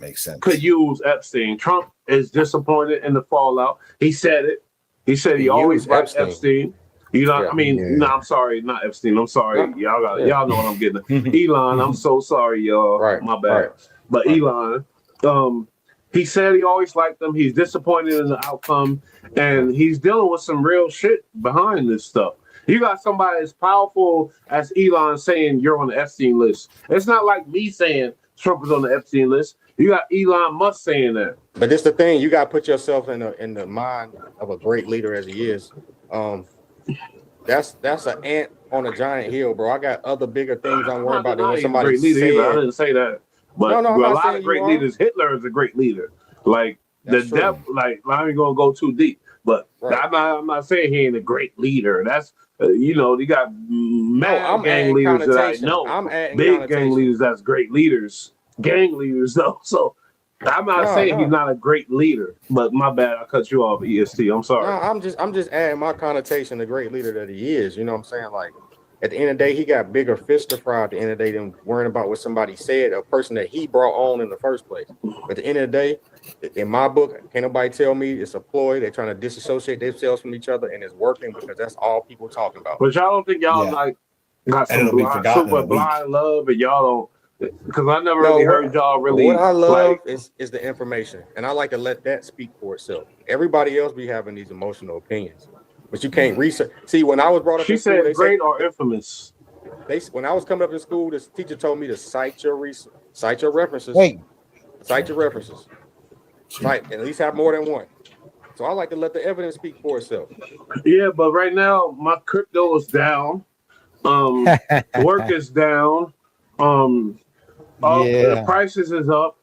make sense. Could use Epstein. Trump is disappointed in the fallout. He said it. He said he always liked Epstein. You know, I mean, no, I'm sorry, not Epstein. I'm sorry, y'all know what I'm getting. Elon, I'm so sorry, y'all. My bad. But Elon, he said he always liked them. He's disappointed in the outcome, and he's dealing with some real shit behind this stuff. You got somebody as powerful as Elon saying you're on the Epstein list. It's not like me saying Trump is on the Epstein list. You got Elon Musk saying that. But it's the thing, you got to put yourself in the mind of a great leader as he is. That's an ant on a giant hill, bro. I got other bigger things I'm worried about than when somebody said. I didn't say that. But a lot of great leaders, Hitler is a great leader. Like the devil, like I ain't gonna go too deep. But I'm not saying he ain't a great leader. That's you know, you got mad gang leaders that I know. Big gang leaders that's great leaders. Gang leaders though. So I'm not saying he's not a great leader, but my bad, I cut you off, EST. I'm sorry. No, I'm just adding my connotation to great leader that he is. You know what I'm saying? Like at the end of the day, he got bigger fish to fry at the end of the day than worrying about what somebody said, a person that he brought on in the first place. But at the end of the day, in my book, can't nobody tell me it's a ploy. They're trying to disassociate themselves from each other, and it's working because that's all people talking about. But y'all don't think y'all like got some super blind love, and y'all don't. Because I never really heard y'all really. What I love is the information, and I like to let that speak for itself. Everybody else be having these emotional opinions, but you can't research. See, when I was brought up, she said great or infamous. When I was coming up in school, this teacher told me to cite your references. Cite your references. Right, at least have more than one. So I like to let the evidence speak for itself. Yeah, but right now my crypto is down. Work is down. The prices is up.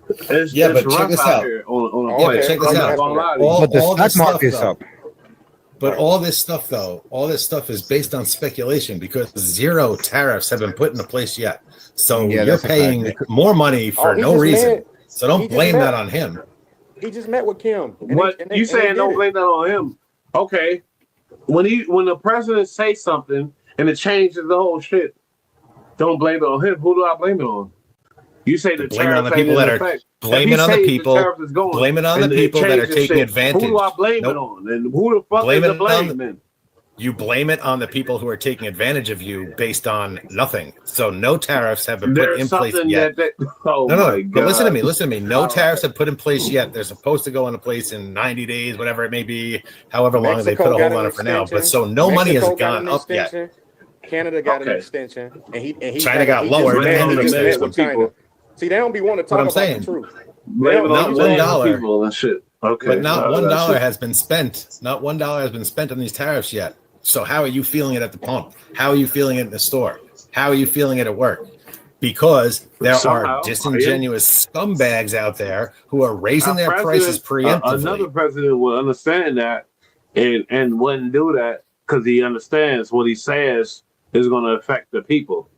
It's but rough check this out out. here on a place. Check this out. But the stock market's up. But all this stuff, though, all this stuff is based on speculation because zero tariffs have been put into place yet. So you're paying more money for no reason. So don't blame that on him. He just met with Kim. You saying don't blame that on him? Okay. When the president says something and it changes the whole shit, don't blame it on him. Who do I blame it on? You say the blame it on the people that are blame it on the people. Blame it on the people that are taking advantage. Who do I blame it on? And who the fuck is the blame then? You blame it on the people who are taking advantage of you based on nothing. So no tariffs have been put in place yet. No. But listen to me. No tariffs have put in place yet. They're supposed to go into place in 90 days, whatever it may be, however long they put a hold on it for now. But so no money has gone up yet. Canada got an extension, and he China got lowered. See, they don't be wanting to talk about the truth. Not $1. People and shit. Okay, but not $1 has been spent. Not $1 has been spent on these tariffs yet. So how are you feeling it at the pump? How are you feeling it in the store? How are you feeling it at work? Because there are disingenuous scumbags out there who are raising their prices preemptively. Another president will understand that and wouldn't do that because he understands what he says is going to affect the people.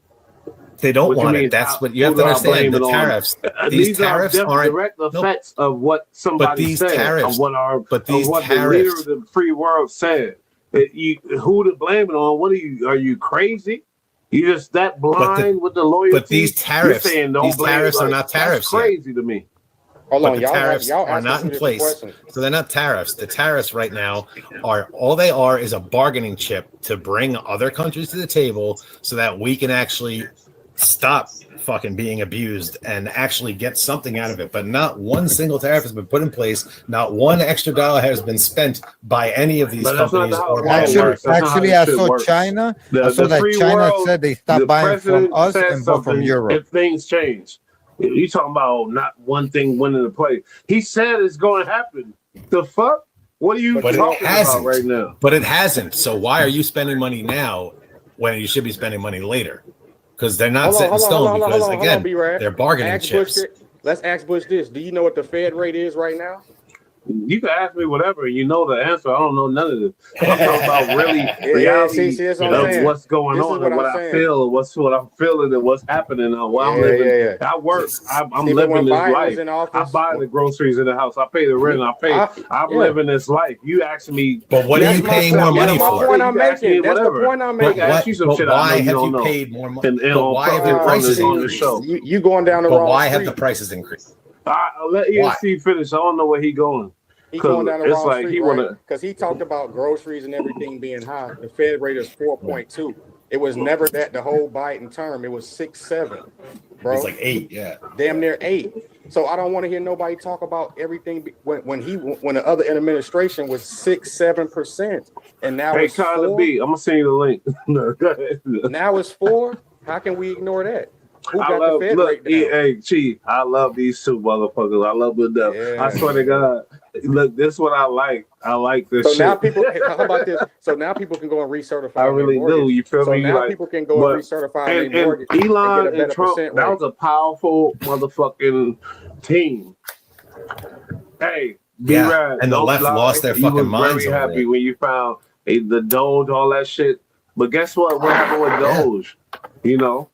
They don't want it. That's what you have to understand. The tariffs. These tariffs aren't direct effects of what somebody said. Tariffs, the leader of the free world said. Who to blame it on? What are you crazy? You just that blind with the loyalty? But these tariffs, are not tariffs. That's crazy to me. The tariffs are not in place, so they're not tariffs. The tariffs right now is a bargaining chip to bring other countries to the table, so that we can actually stop fucking being abused and actually get something out of it. But not one single tariff has been put in place. Not one extra dollar has been spent by any of these companies. Actually, I saw China. I saw that China said they stopped buying from us and bought from Europe. If things change, you talking about not one thing winning the play. He said it's going to happen. The fuck? What are you But talking it about hasn't. right now? But it hasn't. So why are you spending money now when you should be spending money later? Because they're not set in stone. Because again, they're bargaining chips. Let's ask Bush this. Do you know what the Fed rate is right now? You can ask me whatever, you know the answer. I don't know none of this. I'm talking about really reality that's what I'm of saying. what's going This is on what and what I'm I saying. feel, what I'm feeling, and what's happening, and what I'm living. I work. I'm living this life. I buy the groceries in the house. I pay the rent. I'm living this life. You asking me, but what are you paying more money for? That's the point I'm making. That's the point I'm making. I ask you some shit I know you don't know. Paid more money? But why have your prices on the show? You going down the wrong street. But why have the prices increased? I'll let ESC finish. I don't know where he going. He going down the wrong street, right? Because he talked about groceries and everything being high. The Fed rate is 4.2. It was never that the whole Biden term. It was 6.7, bro. It's like 8, yeah. Damn near 8. So I don't want to hear nobody talk about everything when the other administration was 6-7%, and now it's 4. I'm gonna send you the link. No, go ahead. Now it's 4. How can we ignore that? Who got the Fed rate down? Hey, Chi, I love these two motherfuckers. I love them to death. I swear to God. Look, this is what I like. I like this shit. Now people, how about this? So now people can go and recertify. I really do. You feel me? So now people can go and recertify their mortgage. And Elon and and Trump, that was a powerful motherfucking team. Hey, yeah. And the left lost their fucking minds. Very happy when you found the Doge, all that shit. But guess what? What happened with Doge? You know.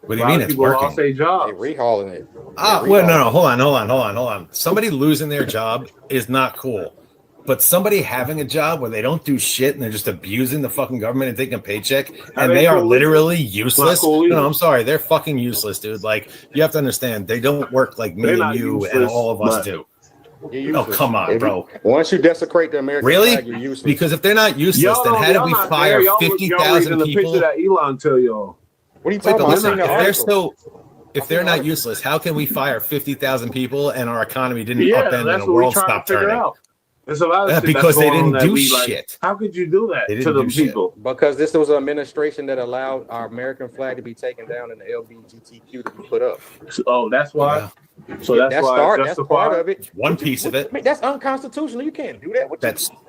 What do you mean it's working? Lost their jobs. They rehauling it. Well, no, hold on. Somebody losing their job is not cool. But somebody having a job where they don't do shit and they're just abusing the fucking government and taking a paycheck and they are literally useless. Cool, no, I'm sorry. They're fucking useless, dude. Like, you have to understand, they don't work like me and you and all of us do. Oh, come on, bro. Once you desecrate the American flag, you're useless. Because if they're not useless, then how did we fire 50,000 people? That Elon tell y'all. What are you talking about? If they're not useless, how can we fire 50,000 people and our economy didn't upend and the world stopped turning? There's a lot of shit because they didn't do shit. How could you do that to the people? Because this was an administration that allowed our American flag to be taken down and the LGBTQ to be put up. Oh, that's why. Yeah. So that's why. That's part of it. One piece of it. I mean, that's unconstitutional. You can't do that.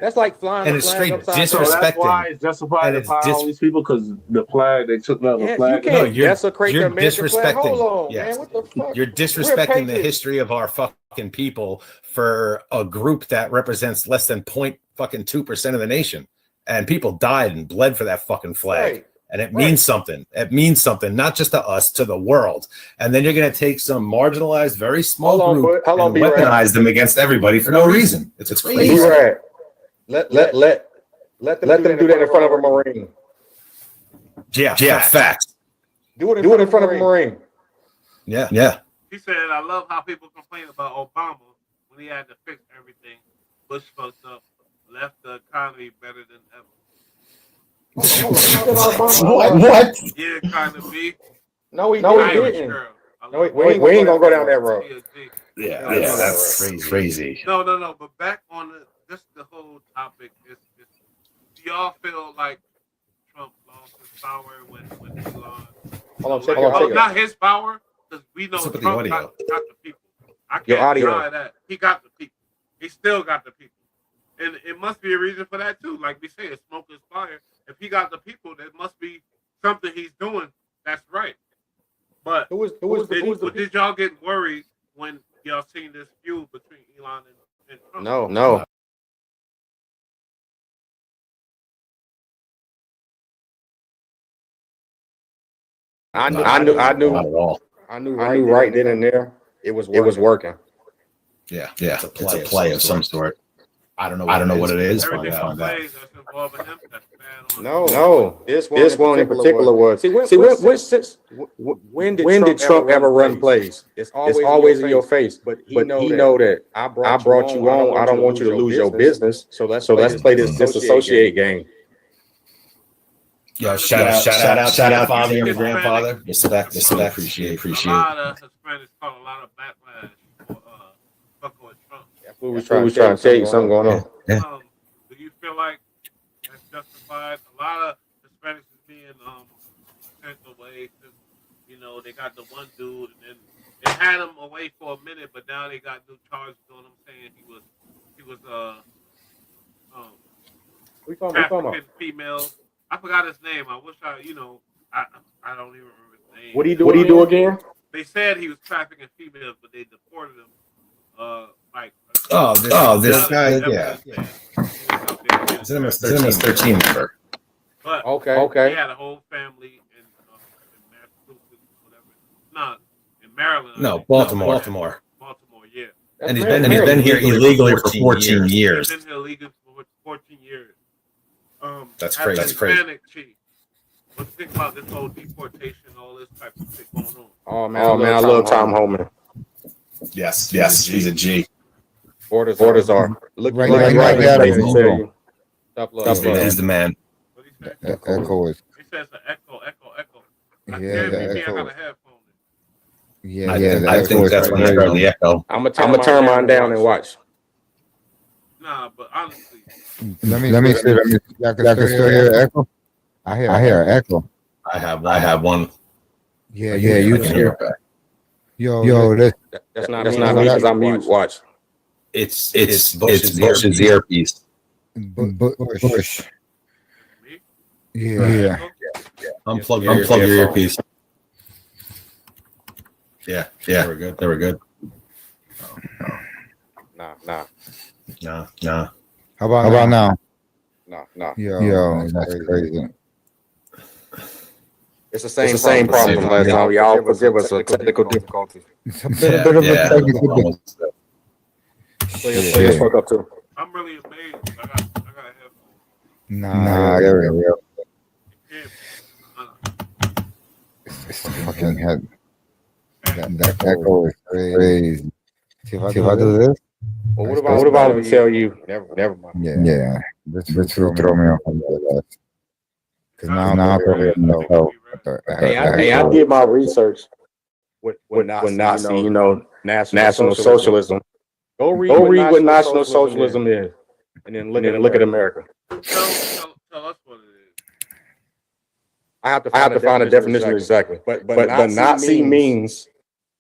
That's like flying. And it's straight disrespecting. So that's why it's justified to fire all these people because the flag they took out the flag. You can't desecrate the American flag. Hold on, man. What the fuck? You're disrespecting the history of our fucking people for a group that represents less than 0.2% of the nation, and people died and bled for that fucking flag. Right. And it means something. It means something, not just to us, to the world. And then you're going to take some marginalized, very small group and weaponize them against everybody for no reason. It's crazy. Let them do that in front of a Marine. Yeah, facts. Do it in front of a Marine. Yeah. He said, I love how people complain about Obama when he had to fix everything. Bush fucked up, left the economy better than ever. What? Yeah, kind of be. No, he didn't. No, we ain't gonna go down that road. Yeah, that's crazy. No. But back on just the whole topic is do y'all feel like Trump lost his power when Elon? Hold on, not his power, because we know Trump got the people. I can't deny that. He got the people. He still got the people. And it must be a reason for that too. Like we say, smoke is fire. If he got the people, there must be something he's doing that's right. But did y'all get worried when y'all seen this feud between Elon and Trump? No. I knew right then and there it was working. Yeah. It's a play of some sort. I don't know what it is. No. This one in particular was. See, when did Trump ever run plays? It's always in your face. But he know that I brought you on. I don't want you to lose your business. So let's play this disassociate game. Yo, shout out father and grandfather. Respect. Appreciate. A lot of Hispanics caught a lot of backlash for fucking with Trump. We was trying to tell you something going on. Do you feel like that's justified? A lot of Hispanics is being sent away because they got the one dude and then they had him away for a minute, but now they got new charges on him saying he was We talking about? females. I forgot his name. I wish I don't even remember his name. What do you do again? They said he was trafficking females, but they deported him. This guy, yeah. It's an MS-13 member. But Okay. he had a whole family in Massachusetts, whatever. Not in Maryland. No, Baltimore. Baltimore, yeah. And he's been here illegally for 14 years. He's been here illegally for 14 years. That's crazy. That's crazy. Chief. What do you think about this whole deportation, all this type of shit going on? Oh man, I love Tom Homan. Yes, he's a G. Borders are look Right there. He's the man. What do you say? Echo is. He says echo. I Yeah, got a echo. headphone. Yeah, I think that's when I heard the echo. I'm gonna turn mine down and watch. Nah, but honestly, let me see. Y'all can still hear echo. I hear echo. I have one. Yeah, you can hear it. Yo, That's not me because I'm mute. Watch. It's Bush's earpiece. Bush. Yeah. Unplug your earpiece. Yeah. They were good. Nah. How about now? No. Yo, that's crazy. It's the same problem from last time. Y'all forgive us for technical difficulties. It's a bit of a technical difficulty. Let's fuck up too. I'm really amazed. I got a headphone. Nah, there we go. It's fucking head. That echo is crazy. See if I do this? Well, what about if we tell you? Never mind. Yeah. This will throw me off a little bit. Because now I don't know. Hey, I did my research with Nazi, National Socialism. Go read what National Socialism is, and then look at America. Tell us what it is. I have to find a definition exactly. But Nazi means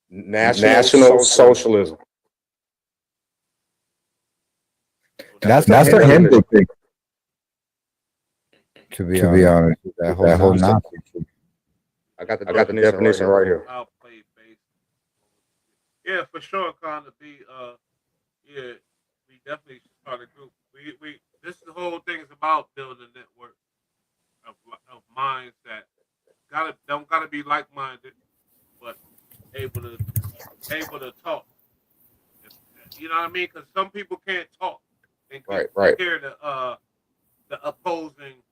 National Socialism. That's the Hindu thing. To be honest, that whole Nazi. I got the definition right here. I'll play base. Yeah, for sure, kind of be. Yeah, we definitely should start a group. We this whole thing is about building a network of minds that don't gotta be like-minded, but able to talk. You know what I mean? Because some people can't talk. And Right. Hear the opposing,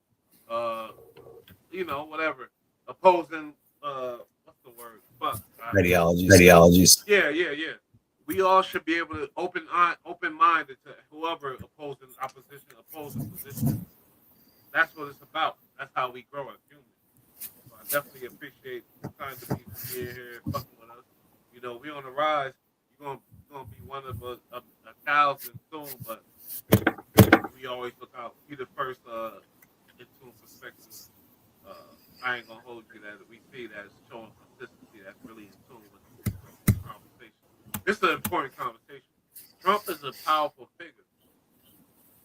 whatever opposing. What's the word? Fuck. Ideologies. Yeah. We all should be able to open-minded to whoever opposing position. That's what it's about. That's how we grow as humans. So I definitely appreciate the kind of people here fucking with us. You know, we on the rise. You're gonna be one of a thousand soon, but we always look out. Be the first in tune perspective. I ain't gonna hold you that we see that it's showing consistency. That's really in tune with the conversation. This is an important conversation. Trump is a powerful figure.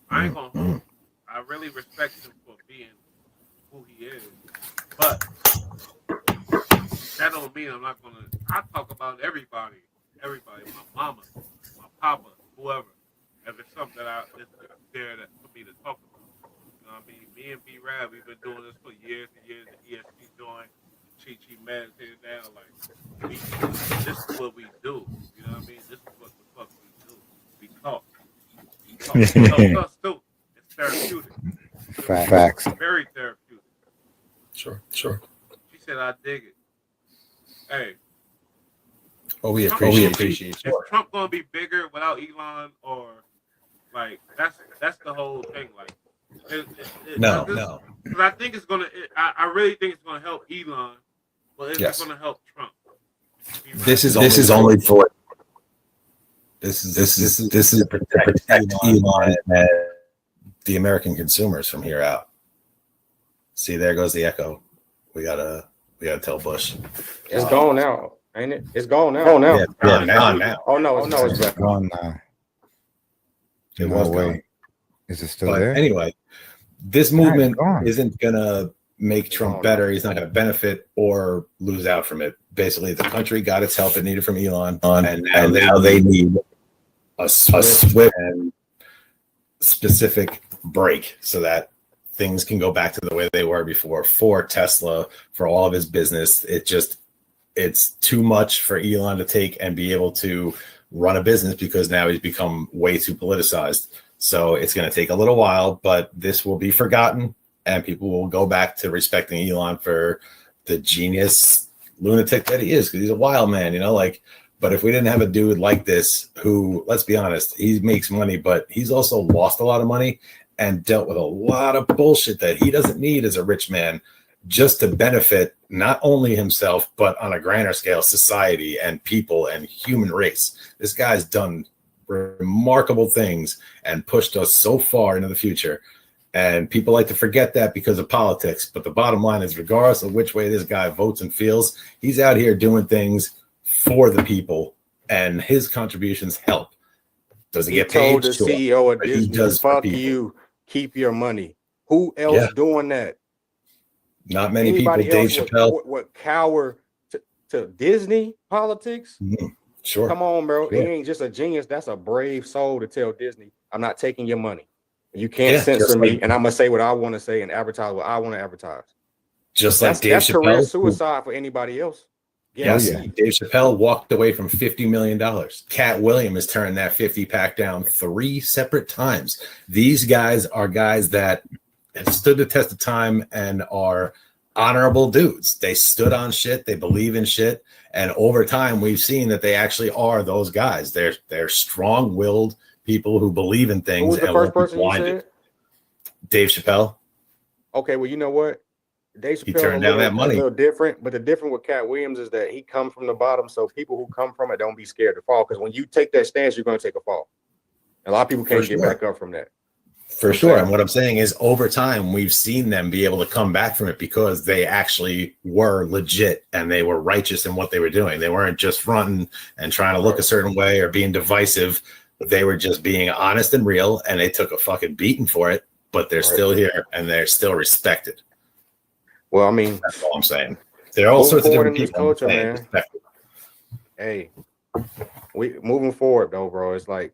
I ain't gonna hold you. I really respect him for being who he is, but that don't mean I'm not gonna. I talk about everybody, my mama, my papa, whoever. If it's something that is there for me to talk about. You know what I mean? Me and B-Rab, we've been doing this for years and years. The ESP joined, Chi Mad here now. Like, this is what we do. You know what I mean? This is what the fuck we do. We talk. It helps us too. It's therapeutic. Facts. Very therapeutic. Sure. She said, I dig it. Hey. Oh, we appreciate you. Is Trump gonna be bigger without Elon, or like that's the whole thing? Like, No. Because I think it's gonna. I really think it's gonna help Elon, but it's gonna help Trump. This is only for. This is to protect Elon and the American consumers from here out. See, there goes the echo. We gotta tell Bush. It's gone now, ain't it? It's gone now. Yeah, now. Oh no, it's back. Gone now. It was gone. Is it still But there? anyway, this movement isn't gonna make Trump better. He's not gonna benefit or lose out from it. Basically, the country got its help it needed from Elon, and now they need a swift and specific break so that things can go back to the way they were before for Tesla, for all of his business. It's too much for Elon to take and be able to run a business because now he's become way too politicized. So it's going to take a little while, but this will be forgotten and people will go back to respecting Elon for the genius lunatic that he is, because he's a wild man, you know, like, but if we didn't have a dude like this, who, let's be honest, he makes money, but he's also lost a lot of money and dealt with a lot of bullshit that he doesn't need as a rich man, just to benefit not only himself, but on a grander scale, society and people and human race. This guy's done remarkable things and pushed us so far into the future. And people like to forget that because of politics. But the bottom line is, regardless of which way this guy votes and feels, he's out here doing things for the people, and his contributions help. Does he get paid? Told the CEO of Disney, fuck you, keep your money. Who else doing that? Not many people. Dave Chappelle would cower to Disney politics? Sure. Come on, bro. He ain't just a genius. That's a brave soul to tell Disney, I'm not taking your money. You can't censor me, and I'm gonna say what I want to say and advertise what I want to advertise. Just like Dave Chappelle. Career suicide for anybody else. Yes, Dave Chappelle walked away from $50 million. Cat Williams has turned that 50 pack down 3 separate times. These guys are guys that have stood the test of time and are honorable dudes. They stood on shit. They believe in shit. And over time, we've seen that they actually are those guys. They're strong-willed people who believe in things. Who was the first person you said? Dave Chappelle. Okay, well, you know what? Dave Chappelle, he turned down that money. A little different, but the difference with Cat Williams is that he comes from the bottom, so people who come from it don't be scared to fall. Because when you take that stance, you're going to take a fall. A lot of people can't get back up from that. For sure. And what I'm saying is, over time, we've seen them be able to come back from it because they actually were legit and they were righteous in what they were doing. They weren't just fronting and trying to look a certain way or being divisive. They were just being honest and real, and they took a fucking beating for it, but they're still here and they're still respected. Well, I mean, that's all I'm saying. There are all sorts of different people. Culture, man. Hey, we moving forward though, bro. It's like,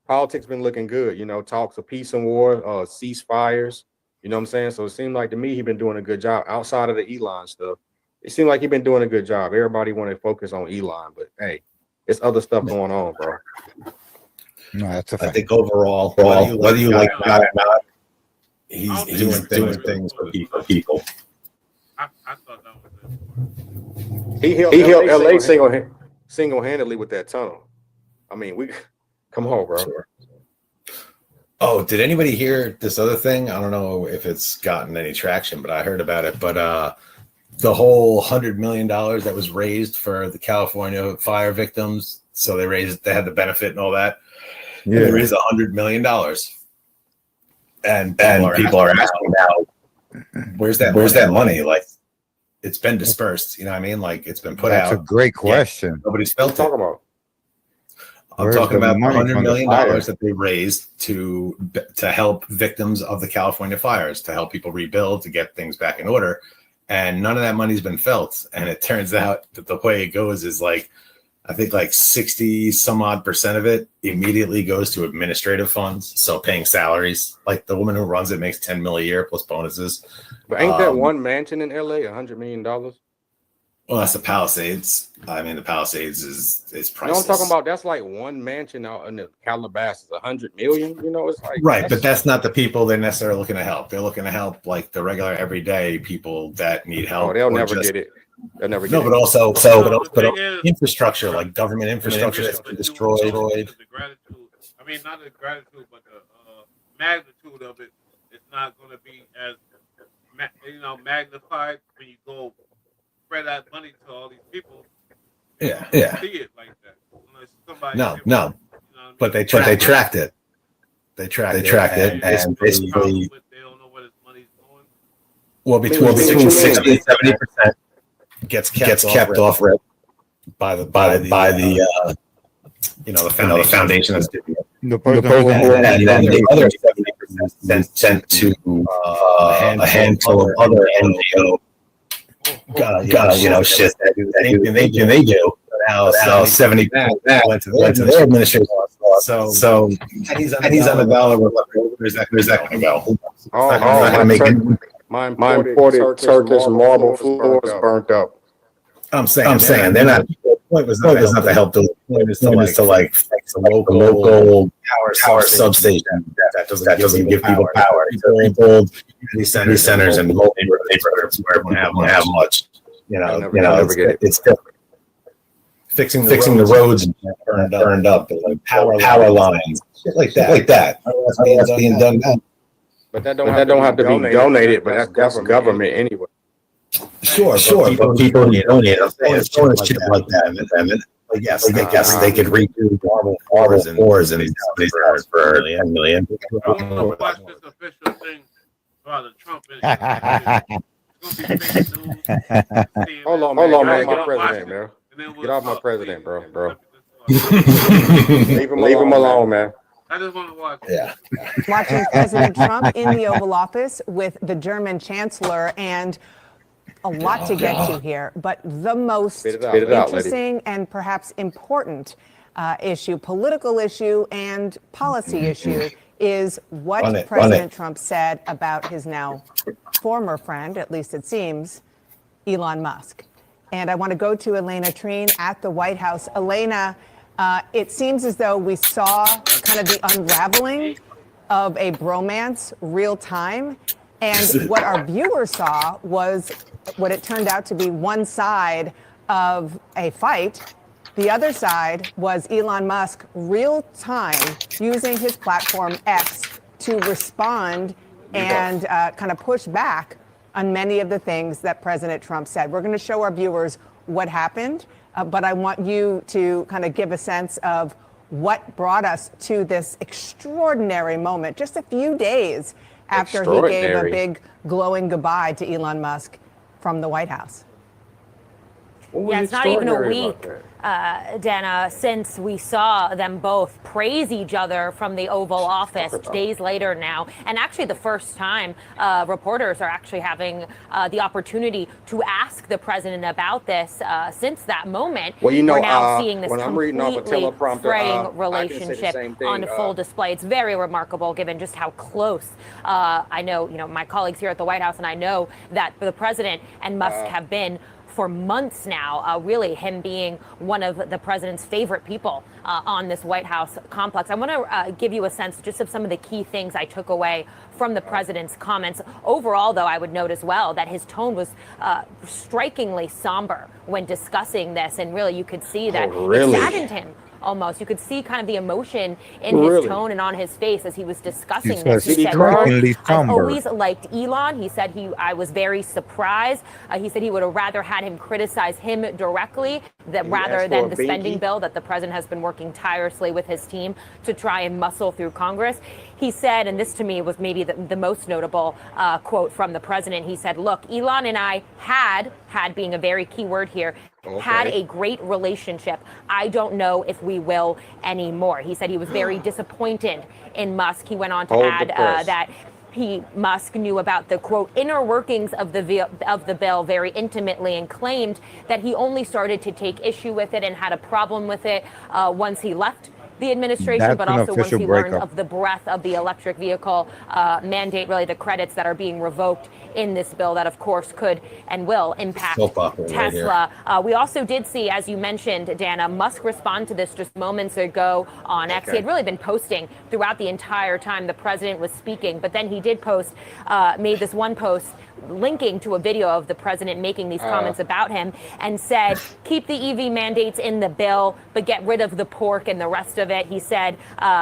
politics been looking good. You know, talks of peace and war, ceasefires. You know what I'm saying? So it seemed like to me he been doing a good job outside of the Elon stuff. It seemed like he been doing a good job. Everybody want to focus on Elon, but hey, it's other stuff going on, bro. No, that's a fact. I think overall, whether you like it or not, he's doing things for people. I thought that was it. He helped LA single-handedly with that tunnel. I mean, come on, bro. Sure. Oh, did anybody hear this other thing? I don't know if it's gotten any traction, but I heard about it. But the whole $100 million that was raised for the California fire victims, so they had the benefit and all that. Yeah, they raised $100 million. And people are asking now, where's that money? Like, it's been dispersed. You know what I mean? Like, it's been put out. That's a great question. Yeah, nobody's felt it. Talking about. I'm talking about $100 million that they raised to help victims of the California fires, to help people rebuild, to get things back in order. And none of that money's been felt. And it turns out that the way it goes is like, I think like 60 some odd % of it immediately goes to administrative funds. So paying salaries, like the woman who runs it makes $10 million a year plus bonuses. But ain't that one mansion in LA $100 million? Well, that's the Palisades. I mean, the Palisades is priceless. You know what I'm talking about? That's like one mansion out in the Calabasas, $100 million. You know, it's like right, but that's not the people they're necessarily looking to help. They're looking to help like the regular, everyday people that need help. Oh, they'll never get it. They'll never get it. No, but also, infrastructure, like government infrastructure that's been destroyed. The gratitude. I mean, not the gratitude, but the magnitude of it is not going to be as magnified when you go spread that money to all these people. Yeah. See it like that. No. But they tracked it. They tracked it, and basically, they don't know where this money's going. Well, between 60 and 70% gets kept off rip by the the foundation that's doing it. The person and then the other 70% sent to a handful of other NGO, shit that they do. Now 70% went to their administration. So he's on the ballot. Where's that going to go? My imported Turkish marble floors burnt up. I'm saying they're not. The point was not to help. The point is to like fix the local power substation that doesn't give people power. Rebuild these centers and local neighborhoods where everyone have much. It's different. Fixing the roads and burned up, like power lines, shit like that. That's being done now. But that don't have to be donated. But that's government anyway. Sure. But people who donate, I'm saying, shit like that. I guess they could redo marble floors in these towns for $1 million. Watch this official thing about the Trump issue. Hold on, man. Get off my president, man. Get off my president, bro. Leave him alone, man. I just want to watch. Yeah. Watching President Trump in the Oval Office with the German Chancellor, and a lot to get to here, but the most interesting and perhaps important issue, political issue and policy issue, is what President Trump said about his now former friend, at least it seems, Elon Musk. And I want to go to Elena Treen at the White House. Elena, it seems as though we saw kind of the unraveling of a bromance real time. And what our viewers saw was what it turned out to be one side of a fight. The other side was Elon Musk real time using his platform X to respond and kind of push back on many of the things that President Trump said. We're going to show our viewers what happened, but I want you to kind of give a sense of what brought us to this extraordinary moment just a few days after he gave a big glowing goodbye to Elon Musk from the White House. Yeah, it's not even a week, Dana, since we saw them both praise each other from the Oval Office days later now. And actually the first time reporters are actually having the opportunity to ask the president about this since that moment. Well, we're now seeing this when I'm reading off a teleprompter, fraying relationship on full display. It's very remarkable given just how close I know, my colleagues here at the White House, and I know that the president and Musk have been for months now, really him being one of the president's favorite people on this White House complex. I want to give you a sense just of some of the key things I took away from the president's comments. Overall, though, I would note as well that his tone was strikingly somber when discussing this, and really you could see that it saddened him. Almost. You could see kind of the emotion in his tone and on his face as he was discussing this. He said, I've always liked Elon. He said I was very surprised. He said he would have rather had him criticize him directly rather than the spending bill that the president has been working tirelessly with his team to try and muscle through Congress. He said, and this to me was maybe the most notable quote from the president, he said, look, Elon and I had being a very key word here, had a great relationship. I don't know if we will anymore. He said he was very disappointed in Musk. He went on to add that Musk knew about the, quote, inner workings of the bill very intimately, and claimed that he only started to take issue with it and had a problem with it once he left the administration, but also once he learned of the breadth of the electric vehicle mandate, really the credits that are being revoked in this bill that, of course, could and will impact Tesla. We also did see, as you mentioned, Dana, Musk respond to this just moments ago on X. He had really been posting throughout the entire time the president was speaking, but then he did post, made this one post linking to a video of the president making these comments about him, and said, keep the EV mandates in the bill, but get rid of the pork and the rest of it. He said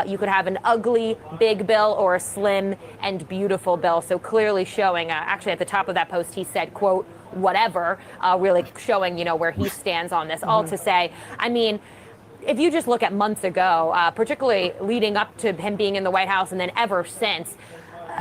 you could have an ugly big bill or a slim and beautiful bill. So clearly showing, actually at the top of that post, he said, quote, whatever, really showing, where he stands on this. All to say, I mean, if you just look at months ago, particularly leading up to him being in the White House and then ever since,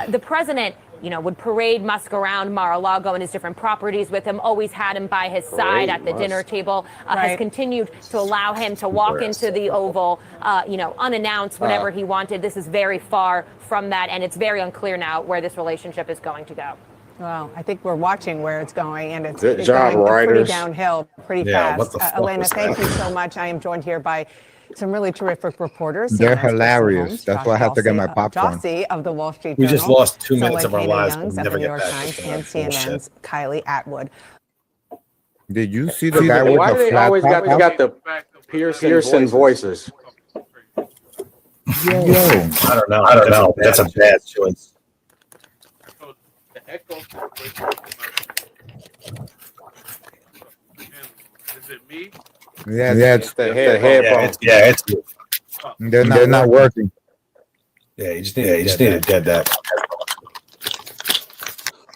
the president would parade Musk around Mar-a-Lago and his different properties with him, always had him by his side at the dinner table, has continued to allow him to walk into the Oval, unannounced whenever he wanted. This is very far from that, and it's very unclear now where this relationship is going to go. Well, I think we're watching where it's going, and it's Good going job, pretty writers. downhill pretty fast. Elena, thank you so much. I am joined here by some really terrific reporters. They're hilarious. That's why I have to get my popcorn. Jossie of the Wall Street We Journal. just lost 2 minutes of our lives. Youngs We'll of never the New get York back. Times and CNN's Kylie Atwood. Did you see the guy with Why the do they flat always top? got the Pearson voices? Yo. I don't know. That's a bad choice. Is it me? Yeah, it's the headphones. It's they're not working. Yeah, you just need to get that.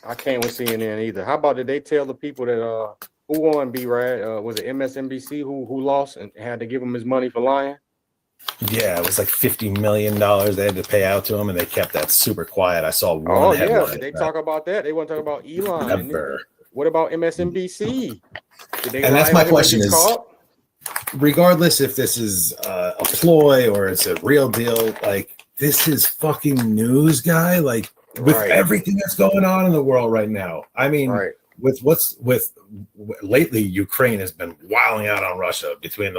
I can't with CNN either. How about did they tell the people that who won B-Rad? Was it MSNBC who lost and had to give him his money for lying? Yeah, it was like $50 million they had to pay out to him, and they kept that super quiet. I saw one headline. Did they talk about that? They want to talk about Elon. Never. What about MSNBC? And that's my question is, regardless if this is a ploy or it's a real deal, like this is fucking news, guy. Like with everything that's going on in the world right now. I mean, with lately, Ukraine has been wilding out on Russia between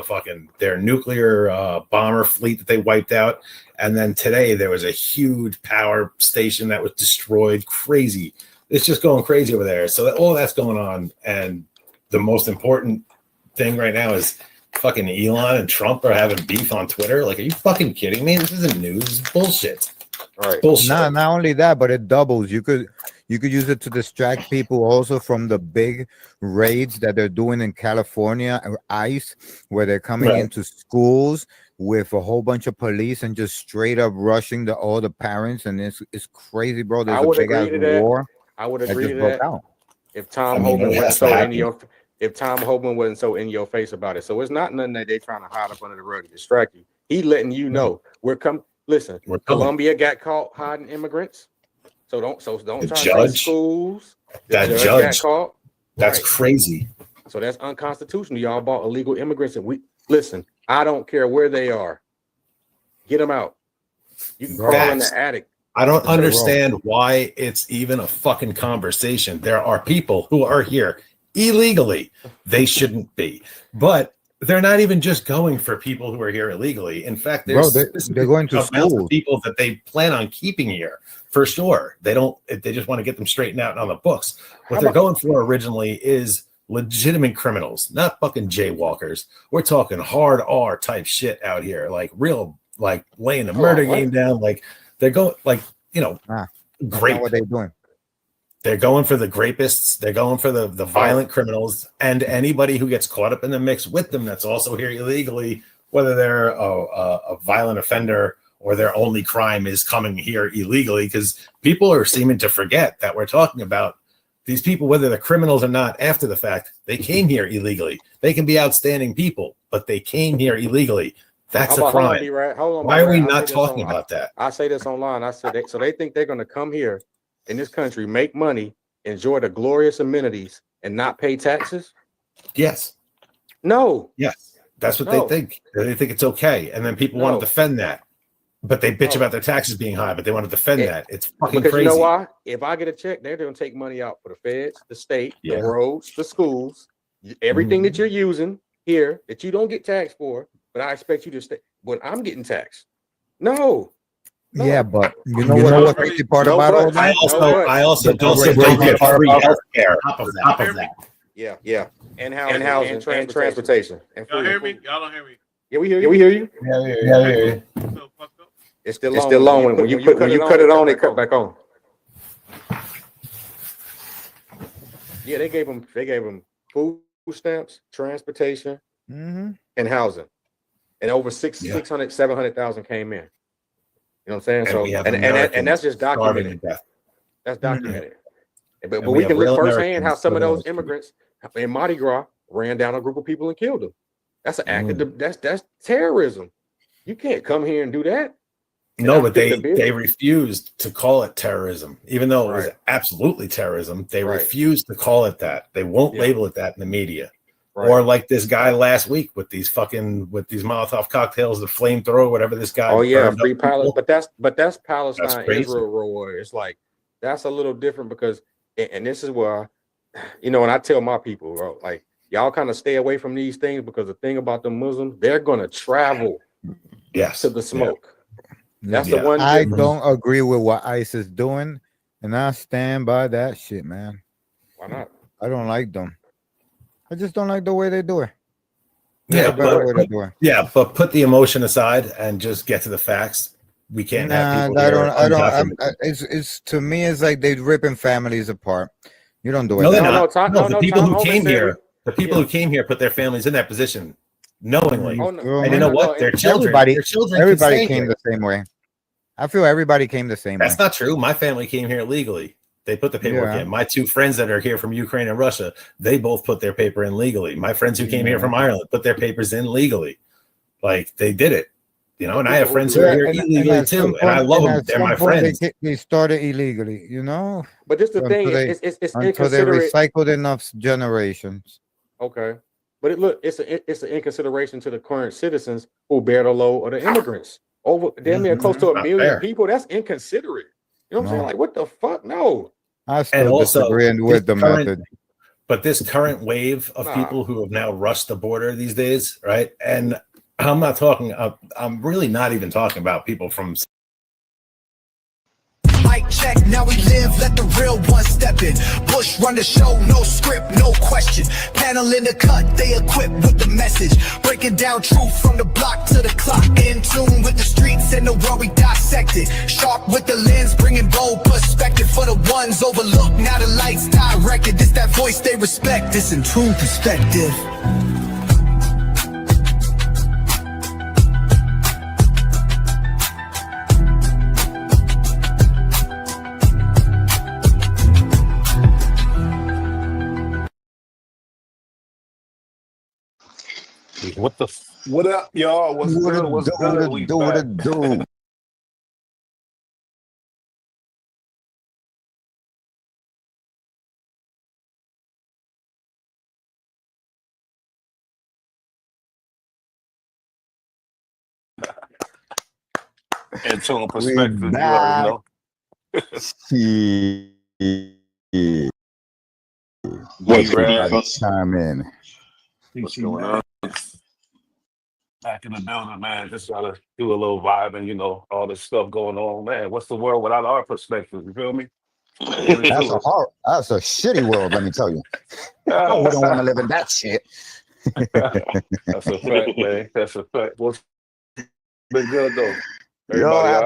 their nuclear bomber fleet that they wiped out, and then today there was a huge power station that was destroyed. Crazy. It's just going crazy over there. So all that's going on, and the most important thing right now is fucking Elon and Trump are having beef on Twitter. Like, are you fucking kidding me? This isn't news. It's bullshit. Right. Bullshit. Not only that, but it doubles. You could use it to distract people also from the big raids that they're doing in California, ICE, where they're coming into schools with a whole bunch of police and just straight up rushing all the parents, and it's crazy, bro. There's a big ass war. I would agree to broke that. out. If Tom Homan wasn't so in your face about it. So it's not nothing that they're trying to hide up under the rug to distract you. He letting you know listen, Colombia got caught hiding immigrants. So don't try to say schools. That judge got caught. That's crazy. So that's unconstitutional. Y'all bought illegal immigrants, and listen, I don't care where they are. Get them out. You can crawl in the attic. I don't understand why it's even a fucking conversation. There are people who are here illegally. They shouldn't be. But they're not even just going for people who are here illegally. In fact, they're going to schools. People that they plan on keeping here for sure. They just want to get them straightened out on the books. What they're going for originally is legitimate criminals, not fucking jaywalkers. We're talking hard R type shit out here, like real, like laying the murder game down. Like they're going, like, great. What they're doing. They're going for the grapists. They're going for the violent criminals, and anybody who gets caught up in the mix with them that's also here illegally, whether they're a violent offender or their only crime is coming here illegally, because people are seeming to forget that we're talking about these people, whether they're criminals or not after the fact. They came here illegally. They can be outstanding people, but they came here illegally. That's a crime. Why are we not talking about that? I say this online. I said so they think they're going to come here in this country, make money, enjoy the glorious amenities, and not pay taxes? Yes. No. Yes. That's what they think. They think it's okay. And then people want to defend that. But they bitch about their taxes being high, but they want to defend that. It's fucking crazy. You know why? If I get a check, they're going to take money out for the feds, the state, the roads, the schools, everything that you're using here that you don't get taxed for, but I expect you to stay. But I'm getting taxed. No. Yeah, but you know what the crazy part about all that? I also don't get free healthcare. Top of that. Yeah. And housing and transportation. Y'all hear me? Y'all don't hear me? Yeah, we hear you. Yeah, we hear you. It's still long. When you cut it on, they cut back on. Yeah, they gave them food stamps, transportation, and housing, and over 600,000, 700,000 came in. You know what I'm saying? And that's just documented. That's documented. But we can look firsthand how some of those immigrants in Mardi Gras ran down a group of people and killed them. That's an act of that's terrorism. You can't come here and do that. No, but they refused to call it terrorism, even though it was absolutely terrorism. They refused to call it that. They won't label it that in the media. Or like this guy last week with these Molotov cocktails, the flamethrower, whatever this guy. Oh yeah, free Palestine. But that's Palestine, Israel war. It's like that's a little different because, and this is where, and I tell my people, bro, like y'all kind of stay away from these things because the thing about the Muslims, they're gonna travel, to the smoke. That's the one. I don't agree with what ICE is doing, and I stand by that shit, man. Why not? I don't like them. I just don't like the way they do it. Yeah, but put the emotion aside and just get to the facts. We can't have people. It's to me, it's like they're ripping families apart. You don't do it. No, they're not. The people who came here, who came here, put their families in that position knowingly. And you know what? Their children. Everybody came the same way. I feel everybody came the same way. That's not true. My family came here legally. They put the paperwork in. My two friends that are here from Ukraine and Russia, they both put their paper in legally. My friends who came here from Ireland put their papers in legally. Like they did it, and I have friends who are here illegally too, and I love them. They're my friends. They started illegally, But this the thing. It's until they recycled enough generations. Okay, but it's an inconsideration to the current citizens who bear the load of the immigrants. Over damn near close to 1 million people. That's inconsiderate. You know what I'm saying? Like, what the fuck? No. I still disagree with the method. But this current wave of people who have now rushed the border these days, right? And I'm not talking. I'm really not even talking about people from. Mic check, now we live, let the real one step in. Bush run the show, no script, no question. Panel in the cut, they equipped with the message. Breaking down truth from the block to the clock. In tune with the streets and the world we dissected. Sharp with the lens, bringing bold perspective for the ones overlooked. Now the lights directed, it's that voice they respect. This in true perspective. What up, y'all? What's good? What's good? We back. Internal perspective, you already know. What's time in? What's going on? Back in the building, man. Just gotta do a little vibe and all this stuff going on, man. What's the world without our perspective? You feel me? That's a shitty world, let me tell you. I wouldn't want to live in that shit. That's a fact, man. That's a fact. What's been good though? Everybody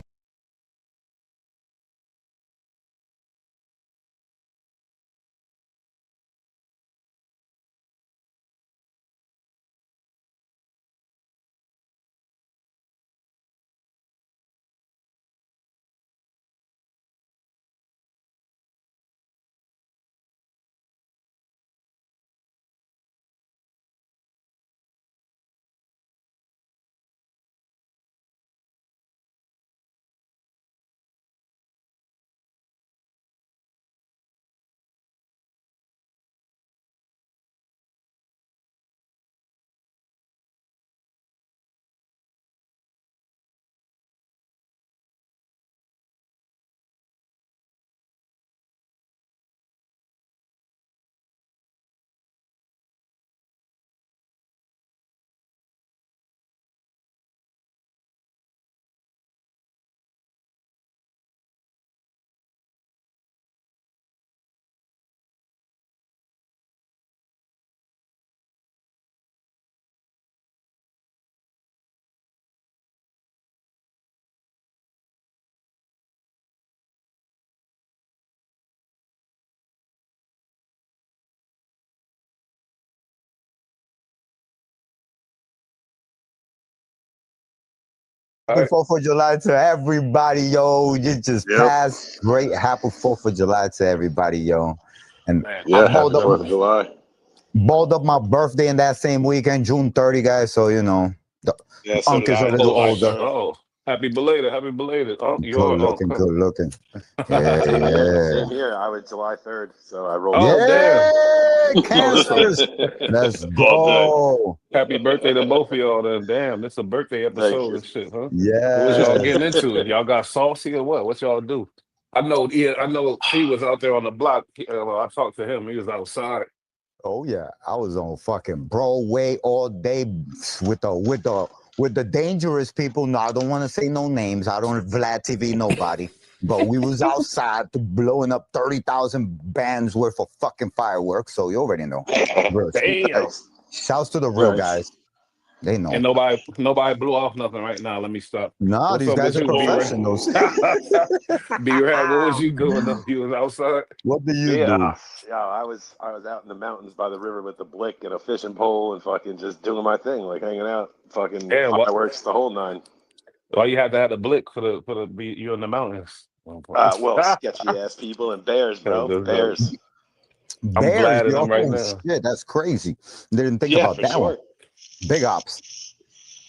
Happy 4th of July to everybody, yo. You just passed. Great happy 4th of July to everybody, yo. And happy 4th of July. Balled up my birthday in that same weekend, June 30, guys. So, the so Unc is a little older. Happy belated. Happy belated. Oh, Good you're looking, good looking. Yeah, yeah. Same here. I was July 3rd, so I rolled. Oh, damn. Yeah, Oh, this cancers. Let's All day. go. happy birthday to both of y'all. Then, damn, this a birthday Thank episode you. and shit, huh? What was y'all Yes. getting into? Y'all got saucy or what? What y'all do? I know. Yeah, I know. He was out there on the block. I talked to him. He was outside. Oh yeah, I was on fucking Broadway all day with the dangerous people. No, I don't want to say no names. I don't Vlad TV nobody. But we was outside blowing up 30,000 bands worth of fucking fireworks. So you already know. Real shit. Damn. Shouts to the real Nice. guys. They know. And nobody blew off nothing right now. Let me stop. Nah, What's these up guys with are you, B-Ray? professionals. B-Ray, what was you doing though? You was outside? What do you Yeah, do? yeah. I was out in the mountains by the river with the blick and a fishing pole and fucking just doing my thing, like hanging out, fucking Damn, fireworks, the whole nine. why you had to have the blick for the be you in the mountains? Well, sketchy ass people and bears, bro. Bears. I'm Bears, glad in yo. them right Oh now. shit, that's crazy. Didn't think Yeah, about for that one. sure. Big ops.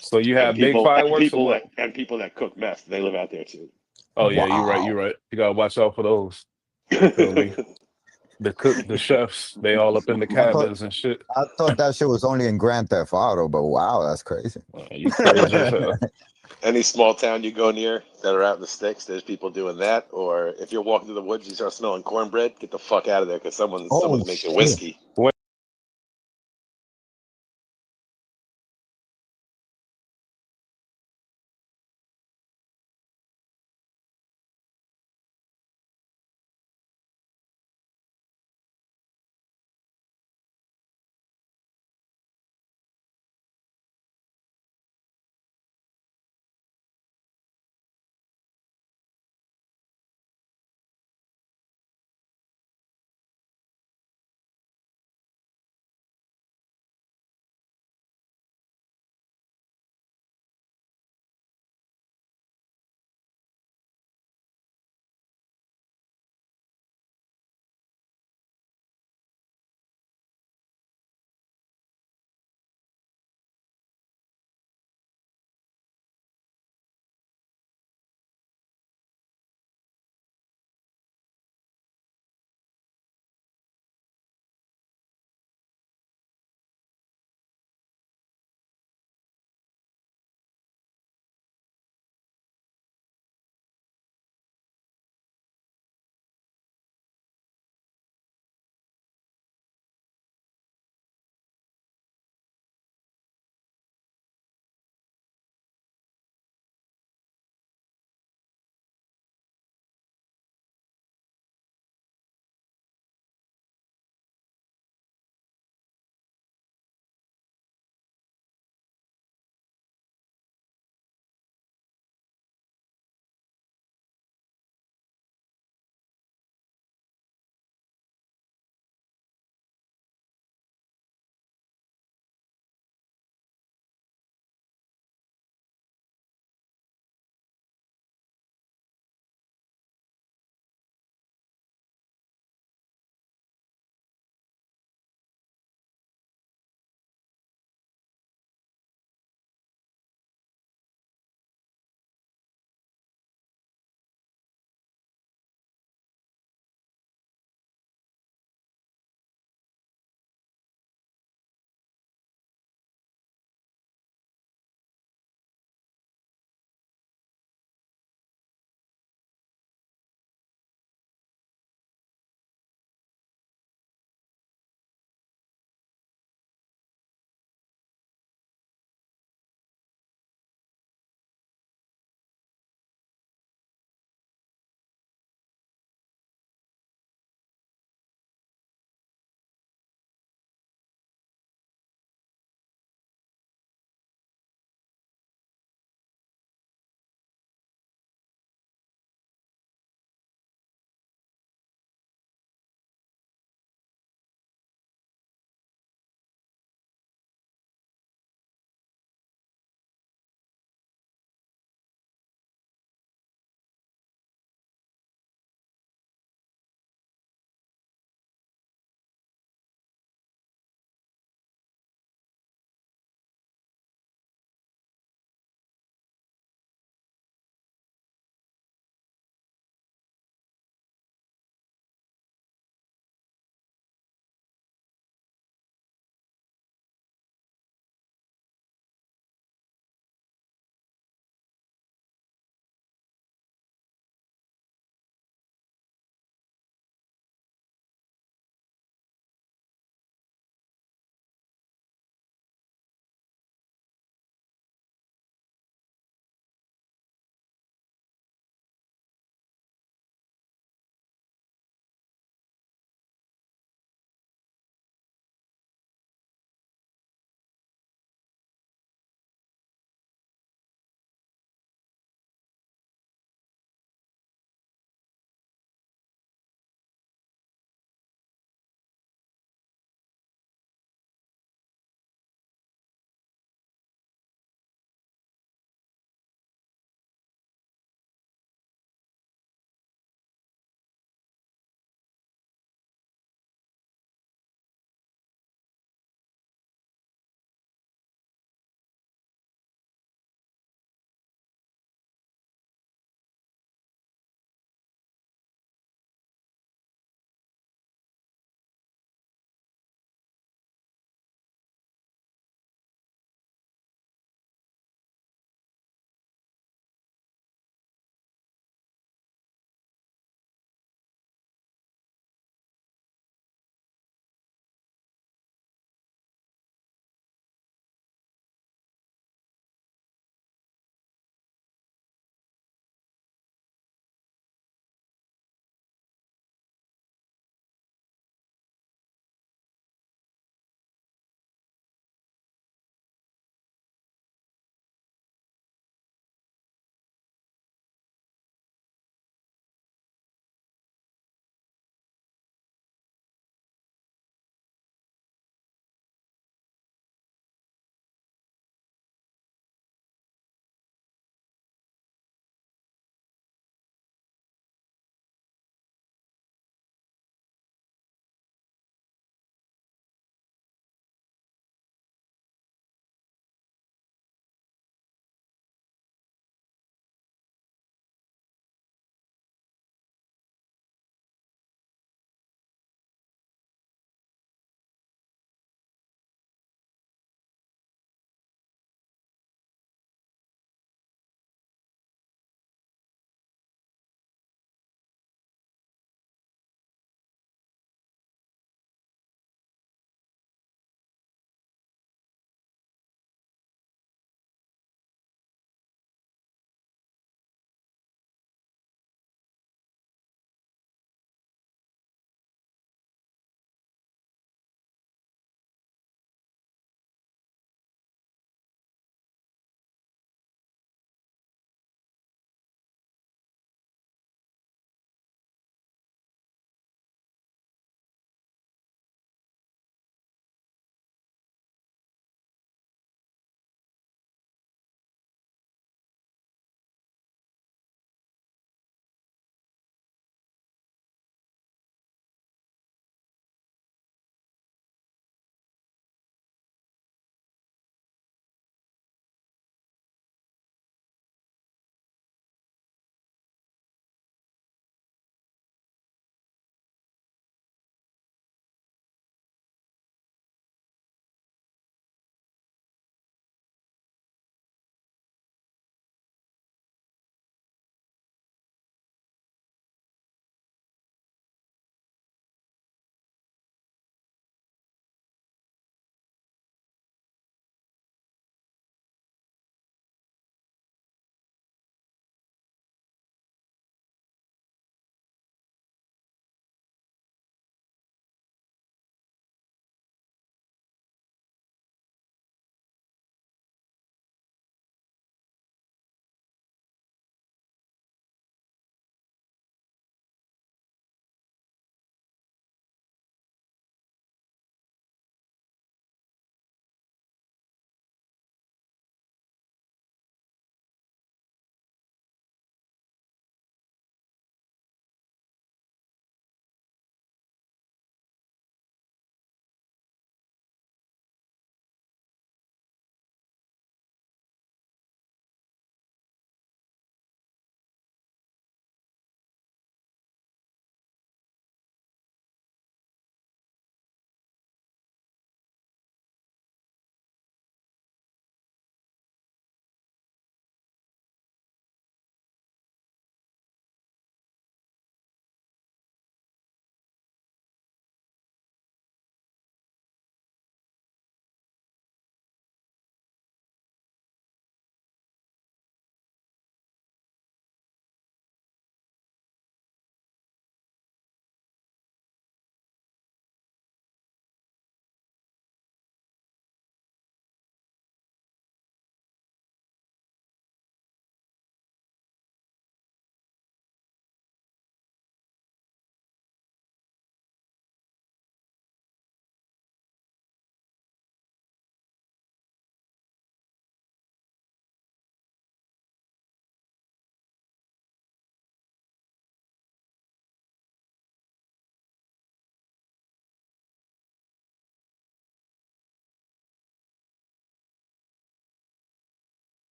So you And have big fireworks or what? people that cook meth, they live out there too. Oh yeah, you're right. Wow. You're right. You gotta watch out for those. You feel me? The chefs, they all up in the cabins and shit. I thought that shit was only in Grand Theft Auto, but wow, that's crazy. You crazy as hell. Any small town you go near that are out in the sticks, there's people doing that. Or if you're walking through the woods, you start smelling cornbread, get the fuck out of there because someone's making whiskey.